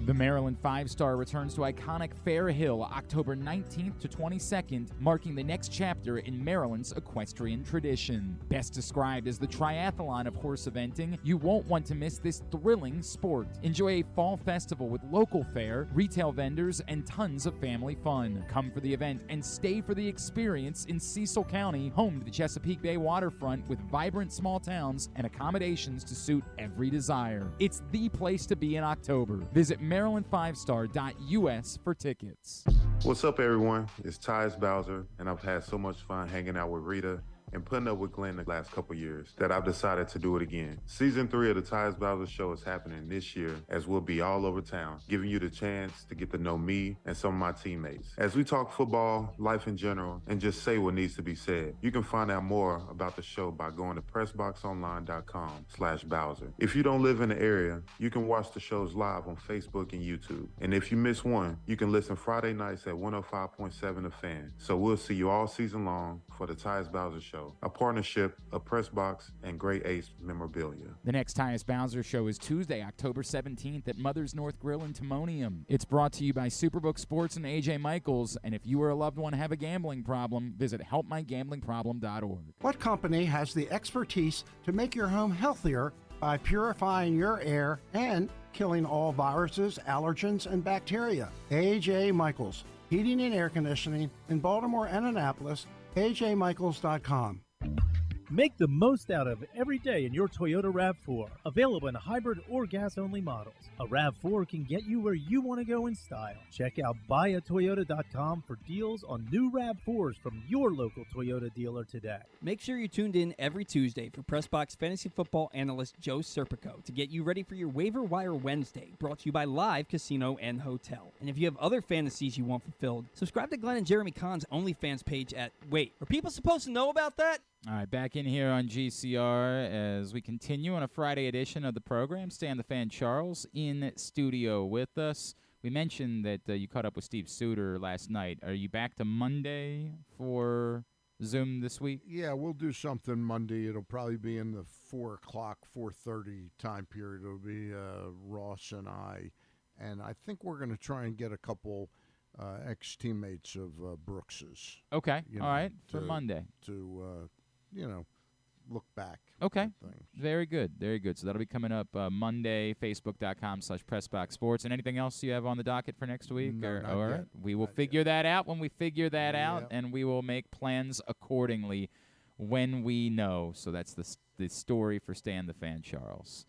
Speaker 1: The Maryland 5-Star returns to iconic Fair Hill October 19th to 22nd, marking the next chapter in Maryland's equestrian tradition. Best described as the triathlon of horse eventing, you won't want to miss this thrilling sport. Enjoy a fall festival with local fare, retail vendors, and tons of family fun. Come for the event and stay for the experience in Cecil County, home to the Chesapeake Bay waterfront with vibrant small towns and accommodations to suit every desire. It's the place to be in October. Visit Maryland5star.us for tickets.
Speaker 11: What's up, everyone? It's Tyus Bowser, and I've had so much fun hanging out with Rita and putting up with Glenn the last couple years that I've decided to do it again. Season 3 of the Tyus Bowser Show is happening this year, as we'll be all over town, giving you the chance to get to know me and some of my teammates. As we talk football, life in general, and just say what needs to be said. You can find out more about the show by going to PressBoxOnline.com/Bowser. If you don't live in the area, you can watch the shows live on Facebook and YouTube. And if you miss one, you can listen Friday nights at 105.7 The Fan. So we'll see you all season long for the Tyus Bowser Show, a partnership of PressBox and Great Ace Memorabilia.
Speaker 1: The next Tyus Bowser Show is Tuesday, October 17th at Mother's North Grill in Timonium. It's brought to you by Superbook Sports and AJ Michaels, and if you or a loved one have a gambling problem, visit helpmygamblingproblem.org.
Speaker 12: What company has the expertise to make your home healthier by purifying your air and killing all viruses, allergens, and bacteria? AJ Michaels, Heating and Air Conditioning in Baltimore and Annapolis, ajmichaels.com.
Speaker 9: Make the most out of every day in your Toyota RAV4. Available in hybrid or gas-only models. A RAV4 can get you where you want to go in style. Check out buyatoyota.com for deals on new RAV4s from your local Toyota dealer today.
Speaker 6: Make sure you're tuned in every Tuesday for PressBox fantasy football analyst Joe Serpico to get you ready for your Waiver Wire Wednesday, brought to you by Live Casino and Hotel. And if you have other fantasies you want fulfilled, subscribe to Glenn and Jeremy Kahn's OnlyFans page at... Wait, are people supposed to know about that?
Speaker 1: All right, back in here on GCR as we continue on a Friday edition of the program. Stan the Fan Charles in studio with us. We mentioned that you caught up with Steve Suter last night. Are you back to Monday for Zoom this week?
Speaker 2: Yeah, we'll do something Monday. It'll probably be in the 4 o'clock, 4:30 time period. It'll be Ross and I. And I think we're going to try and get a couple ex-teammates of Brooks's.
Speaker 1: Okay, all right, for Monday.
Speaker 2: To look back.
Speaker 1: Okay, very good, very good. So that'll be coming up Monday, facebook.com/PressBoxSports. And anything else you have on the docket for next week?
Speaker 2: No, not
Speaker 1: all right,
Speaker 2: yet.
Speaker 1: we will figure that out when we figure that out, and we will make plans accordingly when we know. So that's the story for Stan the Fan Charles.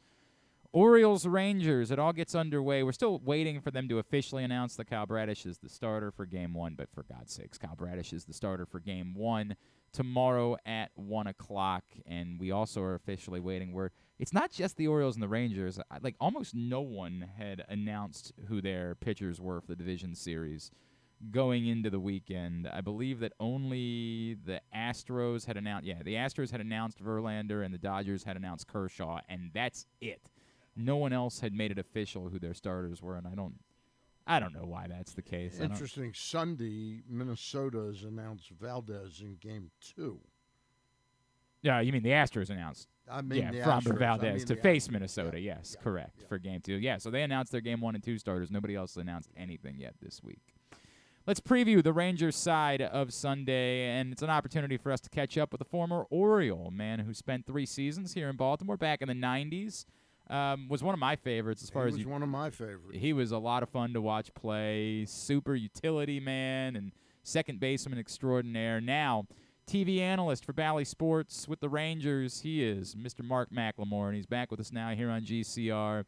Speaker 1: Orioles-Rangers, it all gets underway. We're still waiting for them to officially announce that Kyle Bradish is the starter for Game 1, but for God's sakes, Kyle Bradish is the starter for Game 1 tomorrow at 1 o'clock, and we also are officially waiting word. It's not just the Orioles and the Rangers. Like, almost no one had announced who their pitchers were for the division series going into the weekend. I believe that only the Astros had announced. Yeah, the Astros had announced Verlander, and the Dodgers had announced Kershaw, and that's it. No one else had made it official who their starters were, and I don't know why that's the case.
Speaker 2: Interesting. Sunday, Minnesota has announced Valdez in Game 2.
Speaker 1: Yeah, you mean the Astros announced?
Speaker 2: I mean the
Speaker 1: Framber
Speaker 2: Astros.
Speaker 1: Valdez to
Speaker 2: the
Speaker 1: face
Speaker 2: Astros.
Speaker 1: Minnesota.
Speaker 2: Yeah,
Speaker 1: Yes, correct, for Game 2. Yeah, so they announced their Game 1 and 2 starters. Nobody else announced anything yet this week. Let's preview the Rangers side of Sunday, and it's an opportunity for us to catch up with a former Oriole, a man who spent 3 seasons here in Baltimore back in the 90s. Was one of my favorites as far as
Speaker 2: he was one of my favorites.
Speaker 1: He was a lot of fun to watch play, super utility man and second baseman extraordinaire. Now, TV analyst for Bally Sports with the Rangers, he is Mr. Mark McLemore, and he's back with us now here on GCR.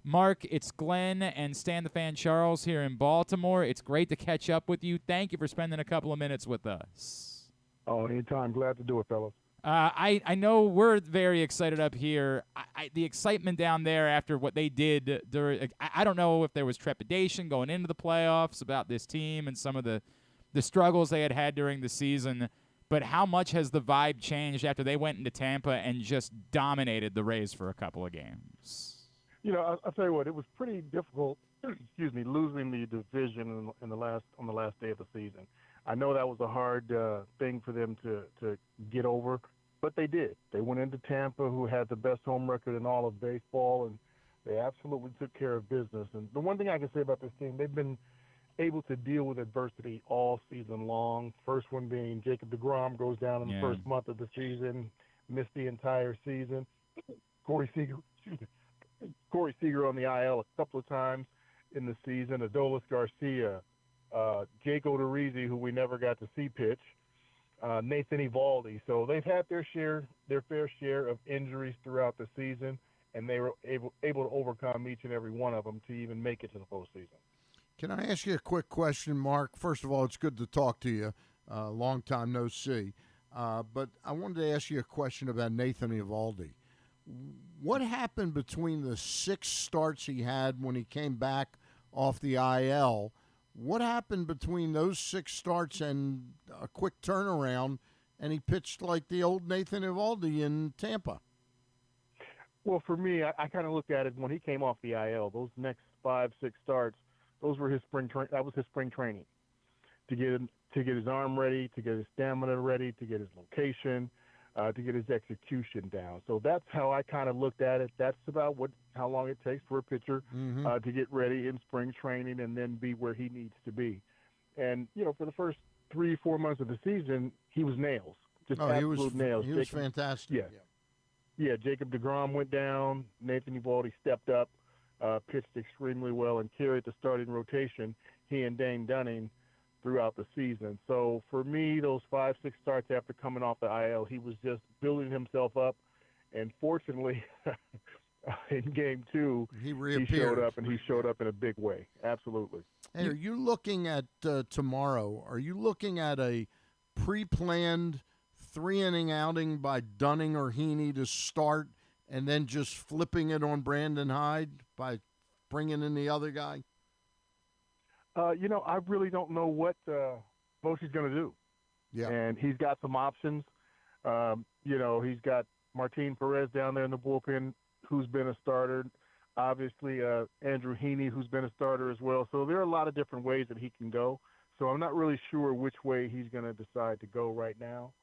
Speaker 1: Mark, it's Glenn and Stan the Fan Charles here in Baltimore. It's great to catch up with you. Thank you for spending a couple of minutes with us.
Speaker 15: Oh, anytime. Glad to do it, fellas.
Speaker 1: I know we're very excited up here. The excitement down there after what they did during, I don't know if there was trepidation going into the playoffs about this team and some of the struggles they had during the season, but how much has the vibe changed after they went into Tampa and just dominated the Rays for a couple of games?
Speaker 15: You know, I'll tell you what, it was pretty difficult, losing the division on the last day of the season. I know that was a hard thing for them to get over, but they did. They went into Tampa, who had the best home record in all of baseball, and they absolutely took care of business. And the one thing I can say about this team, they've been able to deal with adversity all season long. First one being Jacob deGrom goes down in the first month of the season, missed the entire season. Corey Seager on the IL a couple of times in the season. Adolis Garcia, Jake Odorizzi, who we never got to see pitch, Nathan Eovaldi. So they've had their fair share of injuries throughout the season, and they were able to overcome each and every one of them to even make it to the postseason.
Speaker 2: Can I ask you a quick question, Mark? First of all, it's good to talk to you. Long time no see. But I wanted to ask you a question about Nathan Eovaldi. What happened between the 6 starts he had when he came back off the IL? What happened between those 6 starts and a quick turnaround, and he pitched like the old Nathan Eovaldi in Tampa?
Speaker 15: Well, for me, I kind of looked at it when he came off the IL. Those next 5-6 starts, those were his that was his spring training to get his arm ready, to get his stamina ready, to get his location, to get his execution down. So that's how I kind of looked at it. That's about how long it takes for a pitcher to get ready in spring training and then be where he needs to be. And, you know, for the first 3-4 months of the season, he was nails, just absolute nails.
Speaker 2: He was fantastic.
Speaker 15: Yeah, Jacob deGrom went down. Nathan Eovaldi stepped up, pitched extremely well, and carried the starting rotation, he and Dane Dunning, throughout the season. So for me, those 5-6 starts after coming off the IL, he was just building himself up. And fortunately, in Game 2, he showed up, and he showed up in a big way. Absolutely.
Speaker 2: Hey, are you looking at tomorrow? Are you looking at a pre-planned 3-inning outing by Dunning or Heaney to start, and then just flipping it on Brandon Hyde by bringing in the other guy?
Speaker 15: You know, I really don't know what Bochy's going to do.
Speaker 2: Yeah.
Speaker 15: And he's got some options. You know, he's got Martin Perez down there in the bullpen, who's been a starter. Obviously, Andrew Heaney, who's been a starter as well. So there are a lot of different ways that he can go. So I'm not really sure which way he's going to decide to go right now.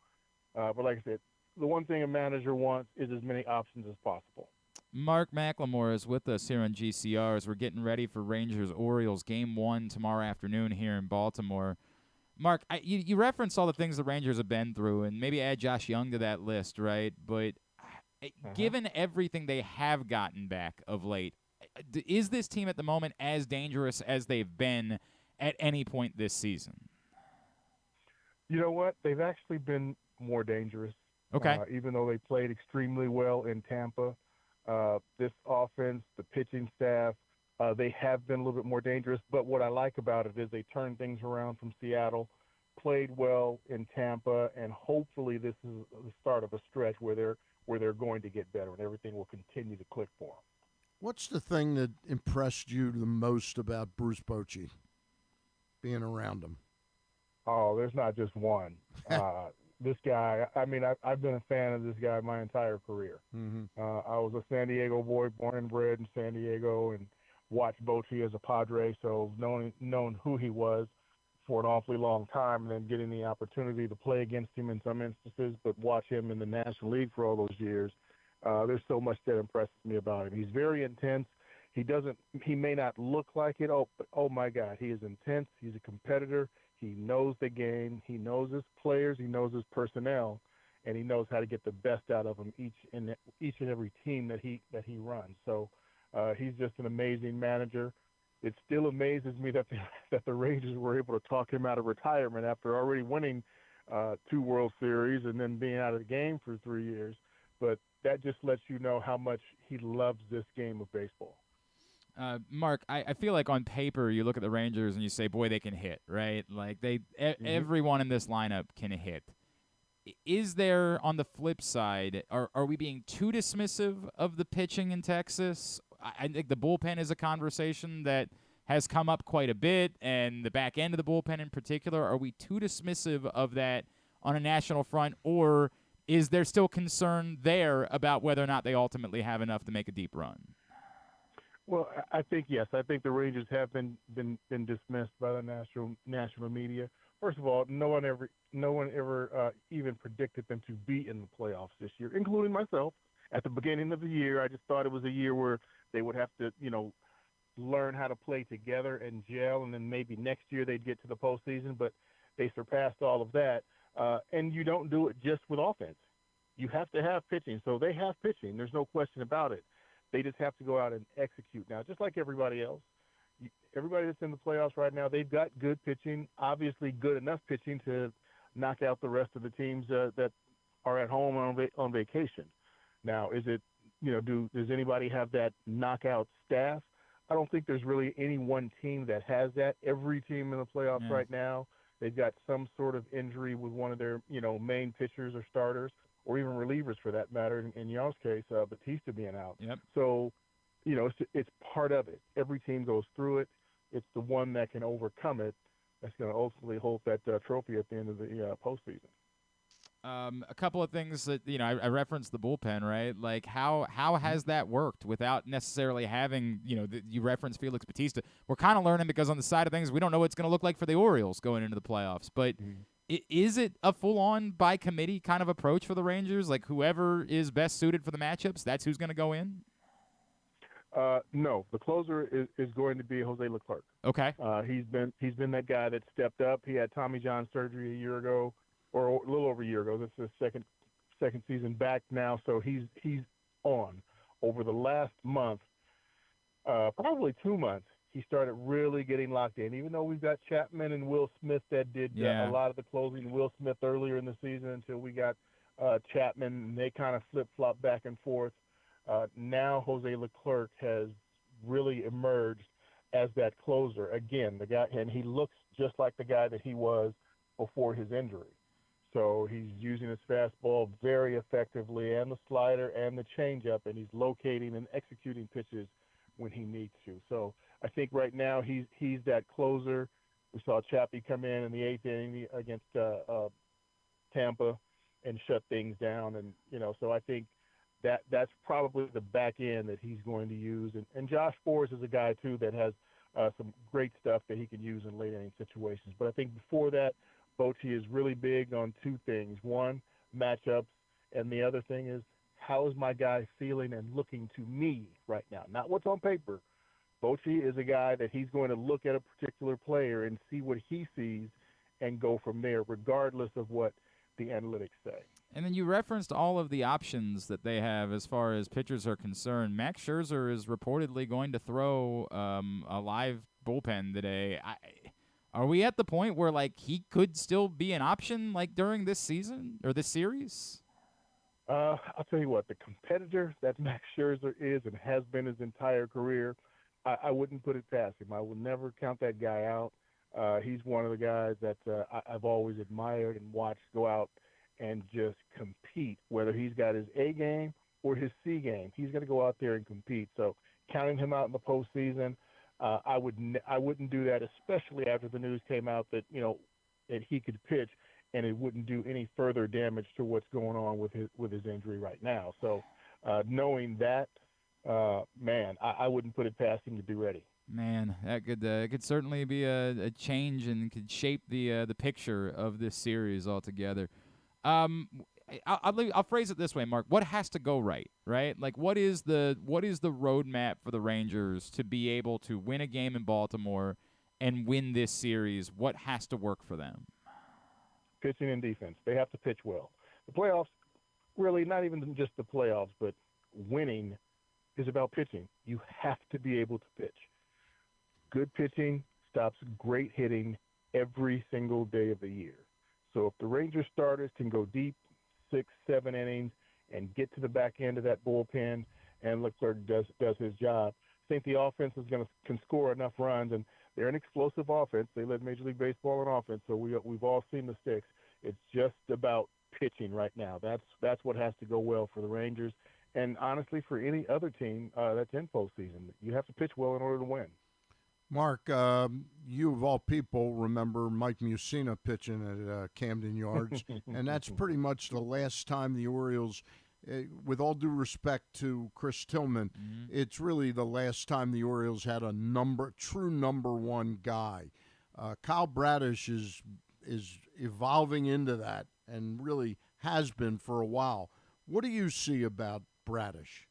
Speaker 15: But like I said, the one thing a manager wants is as many options as possible.
Speaker 1: Mark McLemore is with us here on GCR as we're getting ready for Rangers-Orioles Game 1 tomorrow afternoon here in Baltimore. Mark, you referenced all the things the Rangers have been through, and maybe add Josh Young to that list, right? But given everything they have gotten back of late, is this team at the moment as dangerous as they've been at any point this season?
Speaker 15: You know what? They've actually been more dangerous.
Speaker 1: Okay.
Speaker 15: Even though they played extremely well in Tampa, this offense, the pitching staff, they have been a little bit more dangerous. But what I like about it is they turned things around from Seattle, played well in Tampa, and hopefully this is the start of a stretch where they're going to get better and everything will continue to click for them.
Speaker 2: What's the thing that impressed you the most about Bruce Bochy? being around him?
Speaker 15: Oh, there's not just one. This guy, I mean, I've been a fan of this guy my entire career.
Speaker 2: Mm-hmm.
Speaker 15: I was a San Diego boy, born and bred in San Diego, and watched Bochy as a Padre, so known who he was for an awfully long time, and then getting the opportunity to play against him in some instances, but watch him in the National League for all those years. There's so much that impresses me about him. He's very intense. He may not look like it, but oh my God, he is intense. He's a competitor. He knows the game. He knows his players. He knows his personnel, and he knows how to get the best out of them each and every team that he runs. So he's just an amazing manager. It still amazes me that the Rangers were able to talk him out of retirement after already winning 2 World Series and then being out of the game for 3 years. But that just lets you know how much he loves this game of baseball.
Speaker 1: Mark, I feel like on paper you look at the Rangers and you say, boy, they can hit, right? Like everyone in this lineup can hit. Is there, on the flip side, are we being too dismissive of the pitching in Texas? I think the bullpen is a conversation that has come up quite a bit, and the back end of the bullpen in particular. Are we too dismissive of that on a national front, or is there still concern there about whether or not they ultimately have enough to make a deep run?
Speaker 15: Well, I think yes. I think the Rangers have been dismissed by the national media. First of all, no one ever even predicted them to be in the playoffs this year, including myself. At the beginning of the year, I just thought it was a year where they would have to, learn how to play together and gel, and then maybe next year they'd get to the postseason. But they surpassed all of that, and you don't do it just with offense. You have to have pitching. So they have pitching. There's no question about it. They just have to go out and execute now, just like everybody else. Everybody that's in the playoffs right now, they've got good pitching, obviously good enough pitching to knock out the rest of the teams that are at home on vacation. Now, is it, does anybody have that knockout staff? I don't think there's really any one team that has that. Every team in the playoffs right now, they've got some sort of injury with one of their, main pitchers or starters, or even relievers for that matter. In y'all's case, Batista being out.
Speaker 1: Yep.
Speaker 15: So, it's part of it. Every team goes through it. It's the one that can overcome it that's going to ultimately hold that trophy at the end of the postseason.
Speaker 1: A couple of things that, I referenced the bullpen, right? Like, how has that worked without necessarily having, you referenced Felix Bautista. We're kind of learning because on the side of things, we don't know what it's going to look like for the Orioles going into the playoffs. But is it a full-on by committee kind of approach for the Rangers? Like, whoever is best suited for the matchups, that's who's going to go in?
Speaker 15: No, the closer is going to be Jose Leclerc.
Speaker 1: Okay.
Speaker 15: He's been that guy that stepped up. He had Tommy John surgery a year ago, or a little over a year ago. This is his second season back now, so he's on. Over the last month, probably 2 months, he started really getting locked in. Even though we've got Chapman and Will Smith that did a lot of the closing. Will Smith earlier in the season until we got Chapman, and they kind of flip-flop back and forth. Now Jose Leclerc has really emerged as that closer again. The guy, and he looks just like the guy that he was before his injury. So he's using his fastball very effectively, and the slider and the changeup, and he's locating and executing pitches when he needs to. So I think right now he's that closer. We saw Chappie come in the 8th inning against Tampa and shut things down, and so I think that's probably the back end that he's going to use. And Josh Forrest is a guy, too, that has some great stuff that he can use in late inning situations. But I think before that, Bochy is really big on 2 things. One, matchups, and the other thing is, how is my guy feeling and looking to me right now? Not what's on paper. Bochy is a guy that he's going to look at a particular player and see what he sees and go from there, regardless of what the analytics say.
Speaker 1: And then you referenced all of the options that they have as far as pitchers are concerned. Max Scherzer is reportedly going to throw a live bullpen today. Are we at the point where, like, he could still be an option, like, during this season or this series?
Speaker 15: I'll tell you what, the competitor that Max Scherzer is and has been his entire career, I wouldn't put it past him. I would never count that guy out. He's one of the guys that I've always admired and watched go out and just compete, whether he's got his A game or his C game. He's going to go out there and compete. So counting him out in the postseason, I wouldn't do that, especially after the news came out that that he could pitch, and it wouldn't do any further damage to what's going on with his injury right now. So, knowing that, man, I wouldn't put it past him to be ready. Man,
Speaker 1: that could certainly be a change and could shape the picture of this series altogether. I'll phrase it this way, Mark. What has to go right? Like, what is the roadmap for the Rangers to be able to win a game in Baltimore and win this series? What has to work for them?
Speaker 15: Pitching and defense. They have to pitch well. The playoffs, really, not even just the playoffs, but winning is about pitching. You have to be able to pitch. Good pitching stops great hitting every single day of the year. So if the Rangers starters can go deep 6-7 innings and get to the back end of that bullpen, and Leclerc does his job, I think the offense can score enough runs, and they're an explosive offense. They led Major League Baseball in offense, so we've all seen the sticks. It's just about pitching right now. That's what has to go well for the Rangers, and honestly for any other team that's in postseason. You have to pitch well in order to win.
Speaker 2: Mark, you of all people remember Mike Mussina pitching at Camden Yards, and that's pretty much the last time the Orioles, with all due respect to Chris Tillman, it's really the last time the Orioles had a true number one guy. Kyle Bradish is evolving into that and really has been for a while. What do you see about Bradish?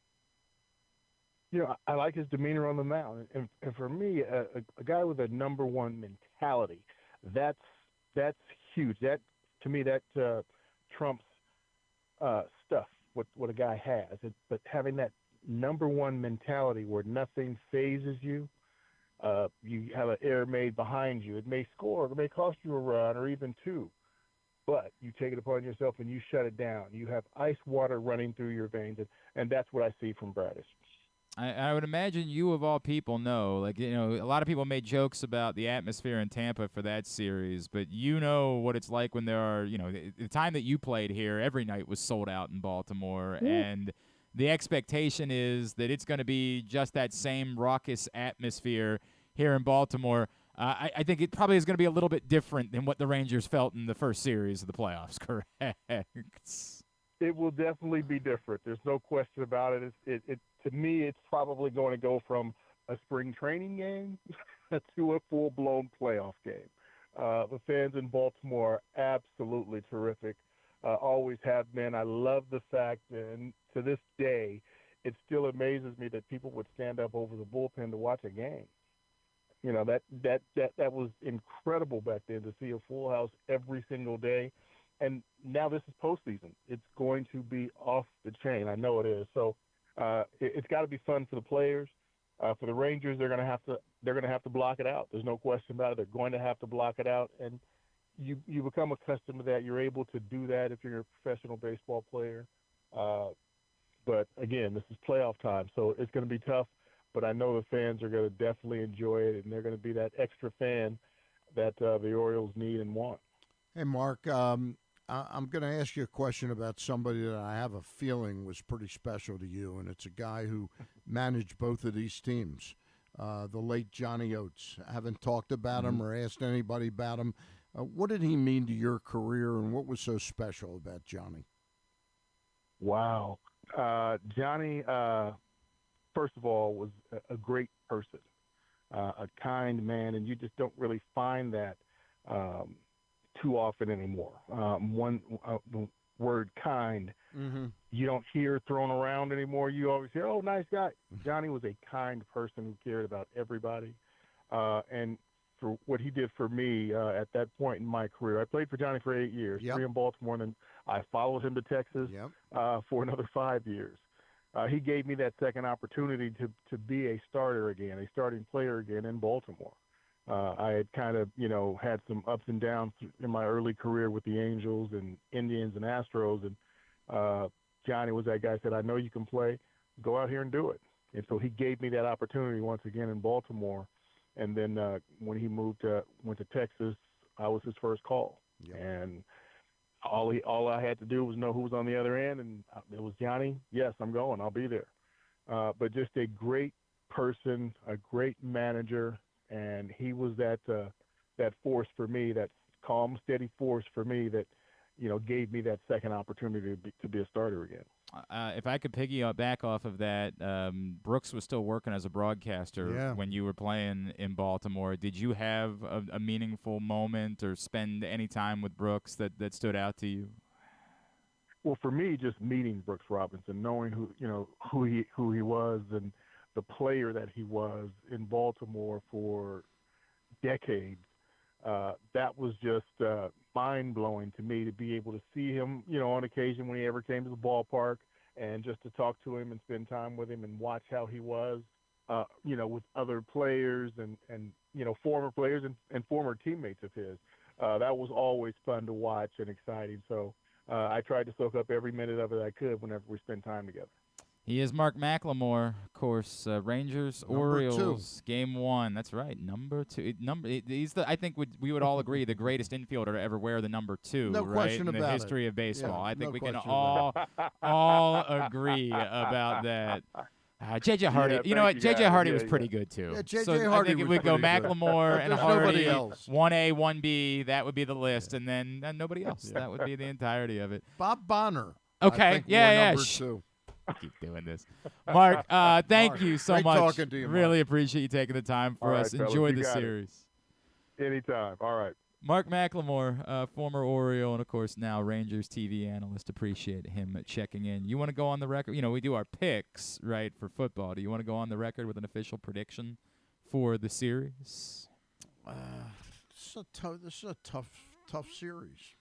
Speaker 15: I like his demeanor on the mound, and for me, a guy with a number one mentality, that's huge. That to me, that trumps stuff. What a guy has, but having that number one mentality where nothing phases you, you have an error made behind you. It may score, it may cost you a run or even two, but you take it upon yourself and you shut it down. You have ice water running through your veins, and that's what I see from Bradish.
Speaker 1: I would imagine you, of all people, know. A lot of people made jokes about the atmosphere in Tampa for that series, but you know what it's like when there are, the time that you played here, every night was sold out in Baltimore, and the expectation is that it's going to be just that same raucous atmosphere here in Baltimore. I think it probably is going to be a little bit different than what the Rangers felt in the first series of the playoffs, correct?
Speaker 15: It will definitely be different. There's no question about it. To me, it's probably going to go from a spring training game to a full-blown playoff game. The fans in Baltimore are absolutely terrific, always have been. I love the fact, and to this day, it still amazes me that people would stand up over the bullpen to watch a game. That was incredible back then, to see a full house every single day. And now this is postseason. It's going to be off the chain. I know it is. So it's got to be fun for the players. For the Rangers, they're going to have to block it out. There's no question about it. They're going to have to block it out, and you become accustomed to that. You're able to do that if you're a professional baseball player. But again, this is playoff time, so it's going to be tough. But I know the fans are going to definitely enjoy it, and they're going to be that extra fan that the Orioles need and want.
Speaker 2: Hey, Mark. I'm going to ask you a question about somebody that I have a feeling was pretty special to you, and it's a guy who managed both of these teams, the late Johnny Oates. I haven't talked about him or asked anybody about him. What did he mean to your career, and what was so special about Johnny?
Speaker 15: Wow. Johnny, first of all, was a great person, a kind man, and you just don't really find that too often anymore. The word kind, you don't hear thrown around anymore. You always hear, oh, nice guy. Johnny was a kind person who cared about everybody. And for what he did for me at that point in my career, I played for Johnny for 8 years, 3 in Baltimore, and then I followed him to Texas for another 5 years. He gave me that second opportunity to be a starter again, a starting player again in Baltimore. I had kind of, had some ups and downs in my early career with the Angels and Indians and Astros. And Johnny was that guy who said, I know you can play. Go out here and do it. And so he gave me that opportunity once again in Baltimore. And then when he went to Texas, I was his first call. And all I had to do was know who was on the other end. And it was Johnny. Yes, I'm going. I'll be there. But just a great person, a great manager, and he was that force for me, that calm, steady force for me that, gave me that second opportunity to be a starter again.
Speaker 1: If I could piggyback off of that, Brooks was still working as a broadcaster when you were playing in Baltimore. Did you have a meaningful moment or spend any time with Brooks that stood out to you?
Speaker 15: Well, for me, just meeting Brooks Robinson, knowing who he was and the player that he was in Baltimore for decades, that was just mind-blowing to me to be able to see him, on occasion when he ever came to the ballpark, and just to talk to him and spend time with him and watch how he was, with other players and former players and former teammates of his. That was always fun to watch and exciting. So I tried to soak up every minute of it I could whenever we spent time together.
Speaker 1: He is Mark McLemore, of course. Rangers, Orioles, Game 1. That's right, number 2. He's I think we would all agree the greatest infielder to ever wear the number 2.
Speaker 2: No
Speaker 1: right,
Speaker 2: question
Speaker 1: in
Speaker 2: about
Speaker 1: the history of baseball.
Speaker 2: Yeah,
Speaker 1: I think
Speaker 2: no
Speaker 1: we can
Speaker 2: question
Speaker 1: all agree about that. J.J. Hardy. You know what? J.J. Hardy was pretty good too.
Speaker 2: Yeah, J.J.
Speaker 1: So
Speaker 2: Hardy
Speaker 1: I think if
Speaker 2: was
Speaker 1: we go
Speaker 2: pretty good.
Speaker 1: McLemore and
Speaker 2: There's
Speaker 1: Hardy,
Speaker 2: nobody else.
Speaker 1: 1A, 1B, that would be the list, and then nobody else. That would be the entirety of it.
Speaker 2: Bob Bonner.
Speaker 1: Okay.
Speaker 2: I think
Speaker 1: Yeah.
Speaker 2: Number 2.
Speaker 1: Keep doing this. Mark, thank you so
Speaker 2: great
Speaker 1: much.
Speaker 2: talking to you, Mark.
Speaker 1: Really appreciate you taking the time for
Speaker 15: All
Speaker 1: us.
Speaker 15: right, fellas,
Speaker 1: Enjoy
Speaker 15: you
Speaker 1: the
Speaker 15: got it.
Speaker 1: series.
Speaker 15: Anytime. All right.
Speaker 1: Mark McLemore, former Oriole and, of course, now Rangers TV analyst. Appreciate him checking in. You want to go on the record? We do our picks, right, for football. Do you want to go on the record with an official prediction for the series?
Speaker 2: This is a tough series.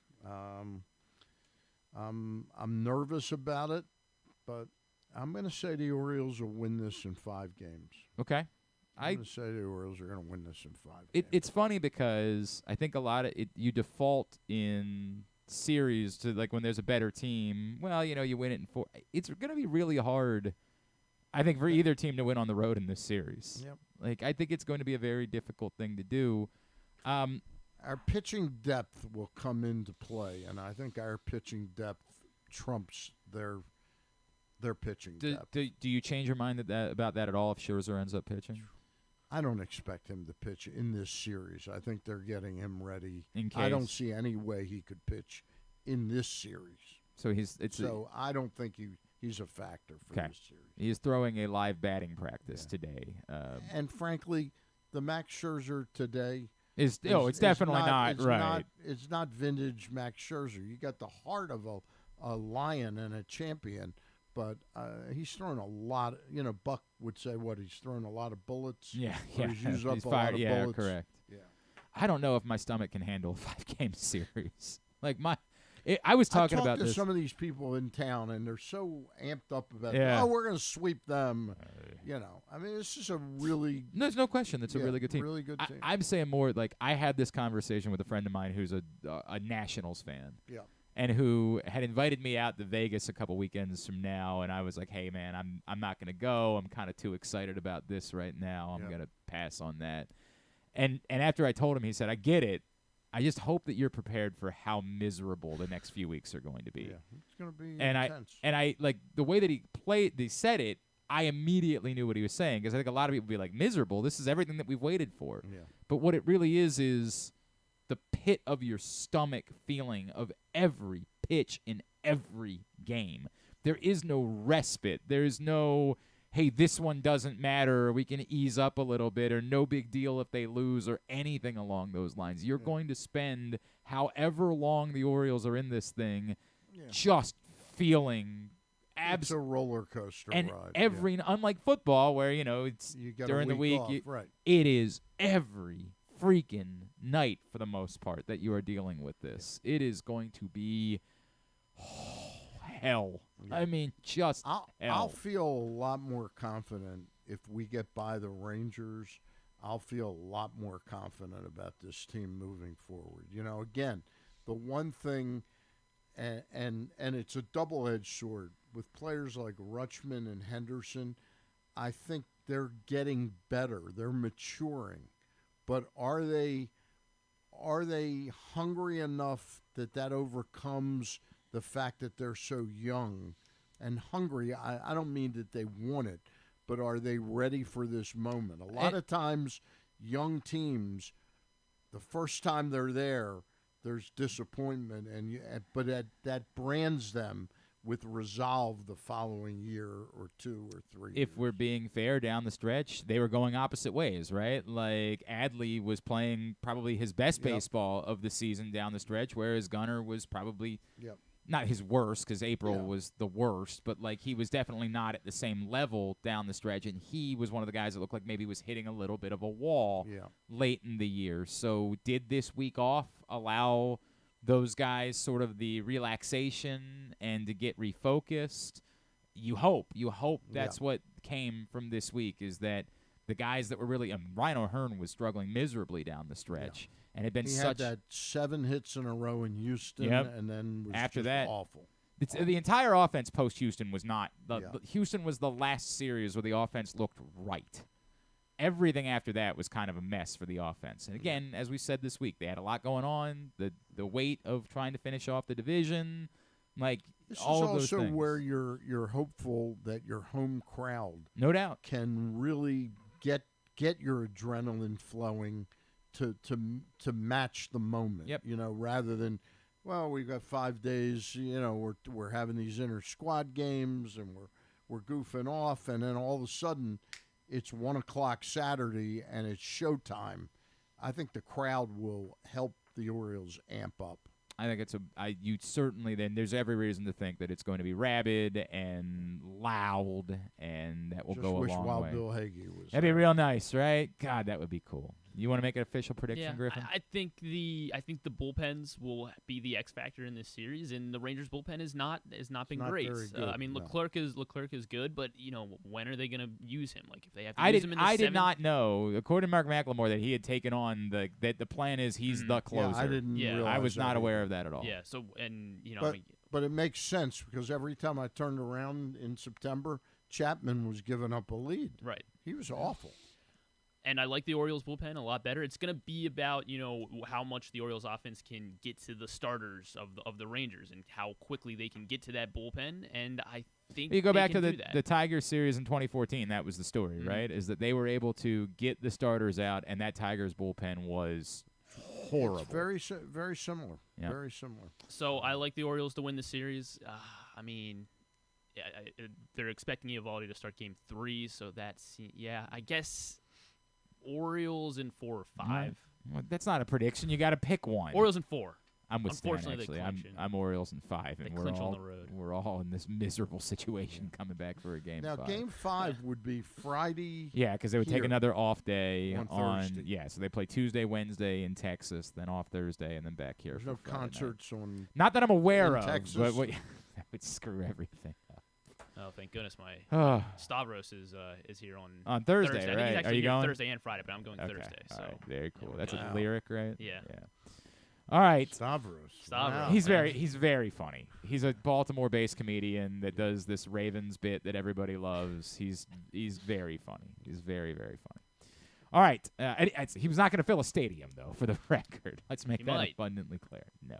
Speaker 2: I'm nervous about it, but I'm going to say the Orioles will win this in 5 games.
Speaker 1: Okay.
Speaker 2: I'm going to say the Orioles are going to win this in 5 games.
Speaker 1: It's funny because I think a lot of it, you default in series to, like, when there's a better team, well, you win it in 4. It's going to be really hard, I think, for either team to win on the road in this series.
Speaker 2: Yep.
Speaker 1: Like, I think it's going to be a very difficult thing to do.
Speaker 2: Our pitching depth will come into play, and I think our pitching depth trumps their pitching depth.
Speaker 1: Do you change your mind about that at all if Scherzer ends up pitching?
Speaker 2: I don't expect him to pitch in this series. I think they're getting him ready.
Speaker 1: In case.
Speaker 2: I don't see any way he could pitch in this series.
Speaker 1: So
Speaker 2: I don't think he's a factor for this series.
Speaker 1: He is throwing a live batting practice today.
Speaker 2: And frankly, the Max Scherzer today
Speaker 1: it's definitely not right.
Speaker 2: It's not vintage Max Scherzer. You got the heart of a lion and a champion, but he's throwing a lot. Buck would say he's throwing a lot of bullets.
Speaker 1: Yeah.
Speaker 2: He's used up
Speaker 1: He's
Speaker 2: a
Speaker 1: fired.
Speaker 2: lot of
Speaker 1: Yeah,
Speaker 2: bullets.
Speaker 1: correct.
Speaker 2: Yeah.
Speaker 1: I don't know if my stomach can handle a 5-game series. Like I was talking about
Speaker 2: to
Speaker 1: this.
Speaker 2: some of these people in town, and they're so amped up about, we're going to sweep them. I mean, it's just a really.
Speaker 1: There's no question that's a really good team.
Speaker 2: Really good team.
Speaker 1: I'm saying more like I had this conversation with a friend of mine who's a Nationals fan.
Speaker 2: Yeah.
Speaker 1: And who had invited me out to Vegas a couple weekends from now, and I was like, "Hey, man, I'm not going to go. I'm kind of too excited about this right now. I'm going to pass on that." And after I told him, he said, "I get it. I just hope that you're prepared for how miserable the next few weeks are going to be."
Speaker 2: Yeah, it's going to be
Speaker 1: intense. I like the way that he said it. I immediately knew what he was saying because I think a lot of people would be like, miserable. This is everything that we've waited for.
Speaker 2: Yeah.
Speaker 1: But what it really is the pit of your stomach feeling of every pitch in every game. There is no respite. There's no, hey, this one doesn't matter, or we can ease up a little bit, or no big deal if they lose, or anything along those lines. You're going to spend however long the Orioles are in this thing just feeling
Speaker 2: it's a roller coaster
Speaker 1: and
Speaker 2: ride.
Speaker 1: unlike football where it's during the week, it is every freaking night for the most part that you are dealing with this. It is going to be hell. Yeah. I mean, just hell.
Speaker 2: I'll feel a lot more confident if we get by the Rangers. I'll feel a lot more confident about this team moving forward. Again, the one thing, and it's a double-edged sword with players like Rutschman and Henderson. I think they're getting better. They're maturing. But are they hungry enough that overcomes the fact that they're so young and hungry? I don't mean that they want it, but are they ready for this moment? A lot of times, young teams, the first time they're there, there's disappointment, but that brands them with resolve the following year or 2 or 3 years.
Speaker 1: If we're being fair, down the stretch, they were going opposite ways, right? Like Adley was playing probably his best baseball of the season down the stretch, whereas Gunnar was probably not his worst, because April was the worst, but like he was definitely not at the same level down the stretch, and he was one of the guys that looked like maybe was hitting a little bit of a wall late in the year. So did this week off allow those guys sort of the relaxation and to get refocused? You hope that's what came from this week, is that the guys that were really Ryan O'Hearn was struggling miserably down the stretch, and had been
Speaker 2: had that 7 hits in a row in Houston, and then was
Speaker 1: after
Speaker 2: just
Speaker 1: that
Speaker 2: awful.
Speaker 1: The entire offense post Houston was not. Houston was the last series where the offense looked right. Everything after that was kind of a mess for the offense. And again, as we said this week, they had a lot going on. The weight of trying to finish off the division, like
Speaker 2: this
Speaker 1: all
Speaker 2: is
Speaker 1: of those
Speaker 2: also
Speaker 1: things.
Speaker 2: where you're hopeful that your home crowd,
Speaker 1: no doubt,
Speaker 2: can really get your adrenaline flowing to match the moment. You know, rather than, well, we've got 5 days. You know, we're having these inter squad games and we're goofing off, and then all of a sudden it's 1 o'clock Saturday and it's showtime. I think the crowd will help the Orioles amp up.
Speaker 1: I think you certainly, then there's every reason to think that it's going to be rabid and loud, and that will
Speaker 2: Just
Speaker 1: go a
Speaker 2: wish
Speaker 1: long
Speaker 2: Wild
Speaker 1: way.
Speaker 2: Bill Hagee was
Speaker 1: That'd be real nice, right? God, that would be cool. You want to make an official prediction, Griffin?
Speaker 7: I think the bullpens will be the X factor in this series, and the Rangers bullpen has not been great.
Speaker 2: very good,
Speaker 7: I mean,
Speaker 2: no.
Speaker 7: Leclerc is good, but you know, when are they going to use him? Like if they have to use him in the
Speaker 1: I
Speaker 7: seventh?
Speaker 1: did not know, according to Mark McLemore, that he had taken on that the plan is he's the closer.
Speaker 2: I didn't realize
Speaker 1: I was
Speaker 2: that
Speaker 1: not
Speaker 2: either.
Speaker 1: aware of that at all.
Speaker 7: Yeah. So and you know,
Speaker 2: But it makes sense, because every time I turned around in September, Chapman was giving up a lead.
Speaker 7: Right.
Speaker 2: He was awful.
Speaker 7: And I like the Orioles bullpen a lot better. It's going to be about, you know, how much the Orioles offense can get to the starters of the Rangers and how quickly they can get to that bullpen. And I think
Speaker 1: you go
Speaker 7: they
Speaker 1: back
Speaker 7: can
Speaker 1: to
Speaker 7: do that.
Speaker 1: the Tigers series in 2014. That was the story, right? Is that they were able to get the starters out, and that Tigers bullpen was horrible.
Speaker 2: It's very similar.
Speaker 1: Yeah.
Speaker 2: Very similar.
Speaker 7: So I like the Orioles to win the series. I mean, they're expecting Eovaldi to start Game 3, so that's I guess Orioles in 4 or 5.
Speaker 1: Well, that's not a prediction. You got to pick one.
Speaker 7: Orioles in 4.
Speaker 1: I'm with Stan,
Speaker 7: Unfortunately,
Speaker 1: actually.
Speaker 7: they clinch it.
Speaker 1: I'm Orioles in 5, and
Speaker 7: They
Speaker 1: we're
Speaker 7: clinch
Speaker 1: all
Speaker 7: on the road.
Speaker 1: We're all in this miserable situation coming back for a Game
Speaker 2: Now,
Speaker 1: 5.
Speaker 2: Game 5 would be Friday.
Speaker 1: Yeah, because they would take
Speaker 2: here
Speaker 1: another off day
Speaker 2: on Thursday.
Speaker 1: Yeah, so they play Tuesday, Wednesday in Texas, then off Thursday, and then back here.
Speaker 2: There's
Speaker 1: for
Speaker 2: no
Speaker 1: Friday night.
Speaker 2: concerts on.
Speaker 1: Not that I'm aware
Speaker 2: in
Speaker 1: of,
Speaker 2: Texas.
Speaker 1: but that would screw everything up.
Speaker 7: Oh, thank goodness
Speaker 1: Oh.
Speaker 7: Stavros is here on
Speaker 1: Thursday,
Speaker 7: I think
Speaker 1: right?
Speaker 7: he's actually
Speaker 1: Are you
Speaker 7: here
Speaker 1: going?
Speaker 7: Thursday and Friday, but I'm going
Speaker 1: Okay.
Speaker 7: Thursday.
Speaker 1: All
Speaker 7: So
Speaker 1: right. Very cool.
Speaker 7: there we
Speaker 1: That's
Speaker 7: go.
Speaker 1: a lyric, right?
Speaker 7: Yeah.
Speaker 1: All right.
Speaker 2: Stavros.
Speaker 7: Wow.
Speaker 1: He's very funny. He's a Baltimore-based comedian that does this Ravens bit that everybody loves. He's very funny. He's very, very funny. All right. He was not going to fill a stadium, though, for the record. Let's make that abundantly clear. No.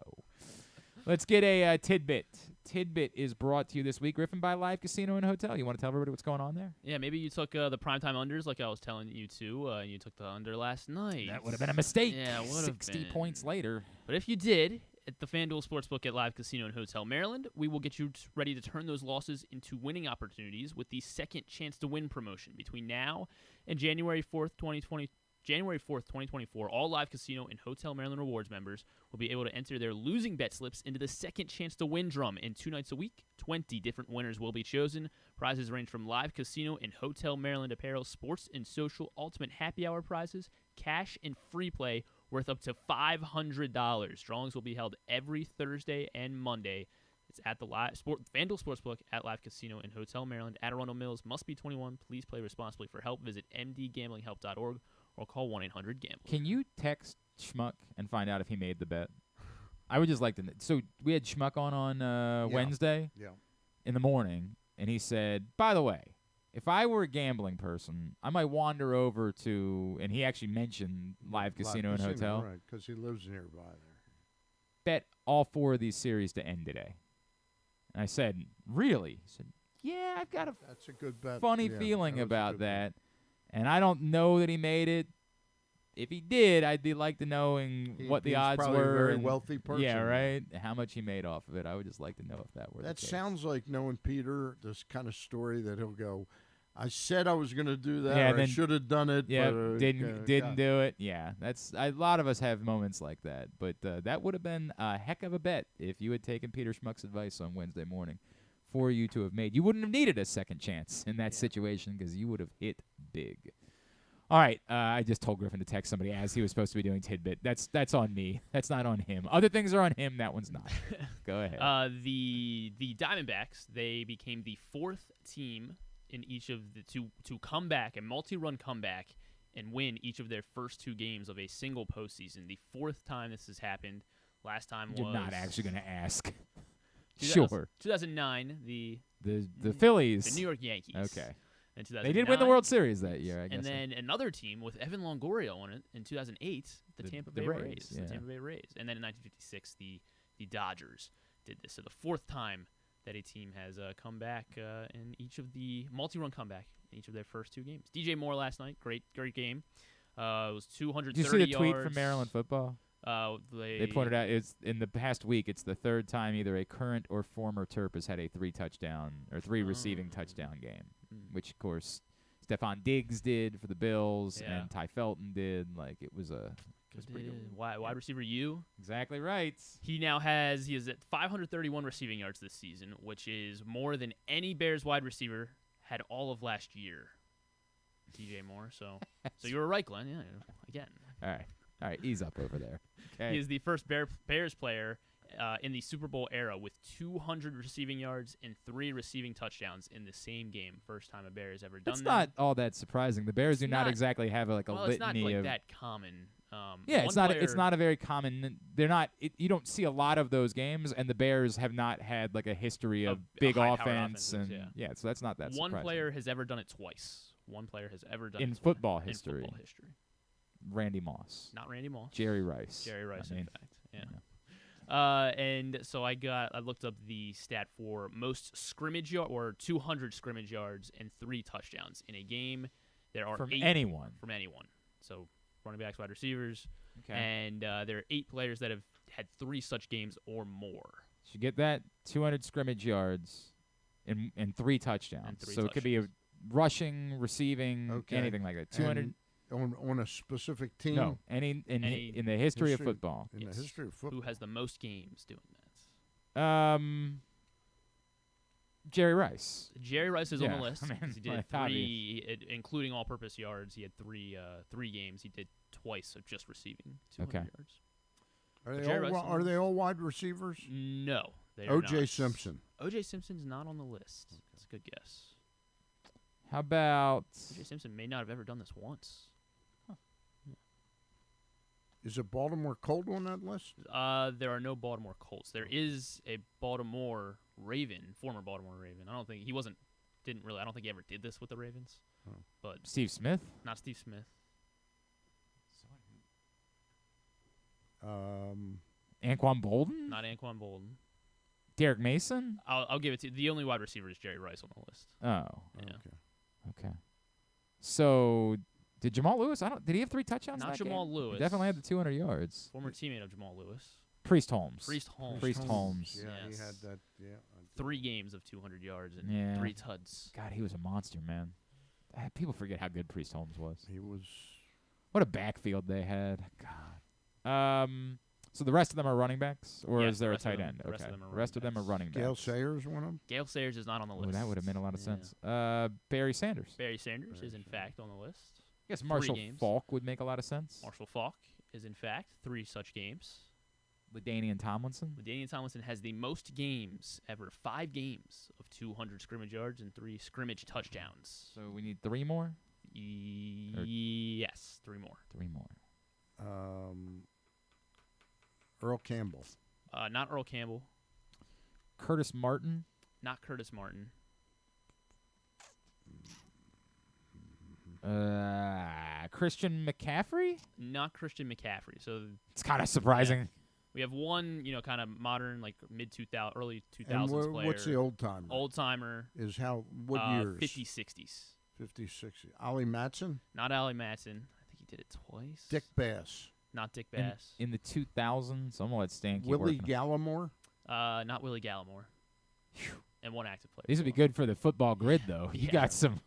Speaker 1: Let's get a tidbit. Tidbit is brought to you this week, Griffin, by Live Casino and Hotel. You want to tell everybody what's going on there?
Speaker 7: Yeah, maybe you took the primetime unders like I was telling you to. You took the under last night.
Speaker 1: That would have been a mistake.
Speaker 7: Yeah, it would have
Speaker 1: 60
Speaker 7: been.
Speaker 1: points later.
Speaker 7: But if you did, at the FanDuel Sportsbook at Live Casino and Hotel Maryland, we will get you ready to turn those losses into winning opportunities with the Second Chance to Win promotion. Between now and January 4th, 2024, all Live Casino and Hotel Maryland Rewards members will be able to enter their losing bet slips into the Second Chance to Win drum. And 2 nights a week, 20 different winners will be chosen. Prizes range from Live Casino and Hotel Maryland apparel, sports and social ultimate happy hour prizes, cash and free play worth up to $500. Drawings will be held every Thursday and Monday. It's at the FanDuel Sportsbook at Live Casino and Hotel Maryland at Arundel Mills. Must be 21. Please play responsibly. For help, visit mdgamblinghelp.org or call 1-800-GAMBLER.
Speaker 1: Can you text Schmuck and find out if he made the bet? I would just like to know. So we had Schmuck on Wednesday in the morning, and he said, by the way, if I were a gambling person, I might wander over to, and he actually mentioned Live Casino and Hotel.
Speaker 2: Right, because he lives nearby there.
Speaker 1: Bet all 4 of these series to end today. And I said, really? He said, yeah, I've got a
Speaker 2: That's a good bet.
Speaker 1: funny
Speaker 2: Yeah,
Speaker 1: feeling
Speaker 2: that was a
Speaker 1: about
Speaker 2: good bet.
Speaker 1: that. And I don't know that he made it. If he did, I'd like to know what the
Speaker 2: he's
Speaker 1: odds
Speaker 2: probably a
Speaker 1: were.
Speaker 2: very
Speaker 1: and-
Speaker 2: wealthy person.
Speaker 1: Yeah, right. How much he made off of it. I would just like to know if that were
Speaker 2: That
Speaker 1: the case.
Speaker 2: sounds like knowing Peter, this kind of story that he'll go, I said I was going to do that,
Speaker 1: Yeah,
Speaker 2: or I
Speaker 1: then-
Speaker 2: should have done it.
Speaker 1: Yeah,
Speaker 2: but,
Speaker 1: didn't do it. Yeah, that's a lot of us have moments like that. But that would have been a heck of a bet if you had taken Peter Schmuck's advice on Wednesday morning for you to have made. You wouldn't have needed a second chance in that situation because you would have hit big. All right, I just told Griffin to text somebody as he was supposed to be doing tidbit. That's on me. That's not on him. Other things are on him. That one's not. Go ahead.
Speaker 7: The Diamondbacks, they became the fourth team in each of the to come back, a multi-run comeback, and win each of their first 2 games of a single postseason. The fourth time this has happened. Last time was
Speaker 1: You're not actually going to ask.
Speaker 7: 2000
Speaker 1: Sure.
Speaker 7: 2009, the
Speaker 1: Phillies.
Speaker 7: the New York Yankees.
Speaker 1: Okay.
Speaker 7: In
Speaker 1: They did win the
Speaker 7: 2009.
Speaker 1: World Series that year, I guess.
Speaker 7: And then another team with Evan Longoria on it in 2008, the Tampa Bay Rays.
Speaker 1: yeah.
Speaker 7: The Tampa Bay Rays. And then in 1956, the Dodgers did this. So the fourth time that a team has come back in each of the multi-run comeback in each of their first 2 games. DJ Moore last night, great game. It was 230
Speaker 1: Did you see the
Speaker 7: yards.
Speaker 1: tweet from Maryland football?
Speaker 7: They
Speaker 1: pointed out it's in the past week. It's the third time either a current or former Terp has had a 3 receiving touchdown game, which of course Stephon Diggs did for the Bills and Ty Felton did. Like it was pretty good.
Speaker 7: Wide receiver U.
Speaker 1: Exactly right.
Speaker 7: He is at 531 receiving yards this season, which is more than any Bears wide receiver had all of last year. DJ Moore. So you were right, Glenn. Yeah, again.
Speaker 1: All right, ease up over there. Okay.
Speaker 7: He is the first Bears player in the Super Bowl era with 200 receiving yards and 3 receiving touchdowns in the same game. First time a Bear has ever done
Speaker 1: It's
Speaker 7: that.
Speaker 1: not all that surprising. The Bears do not exactly have a
Speaker 7: it's
Speaker 1: litany
Speaker 7: not like
Speaker 1: of
Speaker 7: that common.
Speaker 1: it's not a very common. They're not. You don't see a lot of those games, and the Bears have not had like a history of big offense, and so that's not that
Speaker 7: One
Speaker 1: surprising.
Speaker 7: player has ever done it twice. One player has ever done
Speaker 1: in
Speaker 7: it
Speaker 1: football
Speaker 7: twice.
Speaker 1: history.
Speaker 7: In football history.
Speaker 1: Randy Moss.
Speaker 7: Not Randy Moss.
Speaker 1: Jerry Rice.
Speaker 7: Jerry Rice,
Speaker 1: I mean,
Speaker 7: in fact. Yeah. And so I looked up the stat for most scrimmage or 200 scrimmage yards and 3 touchdowns in a game. There are
Speaker 1: From
Speaker 7: 8
Speaker 1: anyone.
Speaker 7: From anyone. So running backs, wide receivers.
Speaker 1: Okay.
Speaker 7: And there are 8 players that have had 3 such games or more.
Speaker 1: You get that 200 scrimmage yards and 3 touchdowns.
Speaker 7: And 3
Speaker 1: so it could be a rushing, receiving, anything like that. 200
Speaker 2: on a specific team.
Speaker 1: No, any in the history of football.
Speaker 2: In the history of football.
Speaker 7: Who has the most games doing that?
Speaker 1: Jerry Rice.
Speaker 7: Jerry Rice is on the list.
Speaker 1: I mean,
Speaker 7: 'cause he did 3, including all-purpose yards. He had 3 games. He did twice of just receiving 200 yards.
Speaker 2: Are they all wide receivers?
Speaker 7: No, they are
Speaker 2: O.J.
Speaker 7: not.
Speaker 2: Simpson.
Speaker 7: O.J. Simpson's not on the list. That's a good guess.
Speaker 1: How about
Speaker 7: O.J. Simpson may not have ever done this once.
Speaker 2: Is it Baltimore Colt on that list?
Speaker 7: There are no Baltimore Colts. There is a Baltimore Raven, former Baltimore Raven. I don't think he ever did this with the Ravens. But
Speaker 1: Steve Smith?
Speaker 7: Not Steve Smith.
Speaker 1: Anquan Bolden?
Speaker 7: Not Anquan Bolden.
Speaker 1: Derek Mason?
Speaker 7: I'll give it to you. The only wide receiver is Jerry Rice on the list.
Speaker 1: Oh.
Speaker 7: Yeah.
Speaker 1: Okay. So did Jamal Lewis? Did he have 3 touchdowns?
Speaker 7: Not
Speaker 1: in that
Speaker 7: Jamal
Speaker 1: game?
Speaker 7: Lewis.
Speaker 1: He definitely had the 200 yards.
Speaker 7: Former teammate of Jamal Lewis.
Speaker 1: Priest Holmes.
Speaker 7: Priest Holmes.
Speaker 2: Yeah,
Speaker 7: Yes.
Speaker 2: he had that. Yeah.
Speaker 7: 3 games of 200 yards and 3 tuds.
Speaker 1: God, he was a monster, man. People forget how good Priest Holmes was.
Speaker 2: He was.
Speaker 1: What a backfield they had. God. So the rest of them are running backs, or
Speaker 7: Yes,
Speaker 1: is there
Speaker 7: the
Speaker 1: a
Speaker 7: rest of
Speaker 1: tight
Speaker 7: them-
Speaker 1: end?
Speaker 7: the rest of them are
Speaker 1: The rest of them are running backs.
Speaker 2: Gale Sayers one of them.
Speaker 7: Gale Sayers is not on the
Speaker 1: Oh,
Speaker 7: list.
Speaker 1: that would have made a lot of
Speaker 7: Yeah.
Speaker 1: sense. Barry Sanders.
Speaker 7: Barry Sanders is in fact on the list.
Speaker 1: I guess
Speaker 7: 3
Speaker 1: Marshall
Speaker 7: games.
Speaker 1: Faulk would make a lot of sense.
Speaker 7: Marshall Faulk is in fact 3 such games.
Speaker 1: LaDainian Tomlinson.
Speaker 7: LaDainian Tomlinson has the most games ever, 5 games of 200 scrimmage yards and 3 scrimmage touchdowns.
Speaker 1: So we need 3 more?
Speaker 7: Yes, 3 more.
Speaker 1: 3 more.
Speaker 2: Earl Campbell.
Speaker 7: Not Earl Campbell.
Speaker 1: Curtis Martin.
Speaker 7: Not Curtis Martin.
Speaker 1: Christian McCaffrey?
Speaker 7: Not Christian McCaffrey. So
Speaker 1: it's kind of surprising.
Speaker 7: We have one, kind of modern, like mid-2000s, early 2000s
Speaker 2: And
Speaker 7: player.
Speaker 2: what's the old timer?
Speaker 7: Old timer.
Speaker 2: Is what years?
Speaker 7: 50s, 60s.
Speaker 2: 50s, 60s. Ollie Matson?
Speaker 7: Not Ollie Matson. I think he did it twice.
Speaker 2: Dick Bass.
Speaker 7: Not Dick Bass.
Speaker 1: In the 2000s, I'm going to let Stan keep
Speaker 2: Willie
Speaker 1: working.
Speaker 2: Gallimore?
Speaker 7: Not Willie Gallimore. And one active player.
Speaker 1: These would be good for the football grid, though. You
Speaker 7: Yeah.
Speaker 1: got some.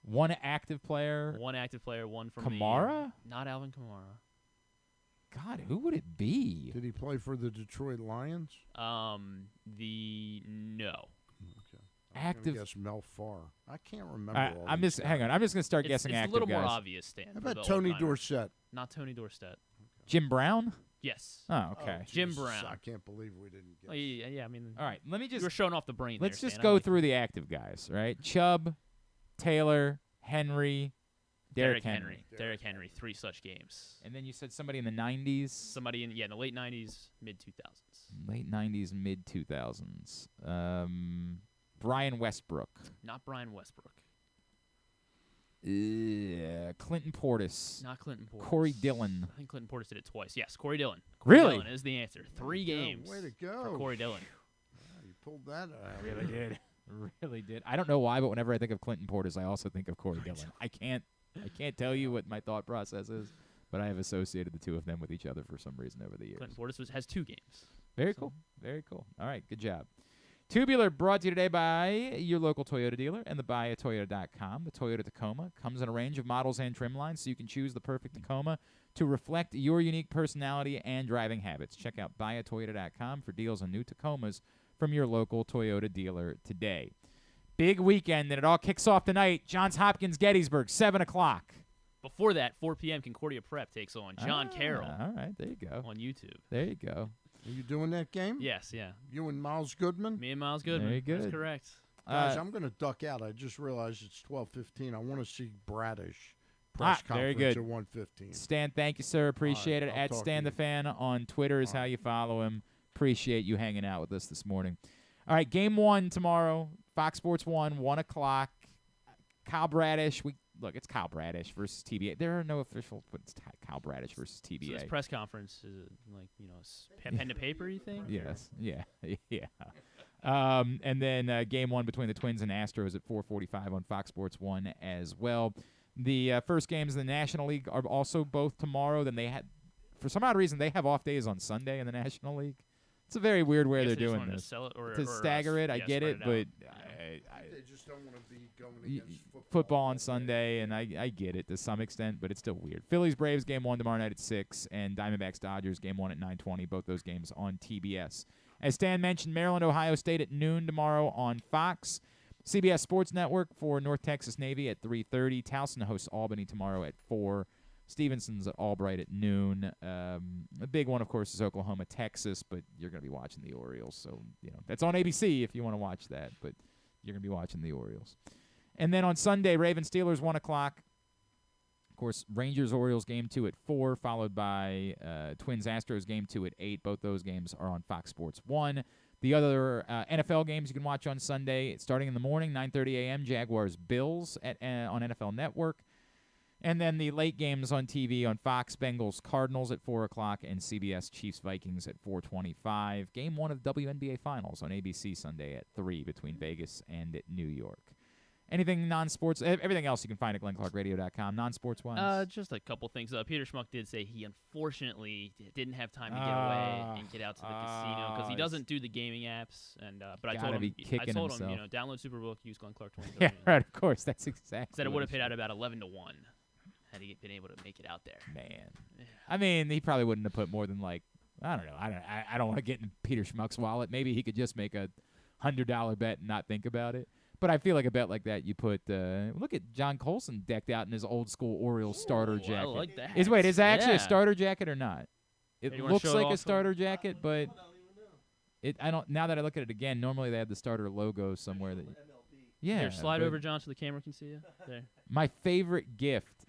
Speaker 1: One active player.
Speaker 7: One active player, one from
Speaker 1: Kamara?
Speaker 7: Not Alvin Kamara.
Speaker 1: God, who would it be?
Speaker 2: Did he play for the Detroit Lions?
Speaker 7: No.
Speaker 2: Okay.
Speaker 1: Active.
Speaker 2: I guess Mel Farr. I can't remember. all
Speaker 1: I'm
Speaker 2: these
Speaker 1: just
Speaker 2: guys.
Speaker 1: hang on. I'm just gonna start guessing
Speaker 7: It's
Speaker 1: active
Speaker 7: a little
Speaker 1: guys.
Speaker 7: more obvious, Stan.
Speaker 2: How
Speaker 7: for
Speaker 2: about
Speaker 7: the
Speaker 2: Tony
Speaker 7: old-timer.
Speaker 2: Dorsett?
Speaker 7: Not Tony Dorsett.
Speaker 1: Jim Brown?
Speaker 7: Yes.
Speaker 1: Oh, okay.
Speaker 7: Jim
Speaker 2: Jesus,
Speaker 7: Brown.
Speaker 2: I can't believe we didn't get.
Speaker 7: Oh, yeah. I mean,
Speaker 1: All right, let me just.
Speaker 7: you were showing off the brain.
Speaker 1: Let's
Speaker 7: there,
Speaker 1: just
Speaker 7: Stan.
Speaker 1: go
Speaker 7: I like
Speaker 1: through the active guys, right? Chubb, Taylor, Henry, Derrick Henry.
Speaker 7: Derrick Henry. 3 such games.
Speaker 1: And then you said somebody in the 90s.
Speaker 7: Somebody in the late 90s, mid 2000s.
Speaker 1: Late 90s, mid 2000s. Brian Westbrook.
Speaker 7: Not Brian Westbrook.
Speaker 1: Clinton Portis.
Speaker 7: Not Clinton Portis.
Speaker 1: Corey Dillon.
Speaker 7: I think Clinton Portis did it twice. Yes, Corey Dillon. Corey
Speaker 1: Really?
Speaker 7: Dillon is the answer. 3 games.
Speaker 2: Way to go.
Speaker 7: For Corey Dillon.
Speaker 2: You pulled that out.
Speaker 1: Really did. Really did. I don't know why, but whenever I think of Clinton Portis, I also think of Corey Dillon. I can't tell you what my thought process is, but I have associated the two of them with each other for some reason over the years.
Speaker 7: Clinton Portis has 2 games.
Speaker 1: Very cool. Very cool. All right, good job. Tubular brought to you today by your local Toyota dealer and the buyatoyota.com. The Toyota Tacoma comes in a range of models and trim lines, so you can choose the perfect Tacoma to reflect your unique personality and driving habits. Check out buyatoyota.com for deals on new Tacomas from your local Toyota dealer today. Big weekend, and it all kicks off tonight. Johns Hopkins, Gettysburg, 7 o'clock.
Speaker 7: Before that, 4 p.m., Concordia Prep takes on John Carroll.
Speaker 1: All right, there you go.
Speaker 7: On YouTube.
Speaker 1: There you go.
Speaker 2: Are you doing that game?
Speaker 7: Yes, yeah.
Speaker 2: You and Miles Goodman?
Speaker 7: Me and Miles Goodman.
Speaker 1: Very good.
Speaker 7: That's correct.
Speaker 2: Guys, I'm going to duck out. I just realized it's 12:15. I want to see Bradish press
Speaker 1: very
Speaker 2: conference
Speaker 1: good.
Speaker 2: at 1:15.
Speaker 1: Stan, thank you, sir. Appreciate it.
Speaker 2: I'll
Speaker 1: At
Speaker 2: talk
Speaker 1: Stan
Speaker 2: to
Speaker 1: the
Speaker 2: you.
Speaker 1: Fan on Twitter is how you follow him. Appreciate you hanging out with us this morning. All right, game 1 tomorrow. Fox Sports 1, 1 o'clock. Kyle Bradish. It's Kyle Bradish versus TBA. There are no official, but it's Kyle Bradish versus TBA.
Speaker 7: So this press conference is pen to paper, you think?
Speaker 1: Yes. Yeah. Yeah. And then game 1 between the Twins and Astros at 4:45 on Fox Sports 1 as well. The first games in the National League are also both tomorrow. Then for some odd reason, they have off days on Sunday in the National League. It's a very weird way they're doing this. To stagger it, I get it, but
Speaker 2: They just don't want to be going against
Speaker 1: football on Sunday, and I get it to some extent, but it's still weird. Phillies-Braves game 1 tomorrow night at 6, and Diamondbacks-Dodgers game 1 at 9:20. Both those games on TBS. As Stan mentioned, Maryland-Ohio State at noon tomorrow on Fox. CBS Sports Network for North Texas Navy at 3:30. Towson hosts Albany tomorrow at 4. Stevenson's at Albright at noon. The big one, of course, is Oklahoma, Texas, but you're going to be watching the Orioles. So, that's on ABC if you want to watch that, but you're going to be watching the Orioles. And then on Sunday, Ravens-Steelers, 1 o'clock. Of course, Rangers-Orioles game 2 at 4, followed by Twins-Astros game 2 at 8. Both those games are on Fox Sports 1. The other NFL games you can watch on Sunday, starting in the morning, 9:30 a.m., Jaguars-Bills on NFL Network. And then the late games on TV on Fox, Bengals-Cardinals at 4 o'clock, and CBS Chiefs-Vikings at 4:25. Game 1 of the WNBA Finals on ABC Sunday at 3 between Vegas and New York. Anything non-sports? Everything else you can find at GlennClarkRadio.com. Non-sports-wise?
Speaker 7: Just a couple things. Peter Schmuck did say he unfortunately didn't have time to get away and get out to the casino because he doesn't do the gaming apps. But I told him, download Superbook, use Glenn Clark 2030.
Speaker 1: Yeah, right, of course. That's exactly
Speaker 7: Said it
Speaker 1: what
Speaker 7: would have paid out about 11 to 1 had he been able to make it out there.
Speaker 1: Man. I mean, he probably wouldn't have put more than I don't know. I don't want to get in Peter Schmuck's wallet. Maybe he could just make a $100 bet and not think about it. But I feel like a bet like that, you put look at John Colson decked out in his old school Orioles starter jacket.
Speaker 7: I like that.
Speaker 1: Is that actually a starter jacket or not? It
Speaker 7: Hey, you wanna
Speaker 1: looks
Speaker 7: show it
Speaker 1: like a
Speaker 7: off?
Speaker 1: starter jacket, but I don't. Now that I look at it again, normally they have the starter logo somewhere. Yeah.
Speaker 7: Here, slide
Speaker 1: but
Speaker 7: over, John, so the camera can see you. There.
Speaker 1: My favorite gift.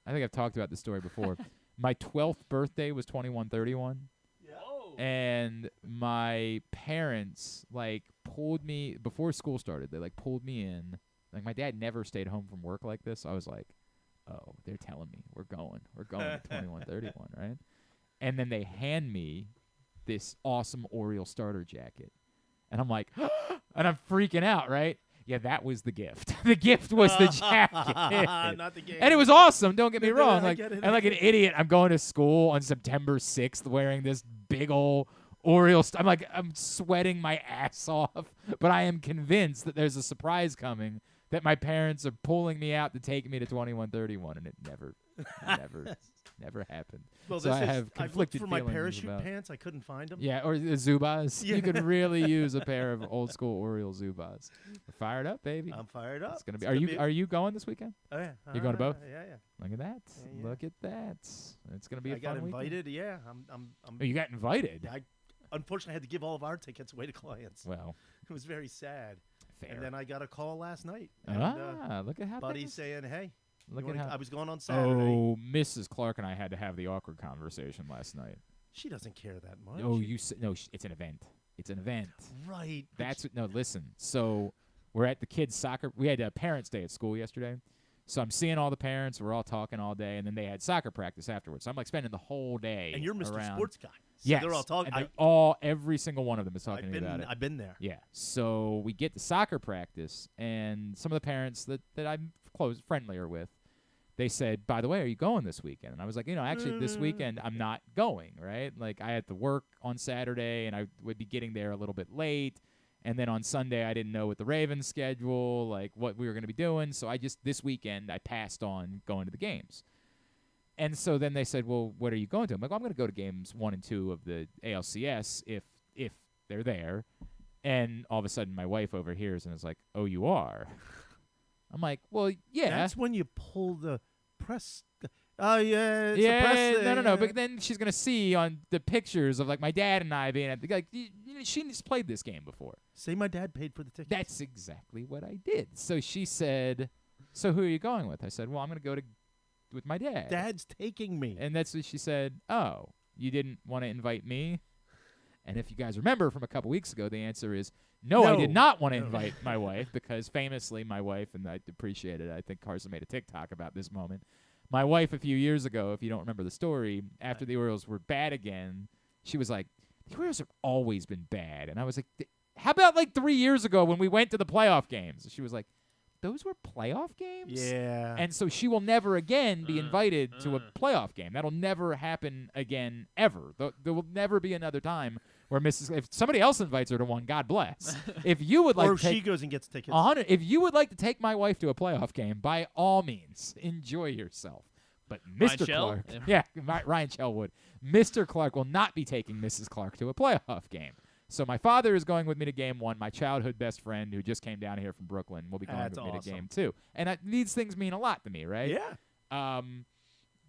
Speaker 1: I think I've talked about this story before. My 12th birthday was 2131. And my parents pulled me before school started. They pulled me in. My dad never stayed home from work like this. So I was like, "Oh, they're telling me we're going to 2131, right?" And then they hand me this awesome Oriole starter jacket. And I'm like, and I'm freaking out, right? Yeah, that was the gift. The gift was the jacket.
Speaker 9: Not the game.
Speaker 1: And it was awesome, don't get me wrong.
Speaker 9: I get it.
Speaker 1: And like an idiot, I'm going to school on September 6th wearing this big old Orioles. I'm sweating my ass off. But I am convinced that there's a surprise coming, that my parents are pulling me out to take me to 2131, and it never happened.
Speaker 9: Well,
Speaker 1: so I have conflicted
Speaker 9: for my
Speaker 1: feelings
Speaker 9: parachute
Speaker 1: about.
Speaker 9: pants. I couldn't find them.
Speaker 1: Yeah, or the Zubas.
Speaker 9: Yeah.
Speaker 1: You could really use a pair of old school Oriole Zubas. We're fired up, baby.
Speaker 9: I'm fired up.
Speaker 1: It's gonna be.
Speaker 9: It's
Speaker 1: Are you going this weekend?
Speaker 9: Oh yeah.
Speaker 1: You're going to both?
Speaker 9: Yeah.
Speaker 1: Look at that.
Speaker 9: Yeah.
Speaker 1: Look at that. It's gonna be a
Speaker 9: I
Speaker 1: fun
Speaker 9: got invited.
Speaker 1: weekend.
Speaker 9: Yeah.
Speaker 1: Oh, you got invited?
Speaker 9: I unfortunately had to give all of our tickets away to clients.
Speaker 1: Well,
Speaker 9: it was very sad.
Speaker 1: Fair.
Speaker 9: And then I got a call last night.
Speaker 1: Look at how
Speaker 9: buddy
Speaker 1: things-
Speaker 9: saying, "Hey,
Speaker 1: Look at how
Speaker 9: I was going on Saturday."
Speaker 1: Oh, Mrs. Clark and I had to have the awkward conversation last night.
Speaker 9: She doesn't care that much.
Speaker 1: Oh, it's an event. It's an event.
Speaker 9: Right.
Speaker 1: That's what. No, listen. So we're at the kids' soccer. We had a parents' day at school yesterday. So I'm seeing all the parents. We're all talking all day, and then they had soccer practice afterwards. So I'm like spending the whole day.
Speaker 9: And you're Mr.
Speaker 1: around.
Speaker 9: Sports Guy. So
Speaker 1: Yes.
Speaker 9: they're all talking.
Speaker 1: And every single one of them is talking to me about it.
Speaker 9: I've been there.
Speaker 1: Yeah. So we get to soccer practice, and some of the parents that I'm friendlier with, they said, by the way, are you going this weekend? And I was like, actually this weekend I'm not going, right? Like I had to work on Saturday, and I would be getting there a little bit late. And then on Sunday I didn't know what the Ravens schedule, like what we were going to be doing. So this weekend I passed on going to the games. And so then they said, well, what are you going to? I'm like, well, I'm going to go to games 1 and 2 of the ALCS if they're there. And all of a sudden my wife overhears and is like, oh, you are? I'm like, well, yeah.
Speaker 9: That's when you pull the press. Oh, yeah. It's
Speaker 1: yeah,
Speaker 9: the press
Speaker 1: no. But then she's going to see on the pictures of, like, my dad and I being at the, like, she's played this game before.
Speaker 9: Say my dad paid for the tickets.
Speaker 1: That's exactly what I did. So she said, so who are you going with? I said, well, I'm going to go with my dad.
Speaker 9: Dad's taking me.
Speaker 1: And that's what she said, oh, you didn't want to invite me? And if you guys remember from a couple weeks ago, the answer is no, I did not want to invite my wife, because famously my wife, and I appreciate it, I think Carson made a TikTok about this moment. My wife a few years ago, if you don't remember the story, after the Orioles were bad again, she was like, the Orioles have always been bad. And I was like, how about like 3 years ago when we went to the playoff games? She was like, those were playoff games?
Speaker 9: Yeah.
Speaker 1: And so she will never again be invited to a playoff game. That'll never happen again, ever. There will never be another time where if somebody else invites her to one, God bless. If you would like
Speaker 9: or
Speaker 1: to
Speaker 9: she goes and gets tickets.
Speaker 1: 100. If you would like to take my wife to a playoff game, by all means, enjoy yourself. But Mr. Clark, Ryan Chell would. Mr. Clark will not be taking Mrs. Clark to a playoff game. So my father is going with me to game 1. My childhood best friend, who just came down here from Brooklyn, will be going with me to game 2. And these things mean a lot to me, right?
Speaker 9: Yeah.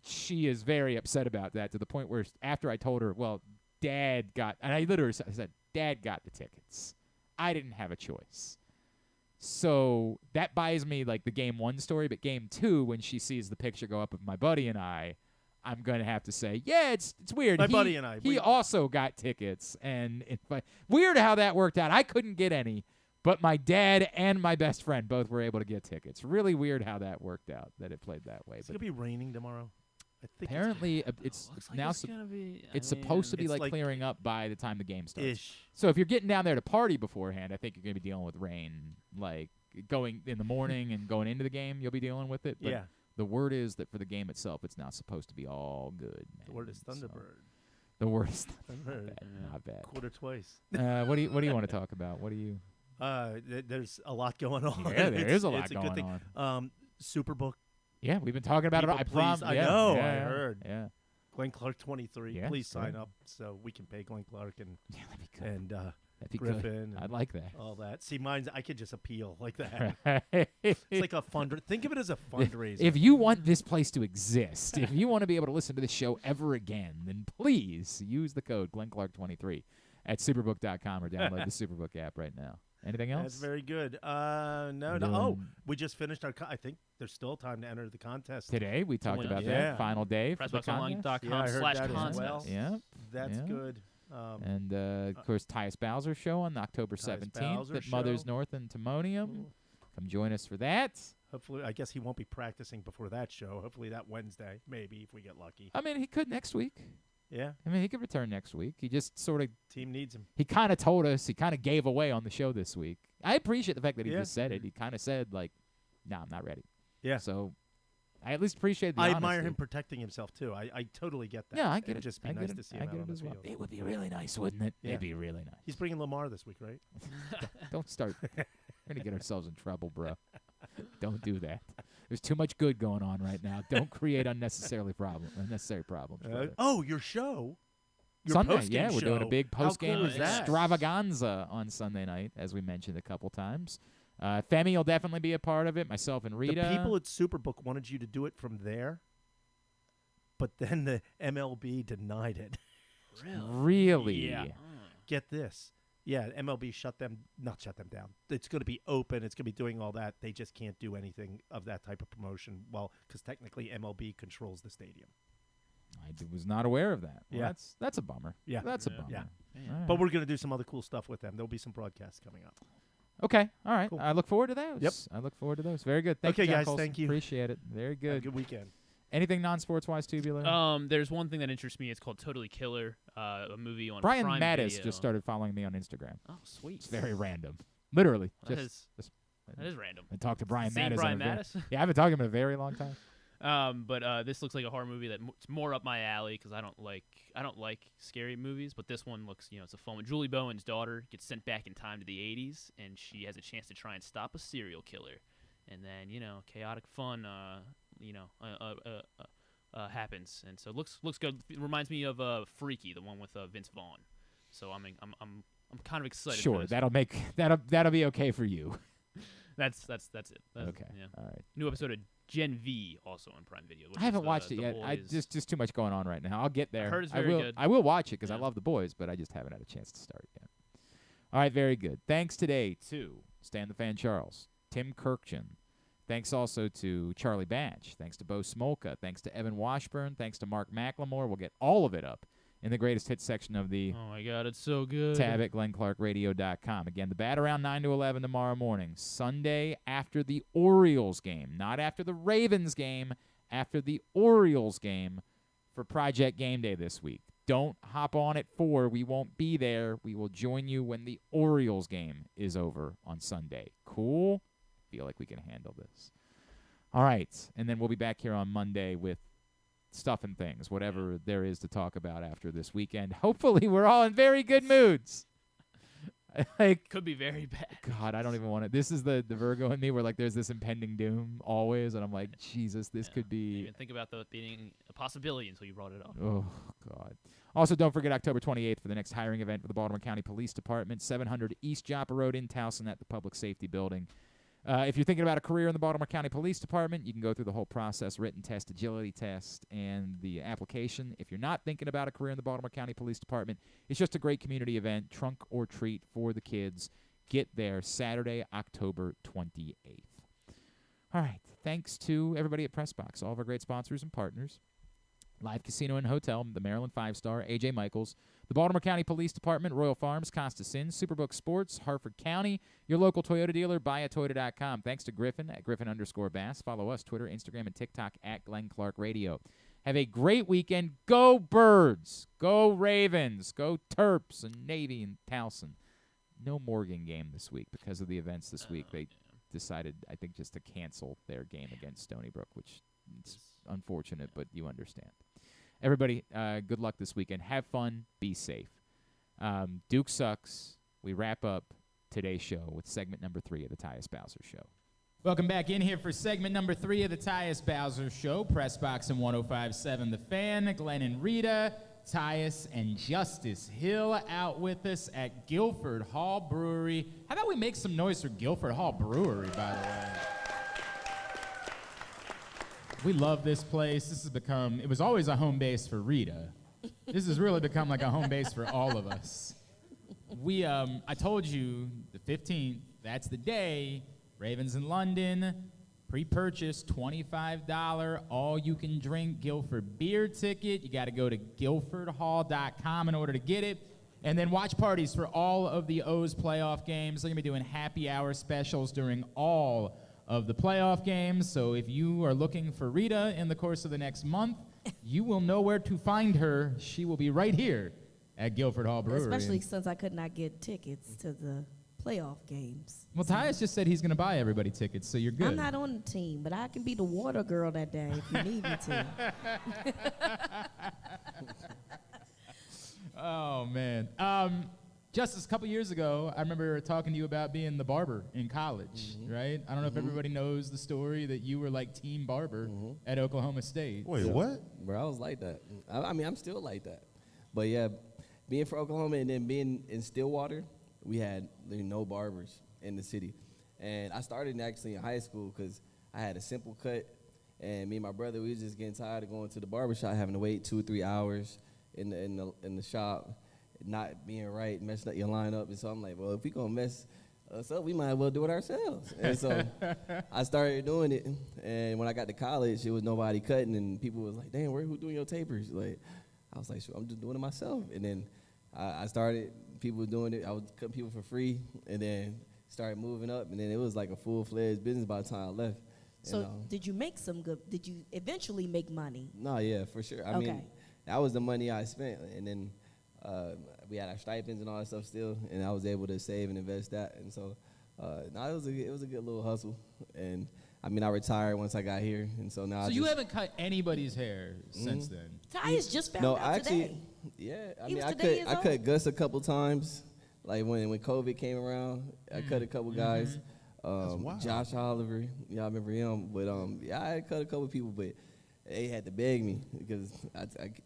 Speaker 1: She is very upset about that, to the point where after I told her, well, Dad got, and I literally said, Dad got the tickets. I didn't have a choice. So that buys me like the game 1 story, but game 2, when she sees the picture go up of my buddy and I'm going to have to say, yeah, it's weird.
Speaker 9: My buddy and I.
Speaker 1: He also got tickets. And weird how that worked out. I couldn't get any, but my dad and my best friend both were able to get tickets. Really weird how that worked out, that it played that way.
Speaker 9: It's going to be raining tomorrow. I think
Speaker 1: apparently, it's now it's supposed to be like clearing up by the time the game starts. So if you're getting down there to party beforehand, I think you're going to be dealing with rain, like going in the morning and going into the game. You'll be dealing with it. But
Speaker 9: yeah.
Speaker 1: The word is that for the game itself, it's not supposed to be all good. Man.
Speaker 9: The word is Thunderbird.
Speaker 1: The word is Thunderbird. Not bad.
Speaker 9: Quarter twice.
Speaker 1: What do you want to talk about? What do you?
Speaker 9: There's a lot going on.
Speaker 1: Yeah, there is a lot going
Speaker 9: on. Superbook.
Speaker 1: Yeah, we've been talking about it. I promise.
Speaker 9: I know. I heard.
Speaker 1: Yeah.
Speaker 9: Glenn Clark 23.
Speaker 1: Yeah,
Speaker 9: please sign up so we can pay Glenn Clark and
Speaker 1: that'd be good.
Speaker 9: And
Speaker 1: that'd be
Speaker 9: Griffin.
Speaker 1: Good. I'd like that.
Speaker 9: All that. See, mine's I could just appeal like that. It's like a Think of it as a fundraiser.
Speaker 1: If you want this place to exist, if you want to be able to listen to the show ever again, then please use the code GlennClark23 at Superbook.com or download the Superbook app right now. Anything else?
Speaker 9: That's very good. No. Oh, we just finished our. I think there's still time to enter the contest.
Speaker 1: Today we talked about that. Final day.
Speaker 3: PressBoxOnline.com/contest.
Speaker 9: Well,
Speaker 1: yeah.
Speaker 9: That's good.
Speaker 1: And, of course, Tyus Bowser show on October 17th at Mother's North in Timonium. Come join us for that.
Speaker 9: Hopefully, I guess he won't be practicing before that show. Hopefully that Wednesday, maybe, if we get lucky.
Speaker 1: I mean, he could next week.
Speaker 9: Yeah.
Speaker 1: I mean, he could return next week. He just sort of
Speaker 9: team needs him.
Speaker 1: He kind of told us. He kind of gave away on the show this week. I appreciate the fact that he
Speaker 9: Yeah.
Speaker 1: just said it. He kind of said like, "No, I'm not ready."
Speaker 9: Yeah.
Speaker 1: So I at least appreciate the
Speaker 9: I
Speaker 1: honesty.
Speaker 9: admire him protecting himself too. I totally get that.
Speaker 1: Yeah, I get
Speaker 9: It'd
Speaker 1: it.
Speaker 9: just be
Speaker 1: I
Speaker 9: nice
Speaker 1: get it.
Speaker 9: to see
Speaker 1: I
Speaker 9: him
Speaker 1: get
Speaker 9: out
Speaker 1: it
Speaker 9: on the
Speaker 1: as well.
Speaker 9: field.
Speaker 1: It would be really nice, wouldn't it?
Speaker 9: Yeah.
Speaker 1: It'd be really nice.
Speaker 9: He's bringing Lamar this week, right?
Speaker 1: Don't start. We're gonna get ourselves in trouble, bro. Don't do that. There's too much good going on right now. Don't create unnecessary problems. brother.
Speaker 9: Your show. Your
Speaker 1: Sunday,
Speaker 9: post-game
Speaker 1: yeah, we're doing a
Speaker 9: show.
Speaker 1: big
Speaker 9: How
Speaker 1: post-game
Speaker 9: cool is that?
Speaker 1: extravaganza on Sunday night, as we mentioned a couple times. Femi will definitely be a part of it. Myself and Rita.
Speaker 9: The people at Superbook wanted you to do it from there, but then the MLB denied it.
Speaker 1: Really?
Speaker 9: Yeah. Get this. Yeah, MLB not shut them down. It's going to be open. It's going to be doing all that. They just can't do anything of that type of promotion. Well, because technically MLB controls the stadium.
Speaker 1: I was not aware of that. Well,
Speaker 9: Yeah.
Speaker 1: That's a bummer.
Speaker 9: Yeah.
Speaker 1: That's a bummer.
Speaker 9: Yeah.
Speaker 1: All right.
Speaker 9: But we're going to do some other cool stuff with them. There'll be some broadcasts coming up.
Speaker 1: Okay. All right.
Speaker 9: Cool.
Speaker 1: I look forward to those.
Speaker 9: Yep.
Speaker 1: I look forward to those. Very good. Thank
Speaker 9: Okay,
Speaker 1: you, John
Speaker 9: guys,
Speaker 1: Colson.
Speaker 9: thank you.
Speaker 1: Appreciate it. Very good.
Speaker 9: Have a good weekend.
Speaker 1: Anything non-sports wise, Tubular?
Speaker 7: There's one thing that interests me. It's called Totally Killer, a movie on
Speaker 1: Brian
Speaker 7: Prime
Speaker 1: Mattis
Speaker 7: Video.
Speaker 1: just started following me on Instagram.
Speaker 7: Oh, sweet.
Speaker 1: It's very random. Literally.
Speaker 7: That
Speaker 1: just
Speaker 7: is random.
Speaker 1: I talked to Brian
Speaker 7: Same
Speaker 1: Mattis.
Speaker 7: Brian Mattis?
Speaker 1: Yeah, I haven't talked to him in a very long time.
Speaker 7: But this looks like a horror movie that's more up my alley because I don't like scary movies. But this one looks, it's a fun one. Julie Bowen's daughter gets sent back in time to the 80s, and she has a chance to try and stop a serial killer. And then chaotic fun, happens. And so it looks good. It reminds me of Freaky, the one with Vince Vaughn. So I'm kind of excited.
Speaker 1: Sure,
Speaker 7: for this
Speaker 1: that'll be okay for you.
Speaker 7: That's it.
Speaker 1: Okay.
Speaker 7: Yeah.
Speaker 1: All right.
Speaker 7: New episode of Gen V also on Prime Video.
Speaker 1: I haven't watched it yet. Just too much going on right now. I'll get there.
Speaker 7: I heard it's very good.
Speaker 1: I will watch it because I love The Boys, but I just haven't had a chance to start yet. All right, very good. Thanks today to Stan the Fan Charles, Tim Kurkjian. Thanks also to Charlie Batch. Thanks to Bo Smolka. Thanks to Evan Washburn. Thanks to Mark McLemore. We'll get all of it up in the greatest hits section of the
Speaker 7: Oh my God, it's so good.
Speaker 1: tab at GlennClarkRadio.com. Again, the bat around 9 to 11 tomorrow morning. Sunday after the Orioles game. Not after the Ravens game, after the Orioles game for Project Game Day this week. Don't hop on at 4. We won't be there. We will join you when the Orioles game is over on Sunday. Cool? Feel like we can handle this. All right. And then we'll be back here on Monday with stuff and things, whatever there is to talk about after this weekend. Hopefully we're all in very good moods.
Speaker 7: Could be very bad.
Speaker 1: God, I don't even want to. This is the Virgo in me where there's this impending doom always, and I'm like, Jesus, this could be.
Speaker 7: I didn't even think about that being a possibility until you brought it up.
Speaker 1: Oh, God. Also, don't forget October 28th for the next hiring event for the Baltimore County Police Department, 700 East Joppa Road in Towson at the Public Safety Building. If you're thinking about a career in the Baltimore County Police Department, you can go through the whole process, written test, agility test, and the application. If you're not thinking about a career in the Baltimore County Police Department, it's just a great community event, trunk or treat for the kids. Get there Saturday, October 28th. All right. Thanks to everybody at PressBox, all of our great sponsors and partners. Live Casino and Hotel, the Maryland 5-Star, A.J. Michaels, the Baltimore County Police Department, Royal Farms, Costa Sin, Superbook Sports, Harford County, your local Toyota dealer, buyatoyota.com. Thanks to Griffin at Griffin_Bass. Follow us, Twitter, Instagram, and TikTok at Glenn Clark Radio. Have a great weekend. Go Birds. Go Ravens. Go Terps and Navy and Towson. No Morgan game this week because of the events this week. They decided, I think, just to cancel their game against Stony Brook, which is unfortunate, but you understand. Everybody, good luck this weekend. Have fun. Be safe. Duke sucks. We wrap up today's show with segment number 3 of the Tyus Bowser Show.
Speaker 16: Welcome back in here for segment number 3 of the Tyus Bowser Show. PressBox and 105.7 The Fan. Glenn and Rita, Tyus, and Justice Hill out with us at Guilford Hall Brewery. How about we make some noise for Guilford Hall Brewery, by the way? We love this place. This has become, it was always a home base for Rita. This has really become like a home base for all of us. I told you the 15th, that's the day. Ravens in London, pre-purchase, $25, all-you-can-drink Guilford beer ticket. You got to go to guilfordhall.com in order to get it. And then watch parties for all of the O's playoff games. They're going to be doing happy hour specials during all of the playoff games. So if you are looking for Rita in the course of the next month, you will know where to find her. She will be right here at Guilford Hall Brewery.
Speaker 17: Especially since I could not get tickets to the playoff games.
Speaker 16: Well, Tyus just said he's going to buy everybody tickets, so you're good.
Speaker 17: I'm not on the team, but I can be the water girl that day if you need me to.
Speaker 16: Oh, man. Justice, a couple years ago, I remember talking to you about being the barber in college, right? I don't know if everybody knows the story that you were like team barber at Oklahoma State.
Speaker 18: Wait, what? Bro, I was like that. I mean, I'm still like that. But, yeah, being from Oklahoma and then being in Stillwater, we had no barbers in the city. And I started actually in high school because I had a simple cut. And me and my brother, we was just getting tired of going to the barbershop, having to wait 2 or 3 hours in the shop, not being right, messing up your lineup. And so I'm like, well, if we gonna mess us up, we might as well do it ourselves. And so I started doing it. And when I got to college, it was nobody cutting, and people was like, damn, who doing your tapers? Like, I was like, sure, I'm just doing it myself. And then I started, people were doing it. I was cutting people for free, and then started moving up. And then it was like a full-fledged business by the time I left.
Speaker 17: So did you make did you eventually make money?
Speaker 18: No, yeah, for sure. I mean, that was the money I spent. And then we had our stipends and all that stuff still, and I was able to save and invest that. And so, it was a good little hustle. And I mean, I retired once I got here, and so now.
Speaker 16: So you haven't cut anybody's hair since then?
Speaker 17: Tyus just found out today.
Speaker 18: Yeah, I mean, I cut Gus a couple times, like when COVID came around. I cut a couple guys. Josh Oliver, y'all remember him? But yeah, I cut a couple people, but they had to beg me because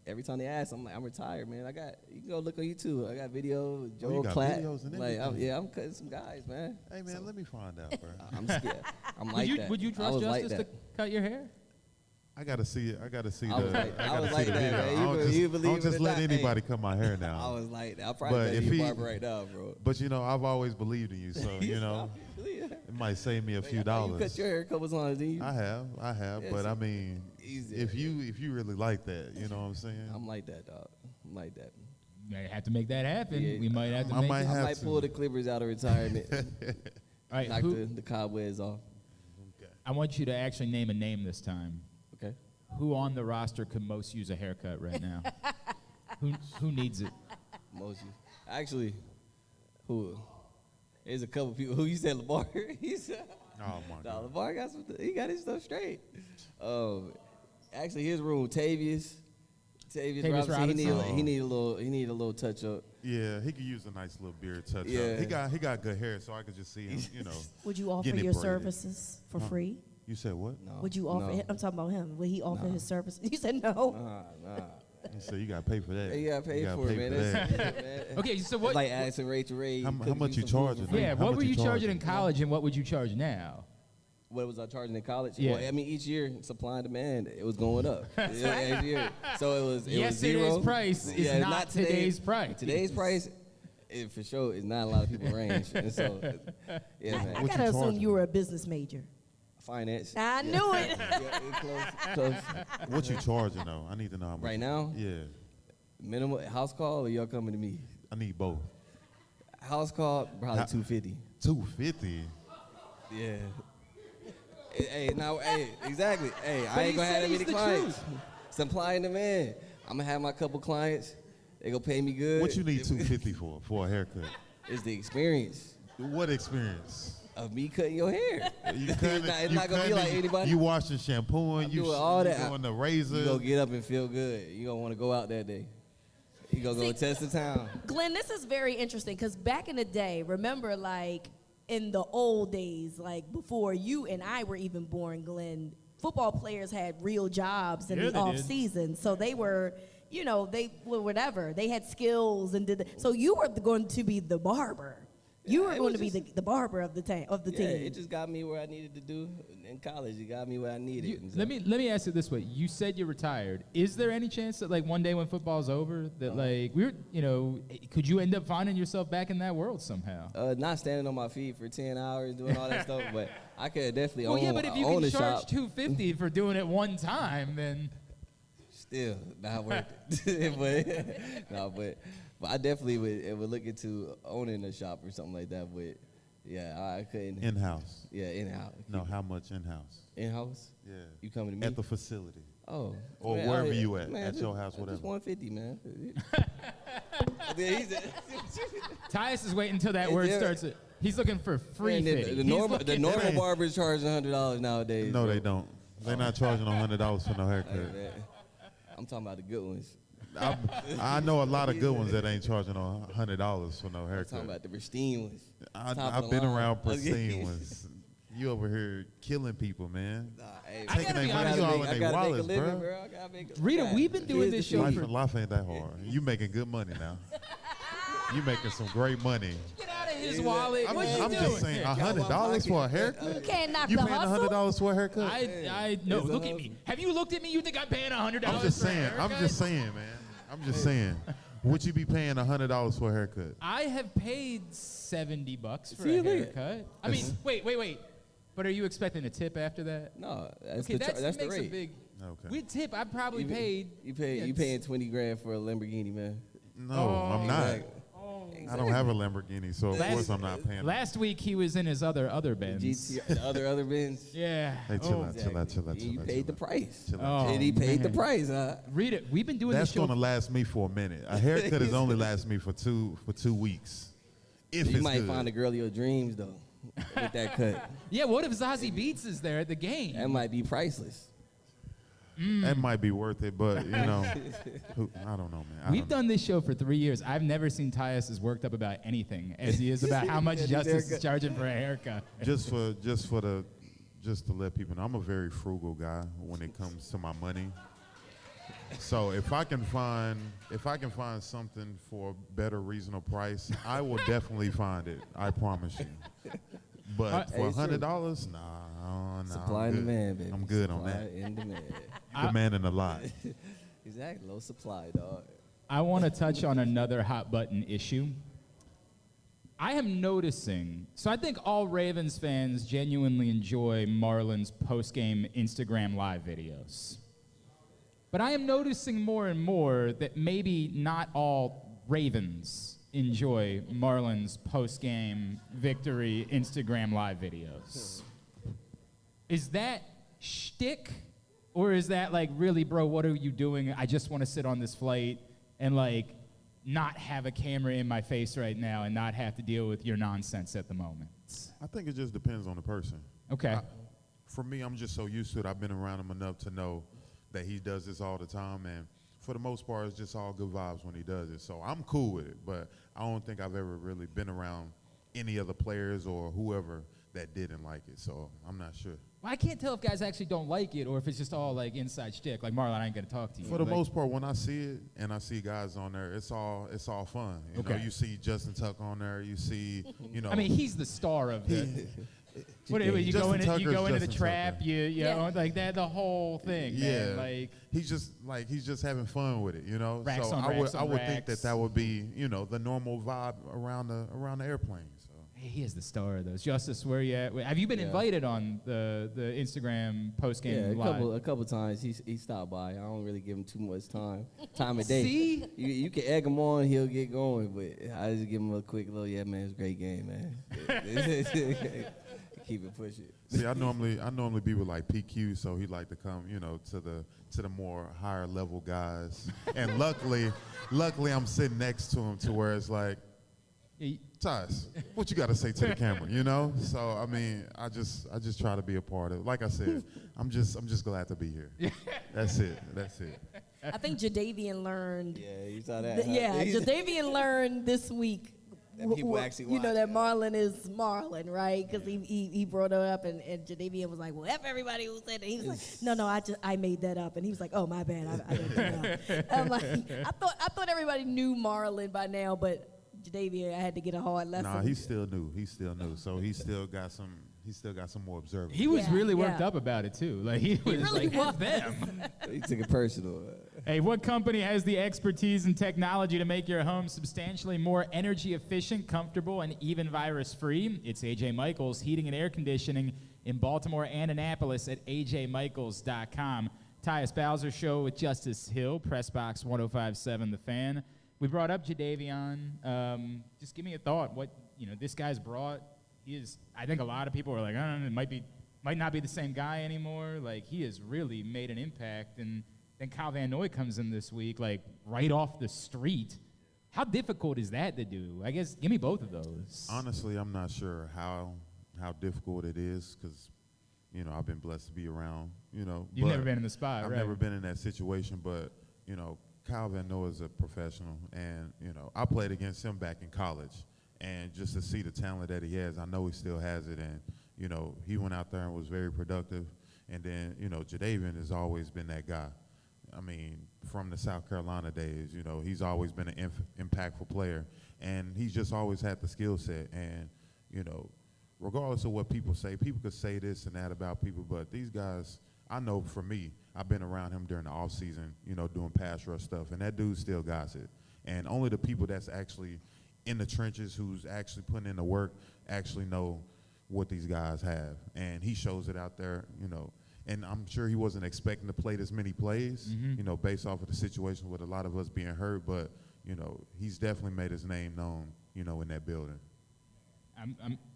Speaker 18: every time they ask, I'm like, I'm retired, man. You can go look on YouTube. I got videos. Joel Platt. I'm cutting some guys, man.
Speaker 11: Hey, man, let me find out, bro.
Speaker 18: I'm scared. I'm like that.
Speaker 16: Would you trust Justice to cut your hair?
Speaker 11: I gotta see it. I gotta see
Speaker 18: the video.
Speaker 11: I don't just let anybody cut my hair now.
Speaker 18: I was like that. I'll probably be a barber right now, bro.
Speaker 11: But I've always believed in you, so it might save me a few dollars.
Speaker 18: You cut your hair a couple times, didn't you?
Speaker 11: I have, yeah, but I mean, if you really like that, you know what I'm saying?
Speaker 18: I'm like that, dog. I'm like that.
Speaker 16: You might have to make that happen.
Speaker 18: Yeah,
Speaker 16: we might have to.
Speaker 11: I
Speaker 18: might pull the Clippers out of retirement.
Speaker 16: All right,
Speaker 18: knock the cobwebs off.
Speaker 11: Okay.
Speaker 16: I want you to actually name a name this time.
Speaker 18: Okay.
Speaker 16: Who on the roster could most use a haircut right now? Who needs it?
Speaker 18: Most use. Actually, who? There's a couple people. Who you said Lamar? He said.
Speaker 11: Oh my God.
Speaker 18: Lamar got his stuff straight. Actually, his room, Tavius Robinson. He need a little touch up.
Speaker 11: Yeah, he could use a nice little beard touch up. He got good hair, so I could just see him.
Speaker 17: Would you offer your services for free?
Speaker 11: You said what?
Speaker 18: No.
Speaker 17: Would you offer? No. I'm talking about him. Would he offer his services? You said no.
Speaker 18: Nah.
Speaker 11: You said you got to pay for that.
Speaker 18: You got to pay for it, man.
Speaker 16: Okay, so what?
Speaker 18: It's like asking Rachel Ray.
Speaker 11: How much you charging?
Speaker 16: Yeah, what were you charging in college, and what would you charge now?
Speaker 18: What was I charging in college?
Speaker 16: Yeah.
Speaker 18: Well, I mean, each year, supply and demand, it was going up. Each year. So it was
Speaker 16: yes,
Speaker 18: zero.
Speaker 16: Today's price is not today's price.
Speaker 18: Today's price, for sure, is not a lot of people's range. And so, man.
Speaker 17: I gotta assume you were a business major.
Speaker 18: Finance.
Speaker 17: I knew it.
Speaker 18: Close.
Speaker 11: What you charging though? I need to know how much.
Speaker 18: Right now?
Speaker 11: Yeah.
Speaker 18: Minimum house call, or y'all coming to me?
Speaker 11: I need both.
Speaker 18: House call, probably $250.
Speaker 11: $250.
Speaker 18: Yeah. Exactly. I ain't gonna have that many clients. Supply and demand. I'm gonna have my couple clients. They gonna pay me good.
Speaker 11: What you need $250 for a haircut?
Speaker 18: It's the experience.
Speaker 11: What experience?
Speaker 18: Of me cutting your hair.
Speaker 11: It's
Speaker 18: not gonna be like anybody.
Speaker 11: You washing, shampooing, you
Speaker 18: doing all that.
Speaker 11: doing the razor.
Speaker 18: You gonna get up and feel good. You gonna want to go out that day. You gonna go test the town.
Speaker 17: Glenn, this is very interesting because back in the day, remember like in the old days, like before you and I were even born, Glenn, football players had real jobs in the off season. So they were, they were whatever. They had skills and so you were going to be the barber. You were going to be the barber of the team.
Speaker 18: It just got me where I needed to do in college. It got me where I needed.
Speaker 16: Let me ask it this way: you said you're retired. Is there any chance that like one day when football's over, that could you end up finding yourself back in that world somehow?
Speaker 18: Not standing on my feet for 10 hours doing all that stuff, but I could definitely own.
Speaker 16: Well, yeah, but if you
Speaker 18: can
Speaker 16: charge $250 for doing it one time, then
Speaker 18: still not worth it. But I definitely would look into owning a shop or something like that. But Yeah, I couldn't.
Speaker 11: In-house.
Speaker 18: Yeah, in-house.
Speaker 11: No, how much in-house?
Speaker 18: In-house?
Speaker 11: Yeah.
Speaker 18: You coming to me?
Speaker 11: At the facility.
Speaker 18: Oh.
Speaker 11: Or
Speaker 18: man,
Speaker 11: wherever you at,
Speaker 18: man,
Speaker 11: at your house, whatever.
Speaker 18: Just 150, man.
Speaker 16: Tyus is waiting until that word starts. He's looking for free fitty.
Speaker 18: The normal barber's charging $100 nowadays.
Speaker 11: No, they don't. They're not charging $100 for no haircut.
Speaker 18: Hey, I'm talking about the good ones.
Speaker 11: I know a lot of good ones that ain't charging $100 for no haircut.
Speaker 18: I'm talking about the pristine ones.
Speaker 11: I've been around pristine ones. You over here killing people, man. Taking their money all in their wallets, bro.
Speaker 16: Rita, we've been doing this show for...
Speaker 11: Life ain't that hard. You making good money now. You making some great money.
Speaker 16: Get out of his wallet.
Speaker 11: I'm just saying, $100 for a haircut?
Speaker 17: You can't knock
Speaker 11: You
Speaker 17: the
Speaker 11: paying
Speaker 17: hustle.
Speaker 11: $100 for a haircut?
Speaker 16: I no. Look at me. Have you looked at me? You think I'm paying $100?
Speaker 11: I'm just saying.
Speaker 16: For a haircut?
Speaker 11: I'm just saying. Would you be paying $100 for a haircut?
Speaker 16: I have paid $70 for a haircut. I mean, wait. But are you expecting a tip after that?
Speaker 18: No, that's
Speaker 16: okay,
Speaker 18: that's the
Speaker 16: makes
Speaker 18: rate.
Speaker 16: a big.
Speaker 11: Okay.
Speaker 16: With tip, I probably paid.
Speaker 18: You paying $20,000 for a Lamborghini, man?
Speaker 11: No, I'm not.
Speaker 18: Exactly.
Speaker 11: I don't have a Lamborghini, so of course I'm not paying.
Speaker 16: Last week he was in his other Benz.
Speaker 18: The other Benz.
Speaker 16: Yeah.
Speaker 11: Hey, chill out.
Speaker 18: You paid the price.
Speaker 16: Oh,
Speaker 18: and he paid the price, huh?
Speaker 16: Read it. We've been doing
Speaker 11: That's
Speaker 16: this show.
Speaker 11: gonna last me for a minute. A haircut is only last me for 2 weeks. If
Speaker 18: you
Speaker 11: it's
Speaker 18: might
Speaker 11: good.
Speaker 18: find the girl of your dreams though, with that cut.
Speaker 16: Yeah. What if Zazie Beetz is there at the game?
Speaker 18: That might be priceless.
Speaker 11: That might be worth it, but I don't know, man.
Speaker 16: We've done this show for 3 years. I've never seen Tyus as worked up about anything as he is about how much Justice is charging for a haircut.
Speaker 11: Just to let people know, I'm a very frugal guy when it comes to my money. So if I can find something for a better reasonable price, I will definitely find it. I promise you. But for $100, nah.
Speaker 18: Supply and demand, baby.
Speaker 11: I'm good
Speaker 18: Supply
Speaker 11: on that.
Speaker 18: and demand.
Speaker 11: Demanding a lot.
Speaker 18: Exactly, low supply, dog.
Speaker 16: I want to touch on another hot button issue. I am noticing, so I think all Ravens fans genuinely enjoy Marlon's post-game Instagram live videos. But I am noticing more and more that maybe not all Ravens enjoy Marlon's post-game victory Instagram live videos. Is that shtick, or is that like, really, bro, what are you doing? I just want to sit on this flight and like not have a camera in my face right now and not have to deal with your nonsense at the moment?
Speaker 11: I think it just depends on the person.
Speaker 16: Okay.
Speaker 11: For me, I'm just so used to it. I've been around him enough to know that he does this all the time, and for the most part, it's just all good vibes when he does it. So I'm cool with it, but I don't think I've ever really been around any other players or whoever that didn't like it, so I'm not sure.
Speaker 16: Well, I can't tell if guys actually don't like it or if it's just all like inside shtick. Like, Marlon, I ain't gonna talk to you.
Speaker 11: For the most part, when I see it and I see guys on there, it's all fun. You know, you see Justin Tuck on there. You see,
Speaker 16: I mean, he's the star of it. What you go into the trap, you know, like that, the whole thing.
Speaker 11: Yeah,
Speaker 16: man. Like
Speaker 11: he's just having fun with it, you know.
Speaker 16: Racks
Speaker 11: so
Speaker 16: on
Speaker 11: I
Speaker 16: racks
Speaker 11: would think that would be, you know, the normal vibe around the airplane. So
Speaker 16: hey, he is the star of those. Justice, where you at? Have you been invited on the Instagram post game live?
Speaker 18: A couple times he stopped by. I don't really give him too much time of day.
Speaker 16: See,
Speaker 18: you can egg him on, he'll get going, but I just give him a quick little, yeah, man, it's a great game, man. Keep it pushing.
Speaker 11: See, I normally be with like PQ, so he like to come, you know, to the more higher level guys. And luckily I'm sitting next to him to where it's like, Tyus, what you got to say to the camera, you know? So I mean, I just try to be a part of it. Like I said, I'm just glad to be here. That's it.
Speaker 17: I think Jadeveon learned.
Speaker 18: Yeah, you saw that.
Speaker 17: Jadeveon learned this week.
Speaker 18: That people actually watch,
Speaker 17: that Marlon is Marlon, right? Because he brought it up, and Jadeveon was like, "Well, F everybody who said it." He was like, "No, I made that up," and he was like, "Oh, my bad, I didn't know." I'm like, I thought everybody knew Marlon by now, but Jadeveon, I had to get a hard lesson.
Speaker 11: Nah, he's still new. So he still got some more observing.
Speaker 16: He was really worked up about it too. Like he was
Speaker 17: really
Speaker 16: like, F them.
Speaker 18: He took it personal.
Speaker 16: Hey, what company has the expertise and technology to make your home substantially more energy efficient, comfortable, and even virus-free? It's AJ Michaels Heating and Air Conditioning in Baltimore and Annapolis at ajmichaels.com. Tyus Bowser Show with Justice Hill, PressBox 105.7 The Fan. We brought up Jadeveon. Just give me a thought. What this guy's brought I think a lot of people are like, I don't know, it might not be the same guy anymore. Like, he has really made an impact. And then Kyle Van Noy comes in this week, like, right off the street. How difficult is that to do? I guess, give me both of those.
Speaker 11: Honestly, I'm not sure how difficult it is because, you know, I've been blessed to be around, you know.
Speaker 16: You've never been in the spot,
Speaker 11: I've
Speaker 16: right?
Speaker 11: never been in that situation, but, you know, Kyle Van Noy is a professional, and, you know, I played against him back in college. And just to see the talent that he has, I know he still has it. And, you know, he went out there and was very productive. And then, you know, Jadeveon has always been that guy. I mean, from the South Carolina days, you know, he's always been an impactful player. And he's just always had the skill set. And, you know, regardless of what people say, people could say this and that about people, but these guys, I know for me, I've been around him during the offseason, you know, doing pass rush stuff, and that dude still got it. And only the people that's actually in the trenches, who's actually putting in the work, actually know what these guys have. And he shows it out there, you know. And I'm sure he wasn't expecting to play this many plays, you know, based off of the situation with a lot of us being hurt. But, you know, he's definitely made his name known, you know, in that building.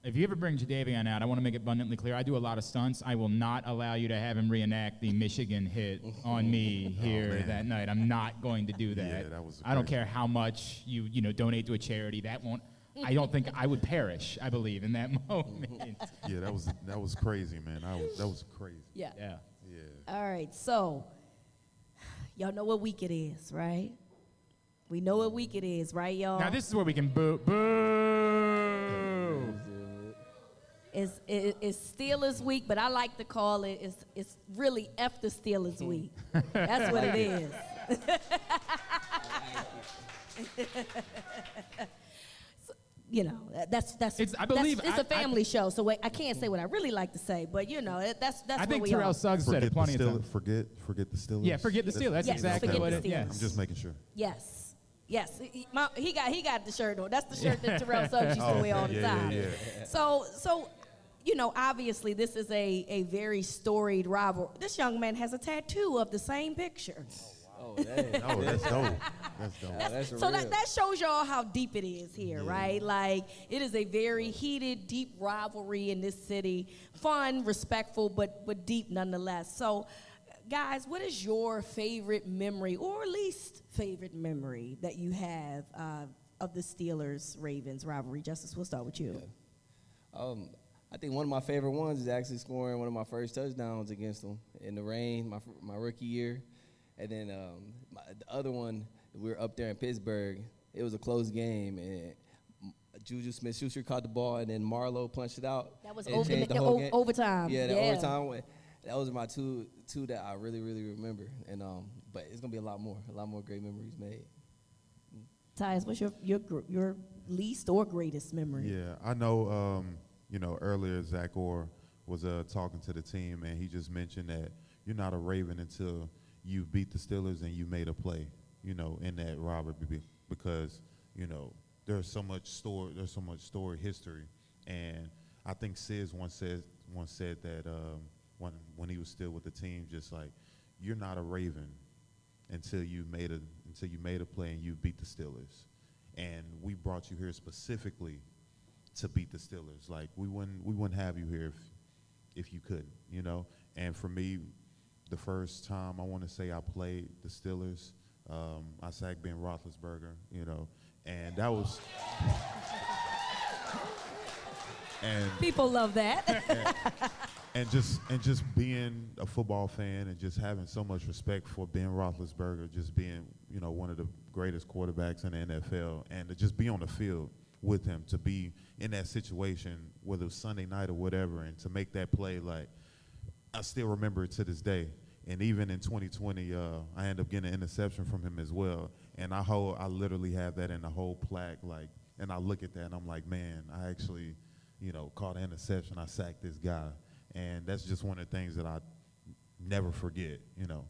Speaker 16: If you ever bring Jadeveon out, I want to make it abundantly clear, I do a lot of stunts. I will not allow you to have him reenact the Michigan hit on me here that night. I'm not going to do that.
Speaker 11: Yeah, that was
Speaker 16: I don't care how much you know, donate to a charity. That won't. I don't think I would perish, I believe, in that moment.
Speaker 11: Yeah, that was crazy, man. That was crazy.
Speaker 17: Yeah.
Speaker 16: Yeah.
Speaker 17: All right, so y'all know what week it is, right? We know what week it is, right, y'all?
Speaker 16: Now this is where we can boo.
Speaker 17: It's Steelers week, but I like to call it, it's really F the Steelers week. That's what it is. So, you know, that's it's a family show, so I can't say what I really like to say, but you know, that's
Speaker 16: I
Speaker 17: what
Speaker 16: think
Speaker 17: we
Speaker 16: Terrell
Speaker 17: are.
Speaker 16: Suggs said it plenty of times.
Speaker 11: Forget the Steelers.
Speaker 16: Yeah, forget the Steelers. That's
Speaker 17: Yes,
Speaker 16: exactly
Speaker 17: forget
Speaker 16: what
Speaker 17: the
Speaker 16: it is. Yeah.
Speaker 17: Steelers.
Speaker 11: I'm just making sure.
Speaker 17: Yes. He got the shirt on. That's the shirt that Terrell Suggs used to wear all the time.
Speaker 11: Yeah.
Speaker 17: So, you know, obviously this is a very storied rival. This young man has a tattoo of the same picture.
Speaker 18: Oh, dang.
Speaker 11: Oh, that's dope. That's dope.
Speaker 18: That's
Speaker 17: So
Speaker 18: real.
Speaker 17: that shows y'all how deep it is here, right? Like, it is a very heated, deep rivalry in this city. Fun, respectful, but deep nonetheless. So, guys, what is your favorite memory, or least favorite memory, that you have of the Steelers-Ravens rivalry? Justice, we'll start with you.
Speaker 18: Yeah. I think one of my favorite ones is actually scoring one of my first touchdowns against them in the rain, my rookie year. And then the other one, we were up there in Pittsburgh. It was a close game, and Juju Smith-Schuster caught the ball, and then Marlowe punched it out.
Speaker 17: That was
Speaker 18: and it changed the whole game.
Speaker 17: overtime.
Speaker 18: Yeah, the overtime one. Those are my two that I really, really remember. And but it's gonna be a lot more great memories made.
Speaker 17: Tyus, what's your least or greatest memory?
Speaker 11: Yeah, I know. You know, earlier Zach Orr was talking to the team, and he just mentioned that you're not a Raven until you beat the Steelers and you made a play. You know, in that rivalry, because you know there's so much story history, and I think Sis once said that when he was still with the team, just like, you're not a Raven until you made a play and you beat the Steelers, and we brought you here specifically to beat the Steelers. Like, we wouldn't have you here if you couldn't, you know. And for me, the first time I want to say I played the Steelers, I sacked Ben Roethlisberger, you know, and that was. And
Speaker 17: people love that.
Speaker 11: and just being a football fan and just having so much respect for Ben Roethlisberger, just being, you know, one of the greatest quarterbacks in the NFL, and to just be on the field with him, to be in that situation, whether it was Sunday night or whatever, and to make that play, like, I still remember it to this day. And even in 2020, I ended up getting an interception from him as well. And I literally have that in the whole plaque, like, and I look at that and I'm like, man, I actually, you know, caught an interception. I sacked this guy. And that's just one of the things that I never forget, you know.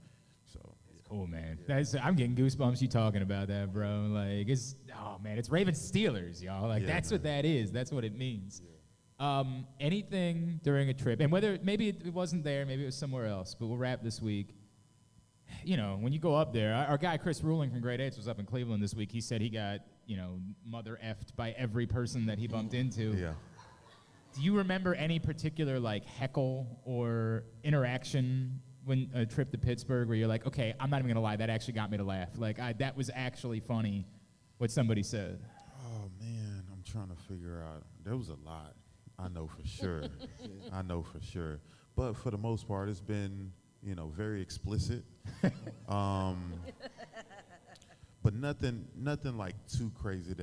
Speaker 11: So
Speaker 16: it's cool, man. I'm getting goosebumps you talking about that, bro. Like, it's Ravens Steelers, y'all. Like, that's what that is. That's what it means. Yeah. Anything during a trip, and whether maybe it wasn't there, maybe it was somewhere else, but we'll wrap this week. You know, when you go up there, our guy Chris Ruling from Grade 8 was up in Cleveland this week. He said he got, you know, mother effed by every person that he bumped into.
Speaker 11: Yeah.
Speaker 16: Do you remember any particular like heckle or interaction when a trip to Pittsburgh where you're like, okay, I'm not even gonna lie, that actually got me to laugh. Like that was actually funny, what somebody said.
Speaker 11: Oh man, I'm trying to figure out. There was a lot. I know for sure. I know for sure. But for the most part, it's been, very explicit. But nothing like too crazy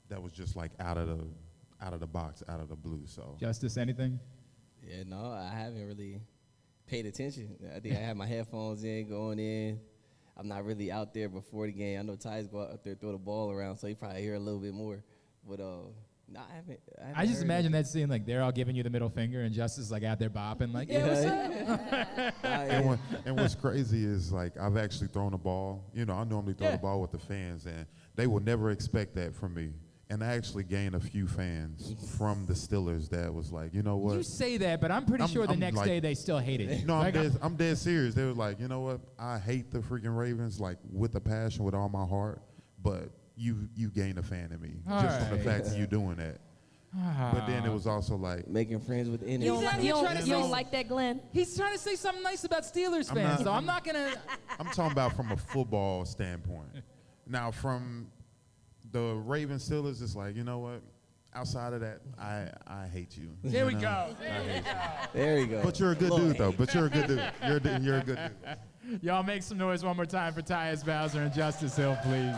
Speaker 11: that was just like out of the box, out of the blue. So
Speaker 16: Justice, anything?
Speaker 18: Yeah, no, I haven't really paid attention. I think I have my headphones in, going in. I'm not really out there before the game. I know Tyus go out there, throw the ball around, so you probably hear a little bit more. But no, I haven't
Speaker 16: I just imagine that scene, like they're all giving you the middle finger and Justice is like out there bopping, like, yeah, what's up?
Speaker 11: And what's crazy is, like, I've actually thrown a ball. I normally throw the ball with the fans, and they will never expect that from me. And I actually gained a few fans from the Steelers that was like, you know what?
Speaker 16: You say that, but I'm pretty sure the next day they still hated it.
Speaker 11: No, I'm dead serious. They were like, you know what? I hate the freaking Ravens, like, with a passion, with all my heart, but you gained a fan in me just from the fact that you doing that. But then it was also like
Speaker 18: making friends with enemies.
Speaker 17: You don't like that, Glenn?
Speaker 16: He's trying to say something nice about Steelers fans, so I'm not gonna.
Speaker 11: I'm talking about from a football standpoint. Now, from the Ravens Steelers, it's like, you know what? Outside of that, I hate you.
Speaker 16: There we go.
Speaker 18: There you go.
Speaker 11: But you're a good dude, though. But you're a good dude. You're a good dude.
Speaker 16: Y'all make some noise one more time for Tyus Bowser and Justice Hill, please.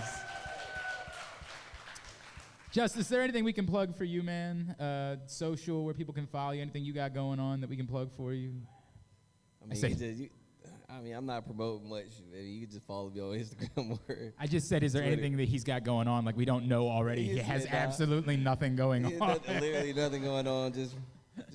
Speaker 16: Justice, is there anything we can plug for you, man? Social, where people can follow you? Anything you got going on that we can plug for you?
Speaker 18: I'm not promoting much. You can just follow me on Instagram or
Speaker 16: I just said, is there anything that he's got going on like we don't know already? He has absolutely nothing going on.
Speaker 18: Literally nothing going on. Just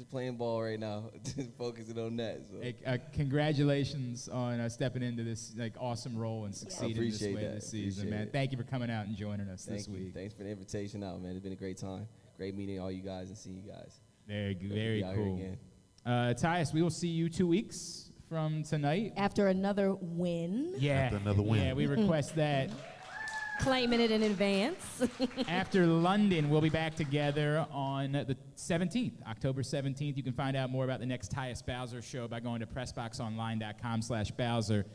Speaker 18: playing ball right now. Just focusing on that. So.
Speaker 16: Hey, congratulations on stepping into this awesome role and succeeding this way this season, man. Thank you for coming out and joining us this week.
Speaker 18: Thanks for the invitation out, man. It's been a great time. Great meeting all you guys and seeing you guys.
Speaker 16: Very cool. Tyus, we will see you 2 weeks from tonight.
Speaker 17: After another win.
Speaker 16: Yeah.
Speaker 11: After another win.
Speaker 16: Yeah, we request that.
Speaker 17: Claiming it in advance.
Speaker 16: After London, we'll be back together on the 17th, October 17th. You can find out more about the next Tyus Bowser show by going to PressBoxOnline.com/Bowser.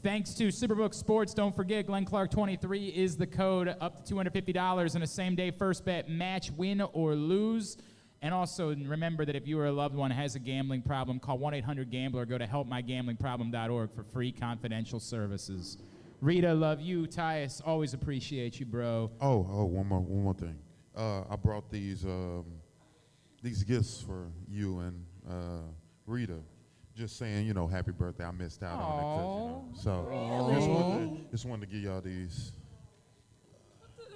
Speaker 16: Thanks to Superbook Sports. Don't forget, Glenn Clark 23 is the code, up to $250 and a same-day first bet match, win or lose. And also remember that if you or a loved one has a gambling problem, call 1-800-GAMBLER or go to helpmygamblingproblem.org for free confidential services. Rita, love you. Tyus, always appreciate you, bro.
Speaker 11: One more thing. I brought these gifts for you and Rita. Just saying, happy birthday. I missed out on it. So just wanted to give y'all these.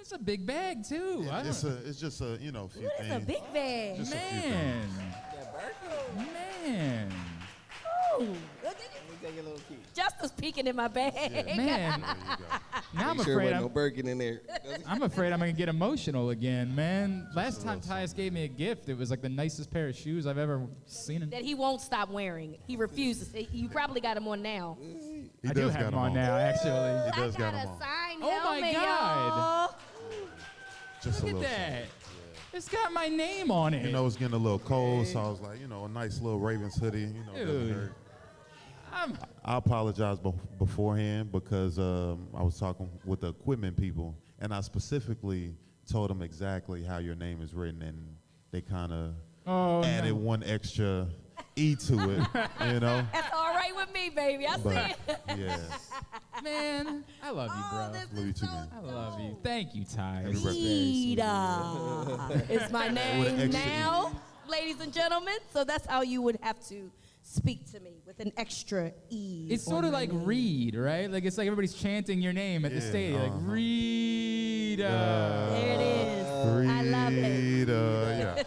Speaker 16: It's a big bag too.
Speaker 11: It's just a few things.
Speaker 17: It's a big bag.
Speaker 11: Just
Speaker 16: Man.
Speaker 17: Ooh, look at you.
Speaker 18: Take a little peek.
Speaker 17: Justice peeking in my bag.
Speaker 11: Yeah.
Speaker 16: Man. Now I'm
Speaker 18: sure
Speaker 16: afraid
Speaker 18: no Birkin in there.
Speaker 16: I'm afraid I'm gonna get emotional again, man. Last time Tyus gave me a gift, it was like the nicest pair of shoes I've ever seen.
Speaker 17: That he won't stop wearing. He refuses. You probably got him on now.
Speaker 16: I do have them on now, actually.
Speaker 11: He does got them on.
Speaker 17: Oh
Speaker 16: my God.
Speaker 11: Just
Speaker 16: Look
Speaker 11: a
Speaker 16: at
Speaker 11: little
Speaker 16: that.
Speaker 11: something.
Speaker 16: It's got my name on it.
Speaker 11: It's getting a little cold, so I was like, a nice little Ravens hoodie. Doesn't hurt. I apologize beforehand because I was talking with the equipment people, and I specifically told them exactly how your name is written, and they kind of added one extra E to it,
Speaker 17: That's all right with me, baby. I see it.
Speaker 11: Yeah.
Speaker 16: Man, I love you, bro.
Speaker 11: Love you too, man.
Speaker 16: I love you. Thank you, Ty.
Speaker 17: Rita is my name now, ladies and gentlemen. So that's how you would have to speak to me, with an extra E.
Speaker 16: It's sort of like Reed, right? Like it's like everybody's chanting your name at the stadium, like Rita.
Speaker 17: There it is. I love it.
Speaker 11: Yeah.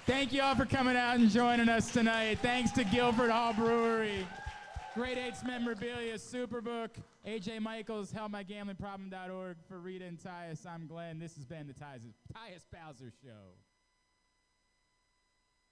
Speaker 16: Thank you all for coming out and joining us tonight. Thanks to Guilford Hall Brewery, Great Eights Memorabilia, Superbook, AJ Michaels, helpmygamblingproblem.org. For Rita and Tyus, I'm Glenn. This has been the Tyus Bowser Show.